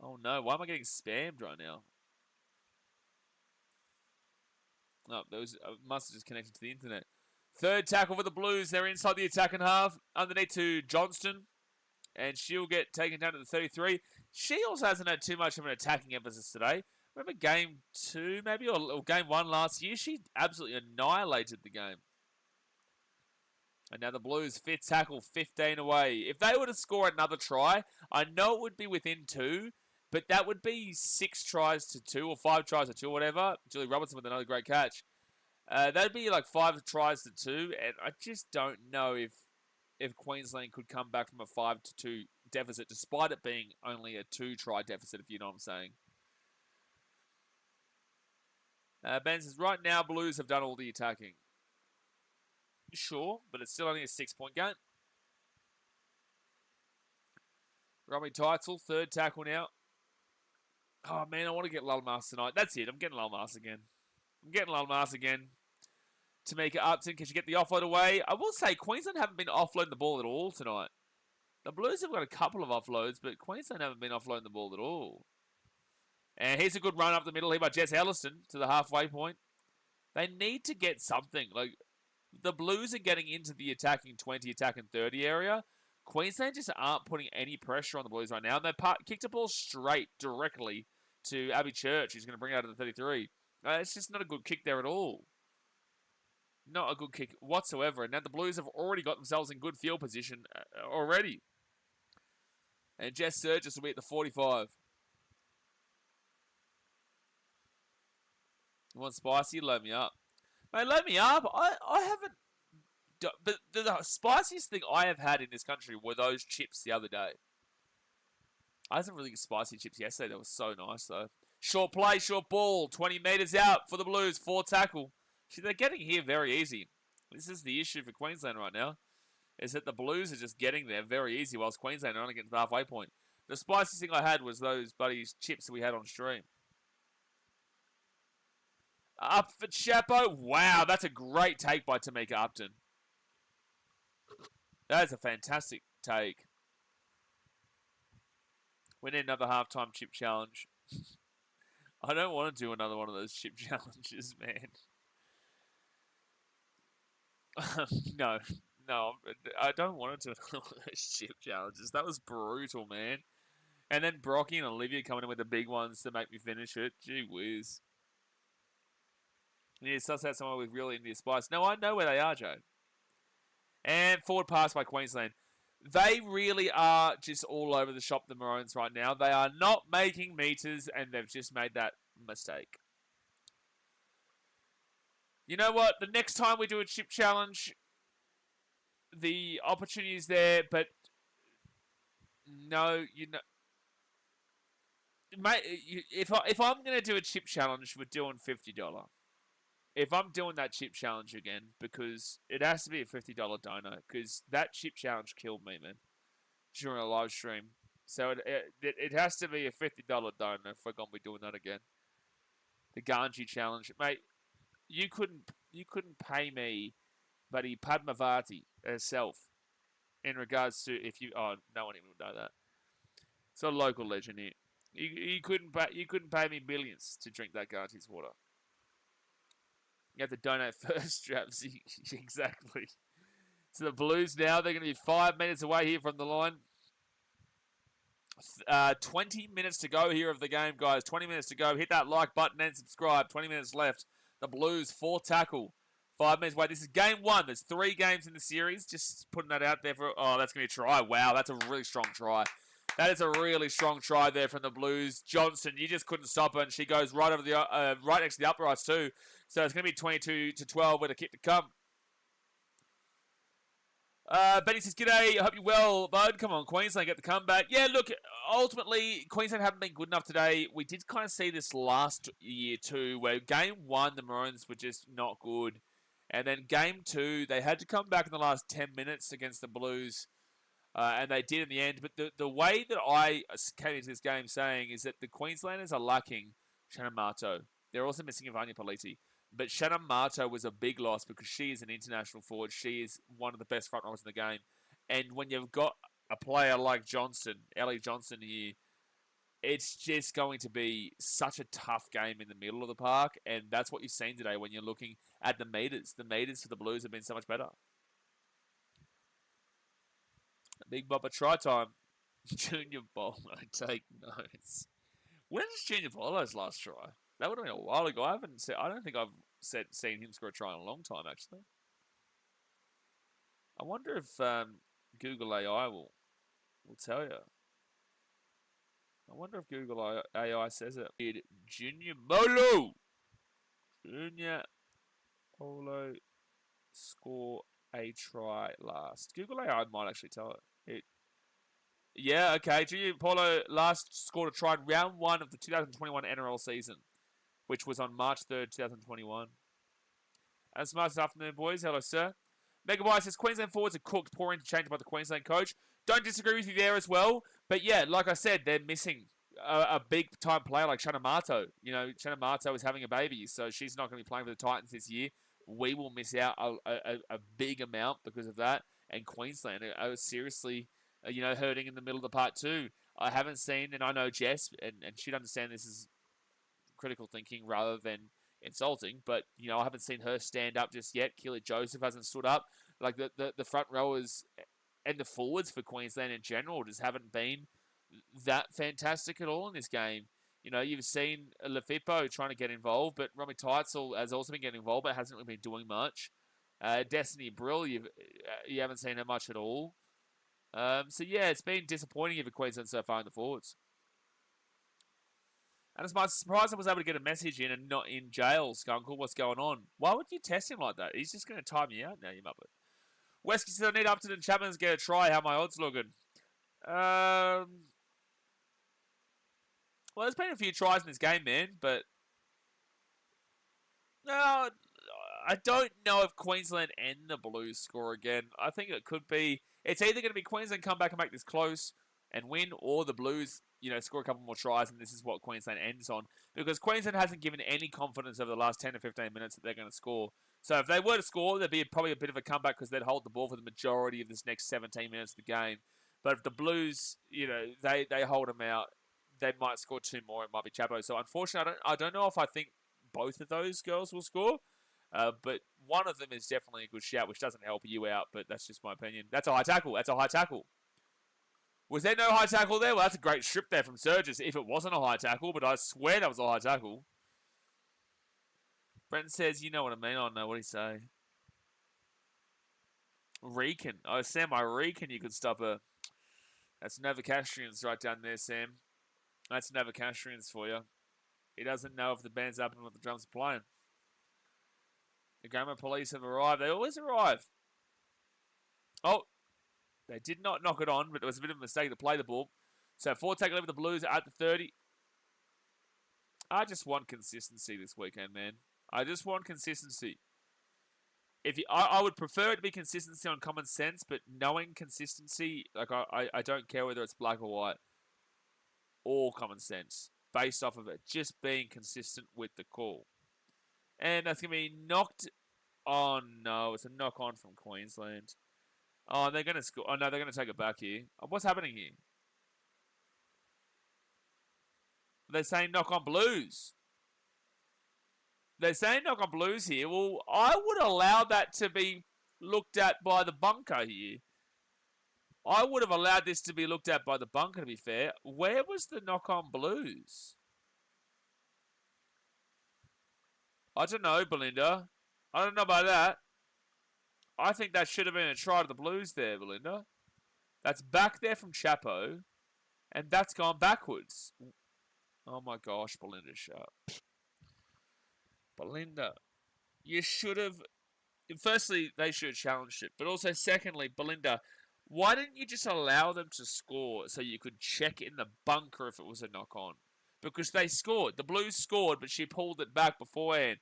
Oh, no. Why am I getting spammed right now? Oh, those must have just connected to the internet. Third tackle for the Blues. They're inside the attacking half. Underneath to Johnston. And she'll get taken down to the 33. She also hasn't had too much of an attacking emphasis today. Remember game 2, maybe, or game 1 last year? She absolutely annihilated the game. And now the Blues, 5th tackle, 15 away. If they were to score another try, I know it would be within 2, but that would be 6 tries to 2 or 5 tries to 2 or whatever. Julie Robinson with another great catch. That'd be like 5 tries to 2, and I just don't know if Queensland could come back from a 5-2 deficit, despite it being only a 2-try deficit, if you know what I'm saying. Ben says, right now, Blues have done all the attacking. Sure, but it's still only a 6-point game. Robbie Teitzel, 3rd tackle now. Oh, man, I want to get Lulmas tonight. That's it. I'm getting Lulmas again. Tamika Upton, can she get the offload away? I will say, Queensland haven't been offloading the ball at all tonight. The Blues have got a couple of offloads, but Queensland haven't been offloading the ball at all. And here's a good run up the middle here by Jess Elliston to the halfway point. They need to get something. Like, the Blues are getting into the attacking 20, attacking 30 area. Queensland just aren't putting any pressure on the Blues right now. And they kicked a ball straight directly to Abby Church, who's going to bring it out of the 33. It's just not a good kick there at all. Not a good kick whatsoever. And now the Blues have already got themselves in good field position already. And Jess Surgis will be at the 45. You want spicy? Load me up. Mate, load me up. I haven't But the spiciest thing I have had in this country were those chips the other day. I had some really spicy chips yesterday. That was so nice, though. Short play, short ball. 20 metres out for the Blues. 4 tackle. See, they're getting here very easy. This is the issue for Queensland right now, is that the Blues are just getting there very easy, whilst Queensland are only getting to the halfway point. The spiciest thing I had was those buddies chips that we had on stream. Up for Chapo. Wow, that's a great take by Tamika Upton. That is a fantastic take. We need another halftime chip challenge. I don't want to do another one of those chip challenges, man. No, I don't want to do another one of those chip challenges. That was brutal, man. And then Brocky and Olivia coming in with the big ones to make me finish it. Gee whiz. You need to suss out someone with really India spice. No, I know where they are, Joe. And forward pass by Queensland. They really are just all over the shop, the Maroons, right now. They are not making meters, and they've just made that mistake. You know what? The next time we do a chip challenge, the opportunity is there, but no, you know, mate. If I'm gonna do a chip challenge, we're doing $50. If I'm doing that chip challenge again, because it has to be a $50 donor, because that chip challenge killed me, man, during a live stream. So it has to be a $50 donor if we're gonna be doing that again. The Ganji challenge, mate. You couldn't pay me, buddy, Padmavati herself, in regards to if you. Oh, no one even would know that. It's a local legend here. You couldn't pay me billions to drink that Ganji's water. You have to donate first, Travis. Exactly. So the Blues now, they're going to be 5 minutes away here from the line. 20 minutes to go here of the game, guys. 20 minutes to go. Hit that like button and subscribe. 20 minutes left. The Blues, 4 tackle. 5 minutes away. This is game 1. There's 3 games in the series. Just putting that out there for... Oh, that's going to be a try. Wow, that's a really strong try. That is a really strong try there from the Blues. Johnson, you just couldn't stop her, and she goes right over the right next to the uprights too. So it's going to be 22-12 with a kick to come. Benny says, "G'day, I hope you're well, bud. Come on, Queensland, get the comeback." Yeah, look, ultimately, Queensland haven't been good enough today. We did kind of see this last year too, where game 1, the Maroons were just not good. And then game 2, they had to come back in the last 10 minutes against the Blues. And they did in the end. But the way that I came into this game saying is that the Queenslanders are lacking Shannon Marto. They're also missing Ivania Politi. But Shannon Marto was a big loss because she is an international forward. She is one of the best front rowers in the game. And when you've got a player like Johnson, Ellie Johnson here, it's just going to be such a tough game in the middle of the park. And that's what you've seen today when you're looking at the meters. The meters for the Blues have been so much better. Big Bopper try time. Junior Bolo, take notes. When's Junior Bolo's last try? That would have been a while ago. I don't think I've seen him score a try in a long time, actually. I wonder if Google AI will tell you. I wonder if Google AI says it. Junior Bolo score a try last. Google AI might actually tell it. Yeah, okay. Junior Paulo last scored a try in round 1 of the 2021 NRL season, which was on March 3rd, 2021. And smart afternoon, boys. Hello, sir. Megabyte says, Queensland forwards are cooked, poor interchange by the Queensland coach. Don't disagree with you there as well. But yeah, like I said, they're missing a big-time player like Shannon Marto. You know, Shannon Marto is having a baby, so she's not going to be playing for the Titans this year. We will miss out a big amount because of that. And Queensland are seriously, hurting in the middle of the part too. I haven't seen, and I know Jess, and she'd understand this is critical thinking rather than insulting, but, I haven't seen her stand up just yet. Keely Joseph hasn't stood up. Like, the front rowers and the forwards for Queensland in general just haven't been that fantastic at all in this game. You've seen Lefippo trying to get involved, but Romy Teitzel has also been getting involved, but hasn't really been doing much. Destiny Brill, you haven't seen her much at all. So yeah, it's been disappointing for Queensland so far in the forwards. And it's my surprise I was able to get a message in and not in jail, Skunkle. What's going on? Why would you test him like that? He's just going to time you out now, you muppet. Wesky says, I need Upton and Chapman to get a try. How my odds looking? Well, there's been a few tries in this game, man, but no, I don't know if Queensland and the Blues score again. I think it could be. It's either going to be Queensland come back and make this close and win, or the Blues, score a couple more tries, and this is what Queensland ends on. Because Queensland hasn't given any confidence over the last 10 to 15 minutes that they're going to score. So if they were to score, there'd be probably a bit of a comeback because they'd hold the ball for the majority of this next 17 minutes of the game. But if the Blues, they hold them out, they might score 2 more. It might be Chapo. So unfortunately, I don't know if I think both of those girls will score. But one of them is definitely a good shout, which doesn't help you out, but that's just my opinion. That's a high tackle. That's a high tackle. Was there no high tackle there? Well, that's a great strip there from Surges if it wasn't a high tackle, but I swear that was a high tackle. Brenton says, you know what I mean. I don't know what he say. Reekon. Oh, Sam, I reckon you could stop her. That's Novocastrians right down there, Sam. That's Novocastrians for you. He doesn't know if the band's up and what the drums are playing. The Grammar Police have arrived. They always arrive. Oh, they did not knock it on, but it was a bit of a mistake to play the ball. So 4 take 11 the Blues at the 30. I just want consistency this weekend, man. I just want consistency. I would prefer it to be consistency on common sense, but knowing consistency, like I don't care whether it's black or white or common sense, based off of it just being consistent with the call. And that's going to be knocked on. No, it's a knock on from Queensland. Oh, they're going to score. Oh, no, they're going to take it back here. What's happening here? They're saying knock on Blues. They're saying knock on Blues here. Well, I would allow that to be looked at by the bunker here. I would have allowed this to be looked at by the bunker, to be fair. Where was the knock on Blues? I don't know, Belinda. I don't know about that. I think that should have been a try to the Blues there, Belinda. That's back there from Chapo. And that's gone backwards. Oh my gosh, Belinda, shut up. Belinda, you should have... Firstly, they should have challenged it. But also, secondly, Belinda, why didn't you just allow them to score so you could check in the bunker if it was a knock-on? Because they scored. The Blues scored, but she pulled it back beforehand.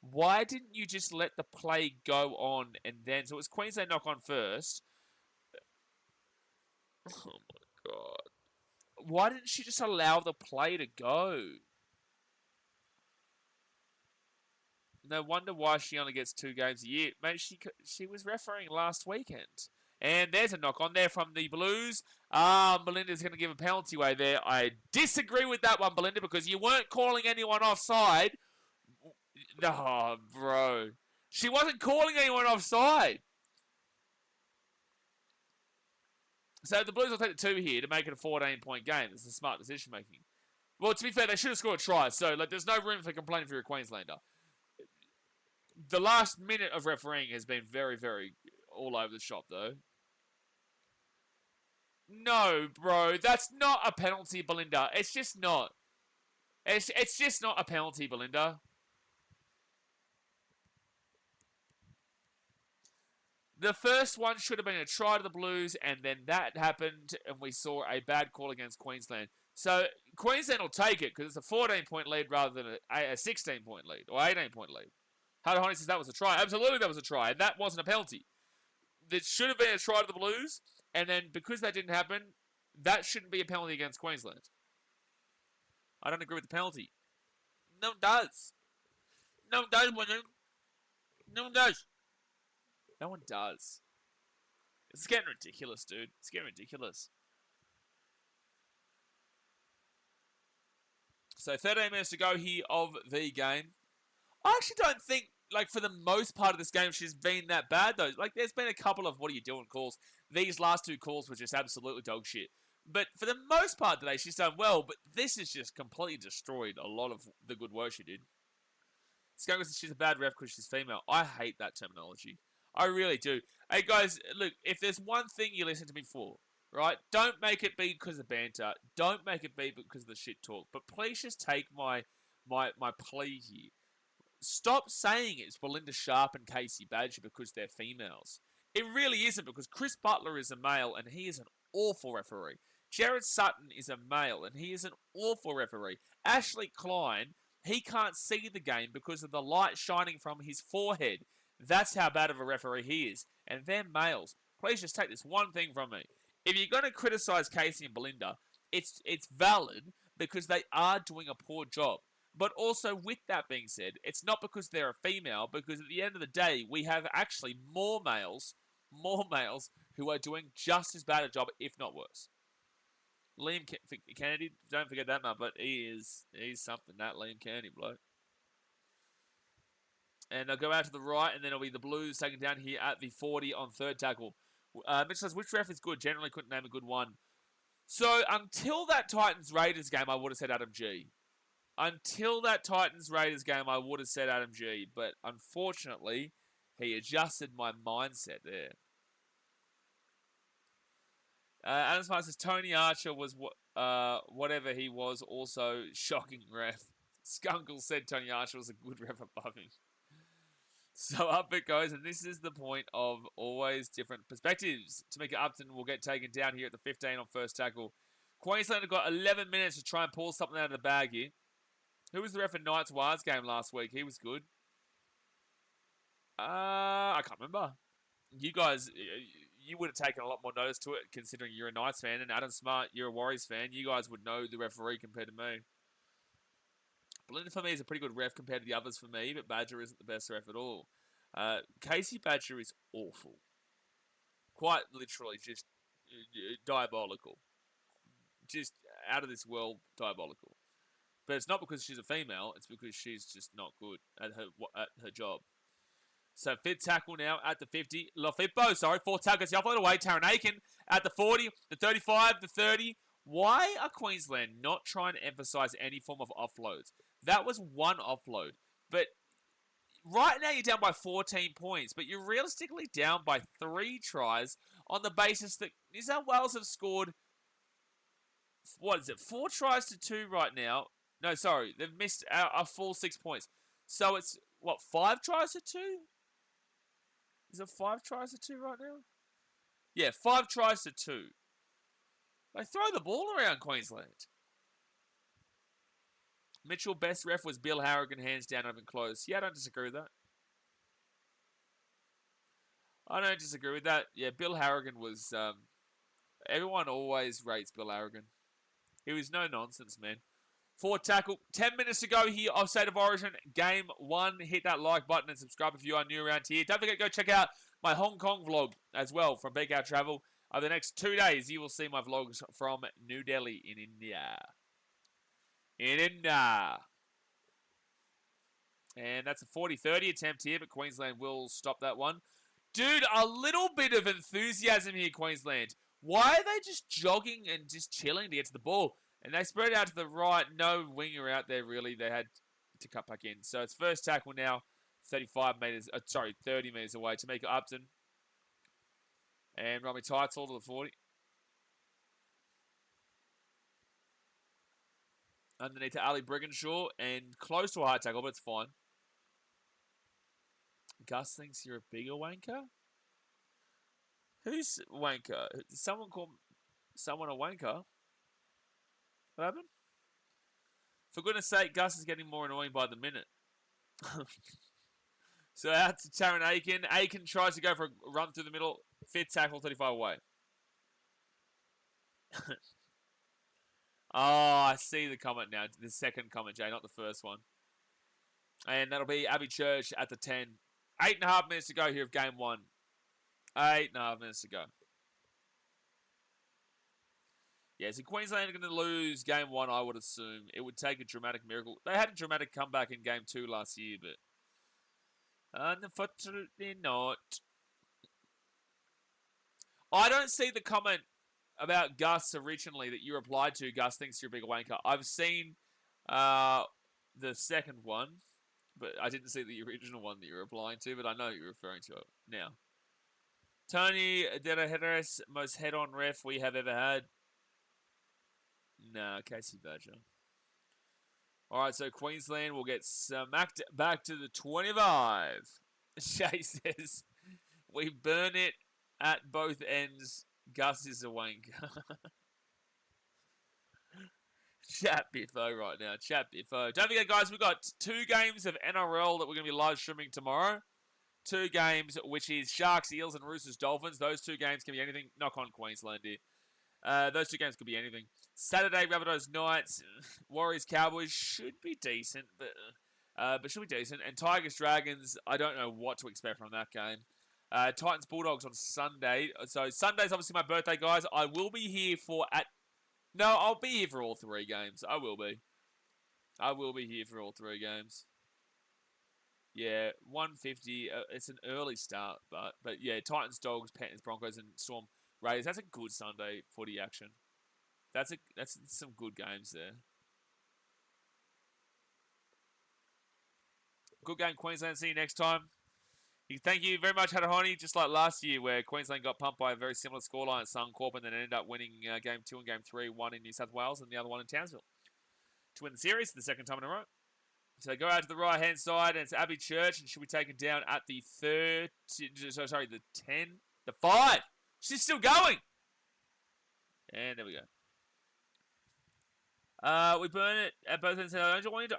Why didn't you just let the play go on and then... So it was Queensland knock on first. Oh my God. Why didn't she just allow the play to go? No wonder why she only gets 2 games a year. Maybe she was refereeing last weekend. And there's a knock on there from the Blues. Belinda's going to give a penalty away there. I disagree with that one, Belinda, because you weren't calling anyone offside. Oh, bro. She wasn't calling anyone offside. So the Blues will take the 2 here to make it a 14-point game. This is a smart decision making. Well, to be fair, they should have scored a try. So there's no room for complaining if you're a Queenslander. The last minute of refereeing has been very, very all over the shop, though. No, bro. That's not a penalty, Belinda. It's just not. It's just not a penalty, Belinda. The first one should have been a try to the Blues, and then that happened, and we saw a bad call against Queensland. So Queensland will take it, because it's a 14-point lead rather than a 16-point lead, or 18-point lead. Hunter Honey says that was a try. Absolutely that was a try, and that wasn't a penalty. It should have been a try to the Blues, and then because that didn't happen, that shouldn't be a penalty against Queensland. I don't agree with the penalty. No one does. No one does, William. No one does. No one does. It's getting ridiculous, dude. It's getting ridiculous. So 13 minutes to go here of the game. I actually don't think, for the most part of this game, she's been that bad, though. There's been a couple of what are you doing calls. These last 2 calls were just absolutely dog shit. But for the most part today, she's done well. But this has just completely destroyed a lot of the good work she did. Skunk says she's a bad ref because she's female. I hate that terminology. I really do. Hey, guys, look, if there's one thing you listen to me for, right, don't make it be because of banter. Don't make it be because of the shit talk. But please just take my plea here. Stop saying it's Belinda Sharp and Casey Badger because they're females. It really isn't, because Chris Butler is a male and he is an awful referee. Jared Sutton is a male and he is an awful referee. Ashley Klein, he can't see the game because of the light shining from his forehead. That's how bad of a referee he is. And they're males. Please just take this one thing from me. If you're going to criticize Casey and Belinda, it's valid because they are doing a poor job. But also, with that being said, it's not because they're a female, because at the end of the day, we have actually more males who are doing just as bad a job, if not worse. Liam Kennedy, don't forget that man, but he's something, that Liam Kennedy bloke. And they'll go out to the right, and then it'll be the Blues taken down here at the 40 on third tackle. Mitch says, which ref is good? Generally couldn't name a good one. So, until that Titans-Raiders game, I would have said Adam G. Until that Titans-Raiders game, I would have said Adam G. But, unfortunately, he adjusted my mindset there. Adam Smart says, Tony Archer was whatever he was, also shocking ref. Skunkle said Tony Archer was a good ref above him. So up it goes, and this is the point of always different perspectives. Tamika Upton will get taken down here at the 15 on first tackle. Queensland have got 11 minutes to try and pull something out of the bag here. Who was the ref in Knights Wars game last week? He was good. I can't remember. You guys, you would have taken a lot more notice to it, considering you're a Knights fan, and Adam Smart, you're a Warriors fan. You guys would know the referee compared to me. Belinda for me is a pretty good ref compared to the others for me, but Badger isn't the best ref at all. Casey Badger is awful. Quite literally just diabolical. Just out of this world diabolical. But it's not because she's a female, it's because she's just not good at her job. So fifth tackle now at the 50. Fourth tackle gets the offload away. Taryn Aiken at the 40, the 35, the 30. Why are Queensland not trying to emphasise any form of offloads? That was one offload. But right now you're down by 14 points, but you're realistically down by 3 tries on the basis that New South Wales have scored, 4 tries to 2 right now. No, sorry, they've missed a full 6 points. So it's, 5 tries to 2? Is it 5 tries to 2 right now? Yeah, 5 tries to 2. They throw the ball around, Queensland. Mitchell, best ref was Bill Harrigan, hands down, not even close. Yeah, I don't disagree with that. I don't disagree with that. Yeah, Bill Harrigan was... everyone always rates Bill Harrigan. He was no nonsense, man. Fourth tackle. 10 minutes to go here of State of Origin. Game 1. Hit that like button and subscribe if you are new around here. Don't forget to go check out my Hong Kong vlog as well from BKRtravel. Over the next 2 days, you will see my vlogs from New Delhi in India. And that's a 40-30 attempt here, but Queensland will stop that one. Dude, a little bit of enthusiasm here, Queensland. Why are they just jogging and just chilling to get to the ball? And they spread out to the right. No winger out there, really. They had to cut back in. So it's first tackle now, 30 meters away. Tamika Upton. And Robbie Teitzel to the 40. Underneath to Ali Brigginshaw. And close to a high tackle, but it's fine. Gus thinks you're a bigger wanker? Who's wanker? Did someone call someone a wanker? What happened? For goodness sake, Gus is getting more annoying by the minute. So out to Taryn Aiken. Aiken tries to go for a run through the middle. Fifth tackle, 35 away. Oh, I see the comment now. The second comment, Jay, not the first one. And that'll be Abby Church at the 10. 8.5 minutes to go here of game 1. 8.5 minutes to go. Yeah, so Queensland are going to lose game 1, I would assume. It would take a dramatic miracle. They had a dramatic comeback in game 2 last year, but unfortunately not. I don't see the comment about Gus originally that you replied to. Gus thinks you're a big wanker. I've seen the second one, but I didn't see the original one that you're replying to, but I know you're referring to it now. Tony De La Hedres, most head-on ref we have ever had. No, Casey Badger. All right, so Queensland will get smacked back to the 25. Shay says, We burn it at both ends. Gus is a wanker. Chat Biffo right now. Chat Biffo. Don't forget, guys, we've got 2 games of NRL that we're going to be live streaming tomorrow. 2 games, which is Sharks, Eels, and Roosters, Dolphins. Those 2 games can be anything. Knock on Queensland here. Those 2 games could be anything. Saturday, Rabbitohs, Knights, Warriors, Cowboys should be decent, but should be decent. And Tigers, Dragons, I don't know what to expect from that game. Titans, Bulldogs on Sunday. So Sunday's obviously my birthday, guys. I will be here I'll be here for all 3 games. I will be. I will be here for all 3 games. Yeah, 150. It's an early start, but yeah, Titans, Dogs, Panthers, Broncos, and Storm Raiders. That's a good Sunday footy action. That's some good games there. Good game, Queensland. See you next time. Thank you very much, Hadahoni. Just like last year, where Queensland got pumped by a very similar scoreline at Suncorp, and then ended up winning Game 2 and Game 3, one in New South Wales and the other one in Townsville, to win the series for the 2nd time in a row. So they go out to the right-hand side, and it's Abbey Church, and she'll be taken down at the 5. She's still going. And there we go. We burn it at both ends. I joined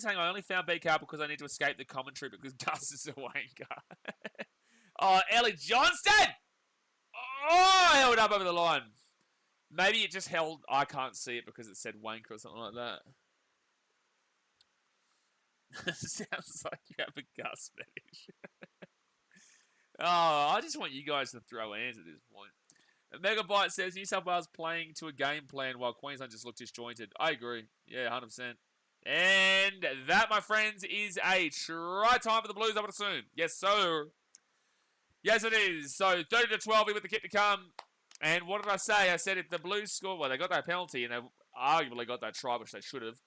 saying I only found BKR because I need to escape the commentary because Gus is a wanker. Oh, Ellie Johnston! Oh, I held up over the line. Maybe it just held. I can't see it because it said wanker or something like that. Sounds like you have a Gus fetish. Oh, I just want you guys to throw hands at this point. Megabyte says New South Wales playing to a game plan while Queensland just looked disjointed. I agree. Yeah, 100%. And that, my friends, is a try time for the Blues, I would assume. Yes, sir. Yes, it is. So 30-12 with the kit to come. And what did I say? I said if the Blues score, well, they got that penalty and they arguably got that try, which they should have.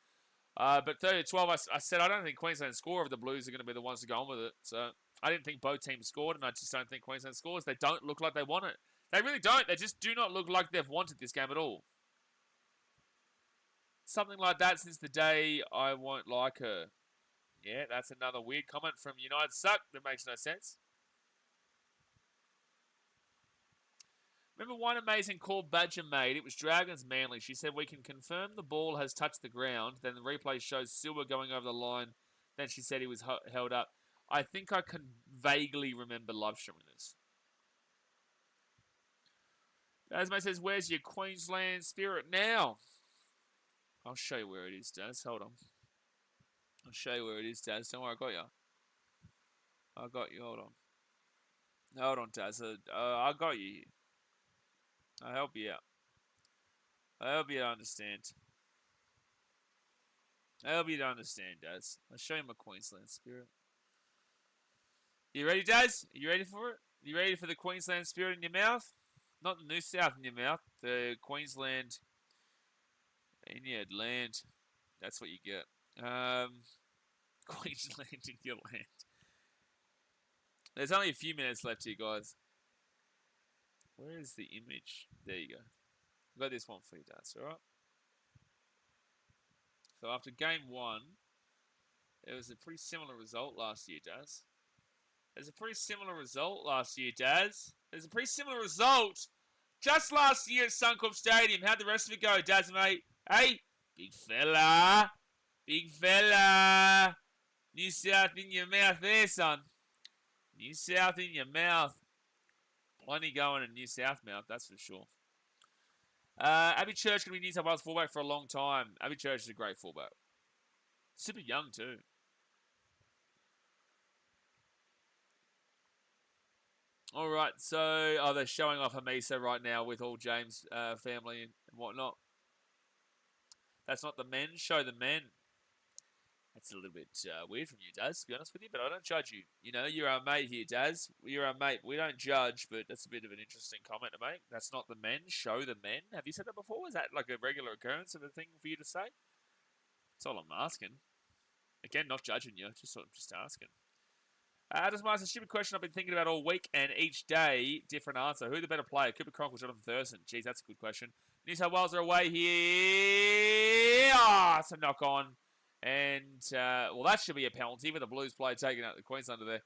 But 30-12, I said I don't think Queensland score if the Blues are going to be the ones to go on with it. So I didn't think both teams scored, and I just don't think Queensland scores. They don't look like they want it. They really don't. They just do not look like they've wanted this game at all. Something like that since the day I won't like her. Yeah, that's another weird comment from United Suck. That makes no sense. Remember one amazing call Badger made? It was Dragons Manly. She said, we can confirm the ball has touched the ground. Then the replay shows Silver going over the line. Then she said he was held up. I think I can vaguely remember live streaming this. Asmate says, where's your Queensland spirit now? I'll show you where it is, Daz. Hold on. I'll show you where it is, Daz. Don't worry, I got you. I got you. Hold on. Hold on, Daz. I got you. I'll help you out. I'll help you to understand. I'll help you to understand, Daz. I'll show you my Queensland spirit. You ready, Daz? Are you ready for it? You ready for the Queensland spirit in your mouth? Not the New South in your mouth. The Queensland in your land. That's what you get. Queensland in your land. There's only a few minutes left here, guys. Where is the image? There you go. I've got this one for you, Daz. Alright? So after game 1, it was a pretty similar result last year, Daz. There's a pretty similar result last year, Daz. There's a pretty similar result just last year at Suncorp Stadium. How'd the rest of it go, Daz, mate? Hey, big fella. Big fella. New South in your mouth there, son. New South in your mouth. Plenty going in New South mouth, that's for sure. Abbey Church going to be New South Wales fullback for a long time. Abbey Church is a great fullback. Super young, too. All right, so they're showing off Hamisa right now with all James' family and whatnot. That's not the men. Show the men. That's a little bit weird from you, Daz, to be honest with you, but I don't judge you. You know, you're our mate here, Daz. You're our mate. We don't judge, but that's a bit of an interesting comment to make. That's not the men. Show the men. Have you said that before? Is that like a regular occurrence of a thing for you to say? That's all I'm asking. Again, not judging you. Just asking. Just ask a stupid question I've been thinking about all week, and each day, different answer. Who the better player, Cooper Cronk or Jonathan Thurston? Jeez, that's a good question. New South Wales are away here. It's a knock on. And, well, that should be a penalty with the Blues player taking out the Queenslander there.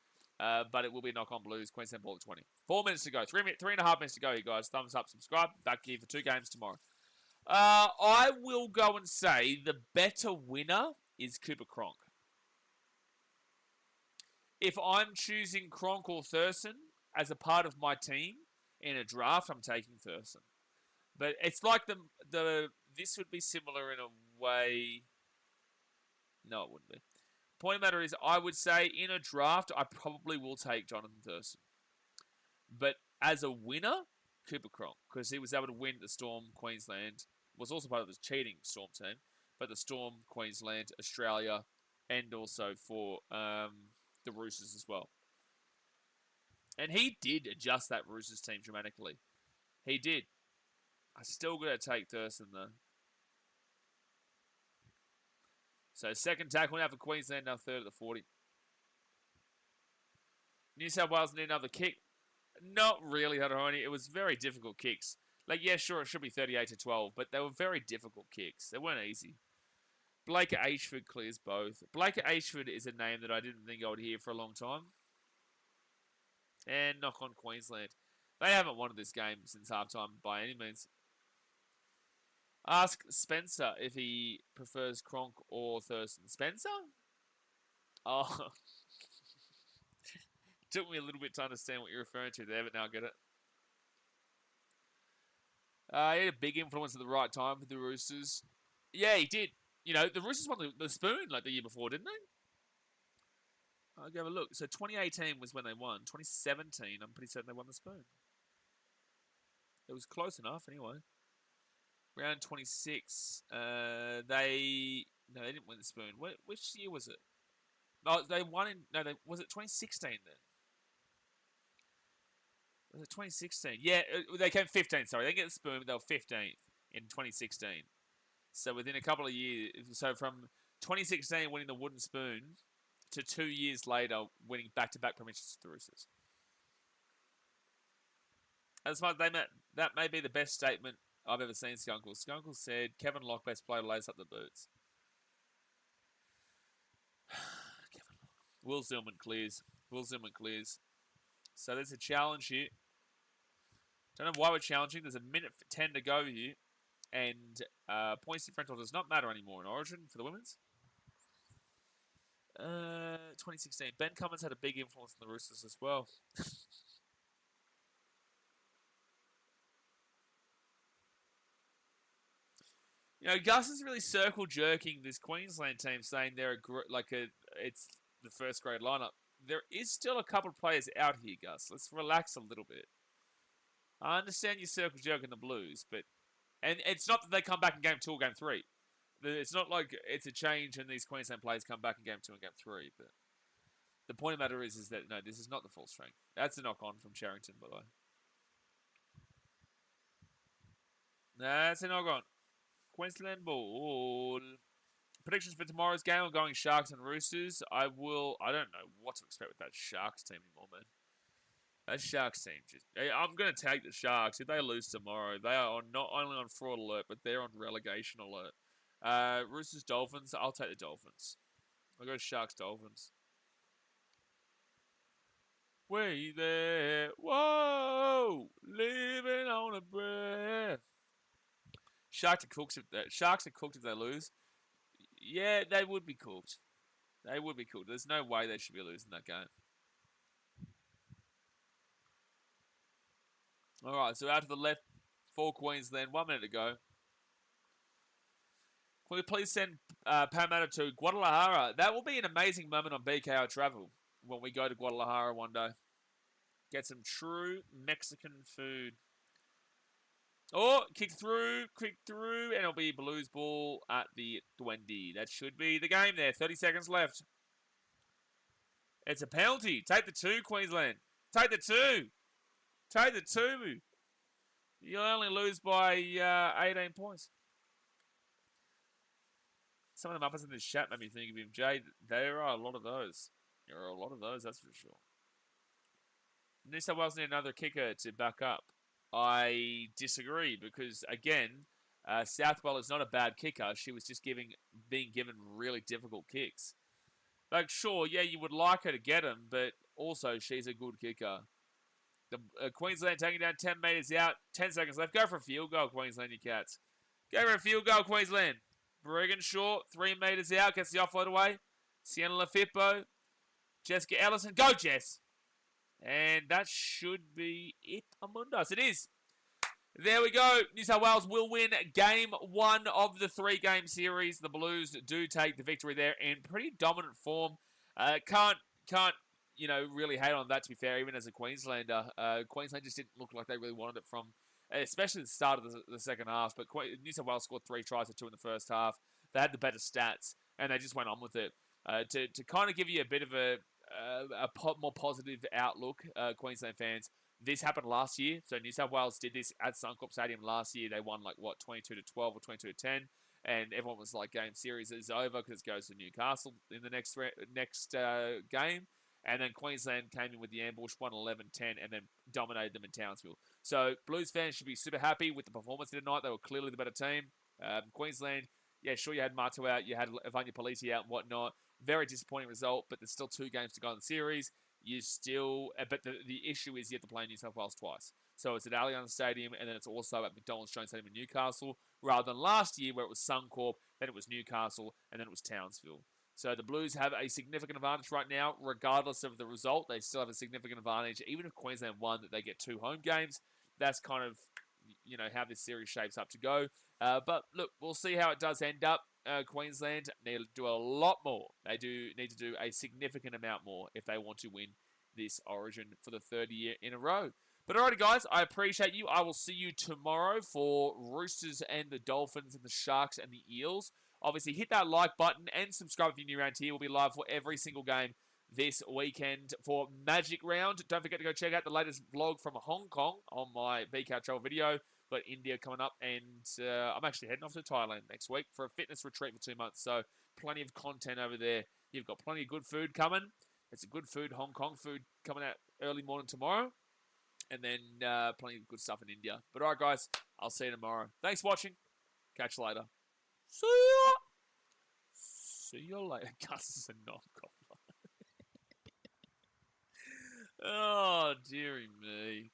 but it will be a knock on Blues. Queensland ball at 20. 4 minutes to go. 3.5 minutes to go, you guys. Thumbs up, subscribe. Back here for 2 games tomorrow. I will go and say the better winner is Cooper Cronk. If I'm choosing Cronk or Thurston as a part of my team in a draft, I'm taking Thurston. But it's like this would be similar in a way. No, it wouldn't be. Point of the matter is, I would say in a draft, I probably will take Jonathan Thurston. But as a winner, Cooper Cronk, because he was able to win the Storm Queensland, was also part of the cheating Storm team, but the Storm Queensland, Australia, and also for the Roosters as well. And he did adjust that Roosters team dramatically. He did. I still got to take Thurston though. So second tackle now for Queensland, now third at the 40. New South Wales need another kick. Not really, Hadahoni. It was very difficult kicks. Like, yeah, sure, it should be 38-12, but they were very difficult kicks. They weren't easy. Blake Ashford clears both. Blake Ashford is a name that I didn't think I would hear for a long time. And knock on Queensland. They haven't won this game since halftime by any means. Ask Spencer if he prefers Cronk or Thurston. Spencer? Oh. Took me a little bit to understand what you're referring to there, but now I get it. He had a big influence at the right time for the Roosters. Yeah, he did. You know, the Roosters won the spoon like the year before, didn't they? I'll go have a look. So 2018 was when they won. 2017, I'm pretty certain they won the spoon. It was close enough anyway. Round 26, they didn't win the spoon. Which year was it? No, they won in, was it 2016 then? Was it 2016? Yeah, they came 15th, sorry. They didn't get the spoon, but they were 15th in 2016. So within a couple of years, so from 2016 winning the wooden spoon to 2 years later winning back-to-back premierships with the Roosters. As much that may be the best statement I've ever seen, Skunkle. Skunkle said, Kevin Locke, best player, lays up the boots. Kevin Locke. Will Zillman clears. So there's a challenge here. Don't know why we're challenging. There's a minute 10 to go here. And points differential does not matter anymore in Origin for the women's. 2016. Ben Cummins had a big influence on the Roosters as well. You know, Gus is really circle jerking this Queensland team, saying they're it's the first grade lineup. There is still a couple of players out here, Gus. Let's relax a little bit. I understand you circle jerking the Blues, but and it's not that they come back in game 2 or game 3. It's not like it's a change and these Queensland players come back in game 2 and game 3. But the point of the matter is that no, this is not the full strength. That's a knock on from Charrington, by the way. That's a knock on. Queensland ball. Predictions for tomorrow's game. I'm going Sharks and Roosters. I don't know what to expect with that Sharks team anymore, man. That Sharks team I'm going to take the Sharks. If they lose tomorrow, they are not only on fraud alert, but they're on relegation alert. Roosters, Dolphins. I'll take the Dolphins. I'll go Sharks, Dolphins. Way there. Whoa! Living on a breath. Sharks are cooked if they lose. Yeah, they would be cooked. They would be cooked. There's no way they should be losing that game. All right, so out to the left for Queensland. 1 minute to go. Can we please send Parramatta to Guadalajara? That will be an amazing moment on BKRtravel when we go to Guadalajara one day. Get some true Mexican food. Oh, kick through, and it'll be Blues ball at the 20. That should be the game there. 30 seconds left. It's a penalty. Take the 2, Queensland. Take the 2. Take the 2. You'll only lose by 18 points. Some of the Muppets in this chat made me think of him. Jade, there are a lot of those. There are a lot of those, that's for sure. New South Wales need another kicker to back up. I disagree because, again, Southwell is not a bad kicker. She was just being given really difficult kicks. Like, sure, yeah, you would like her to get them, but also, she's a good kicker. The Queensland taking down 10 metres out. 10 seconds left. Go for a field goal, Queensland, you cats. Go for a field goal, Queensland. Brigginshaw, 3 metres out. Gets the offload away. Sienna Lafippo. Jessica Ellison. Go, Jess. And that should be it among us. It is. There we go. New South Wales will win game 1 of the 3-game series. The Blues do take the victory there in pretty dominant form. Can't really hate on that, to be fair, even as a Queenslander. Queensland just didn't look like they really wanted it from, especially the start of the second half. But New South Wales scored 3 tries to 2 in the first half. They had the better stats, and they just went on with it. To kind of give you a bit of a more positive outlook, Queensland fans, this happened last year. So New South Wales did this at Suncorp Stadium last year. They won 22-12 or 22-10, and everyone was like, game series is over because it goes to Newcastle in the next game. And then Queensland came in with the ambush, won 11-10, and then dominated them in Townsville. So Blues fans should be super happy with the performance tonight. They were clearly the better team. Queensland, yeah, sure, you had Marto out, you had Vanya Politi out and whatnot. Very disappointing result, but there's still 2 games to go in the series. But the issue is you have to play New South Wales twice. So it's at Allianz Stadium, and then it's also at McDonald's Jones Stadium in Newcastle, rather than last year where it was Suncorp, then it was Newcastle, and then it was Townsville. So the Blues have a significant advantage right now, regardless of the result. They still have a significant advantage. Even if Queensland won, that they get 2 home games. That's kind of, how this series shapes up to go. But look, we'll see how it does end up. Queensland need to do a lot more. They do need to do a significant amount more if they want to win this Origin for the 3rd year in a row. But alrighty, guys, I appreciate you. I will see you tomorrow for Roosters and the Dolphins and the Sharks and the Eels. Obviously, hit that like button and subscribe if you're new around here. We'll be live for every single game this weekend for Magic Round. Don't forget to go check out the latest vlog from Hong Kong on my BKRtravel video. Got India coming up, and I'm actually heading off to Thailand next week for a fitness retreat for 2 months. So plenty of content over there. You've got plenty of good food coming. It's a good food, Hong Kong food coming out early morning tomorrow. And then plenty of good stuff in India. But all right, guys, I'll see you tomorrow. Thanks for watching. Catch you later. See ya. See you later. Gus is a non-gobbler. Oh, dearie me.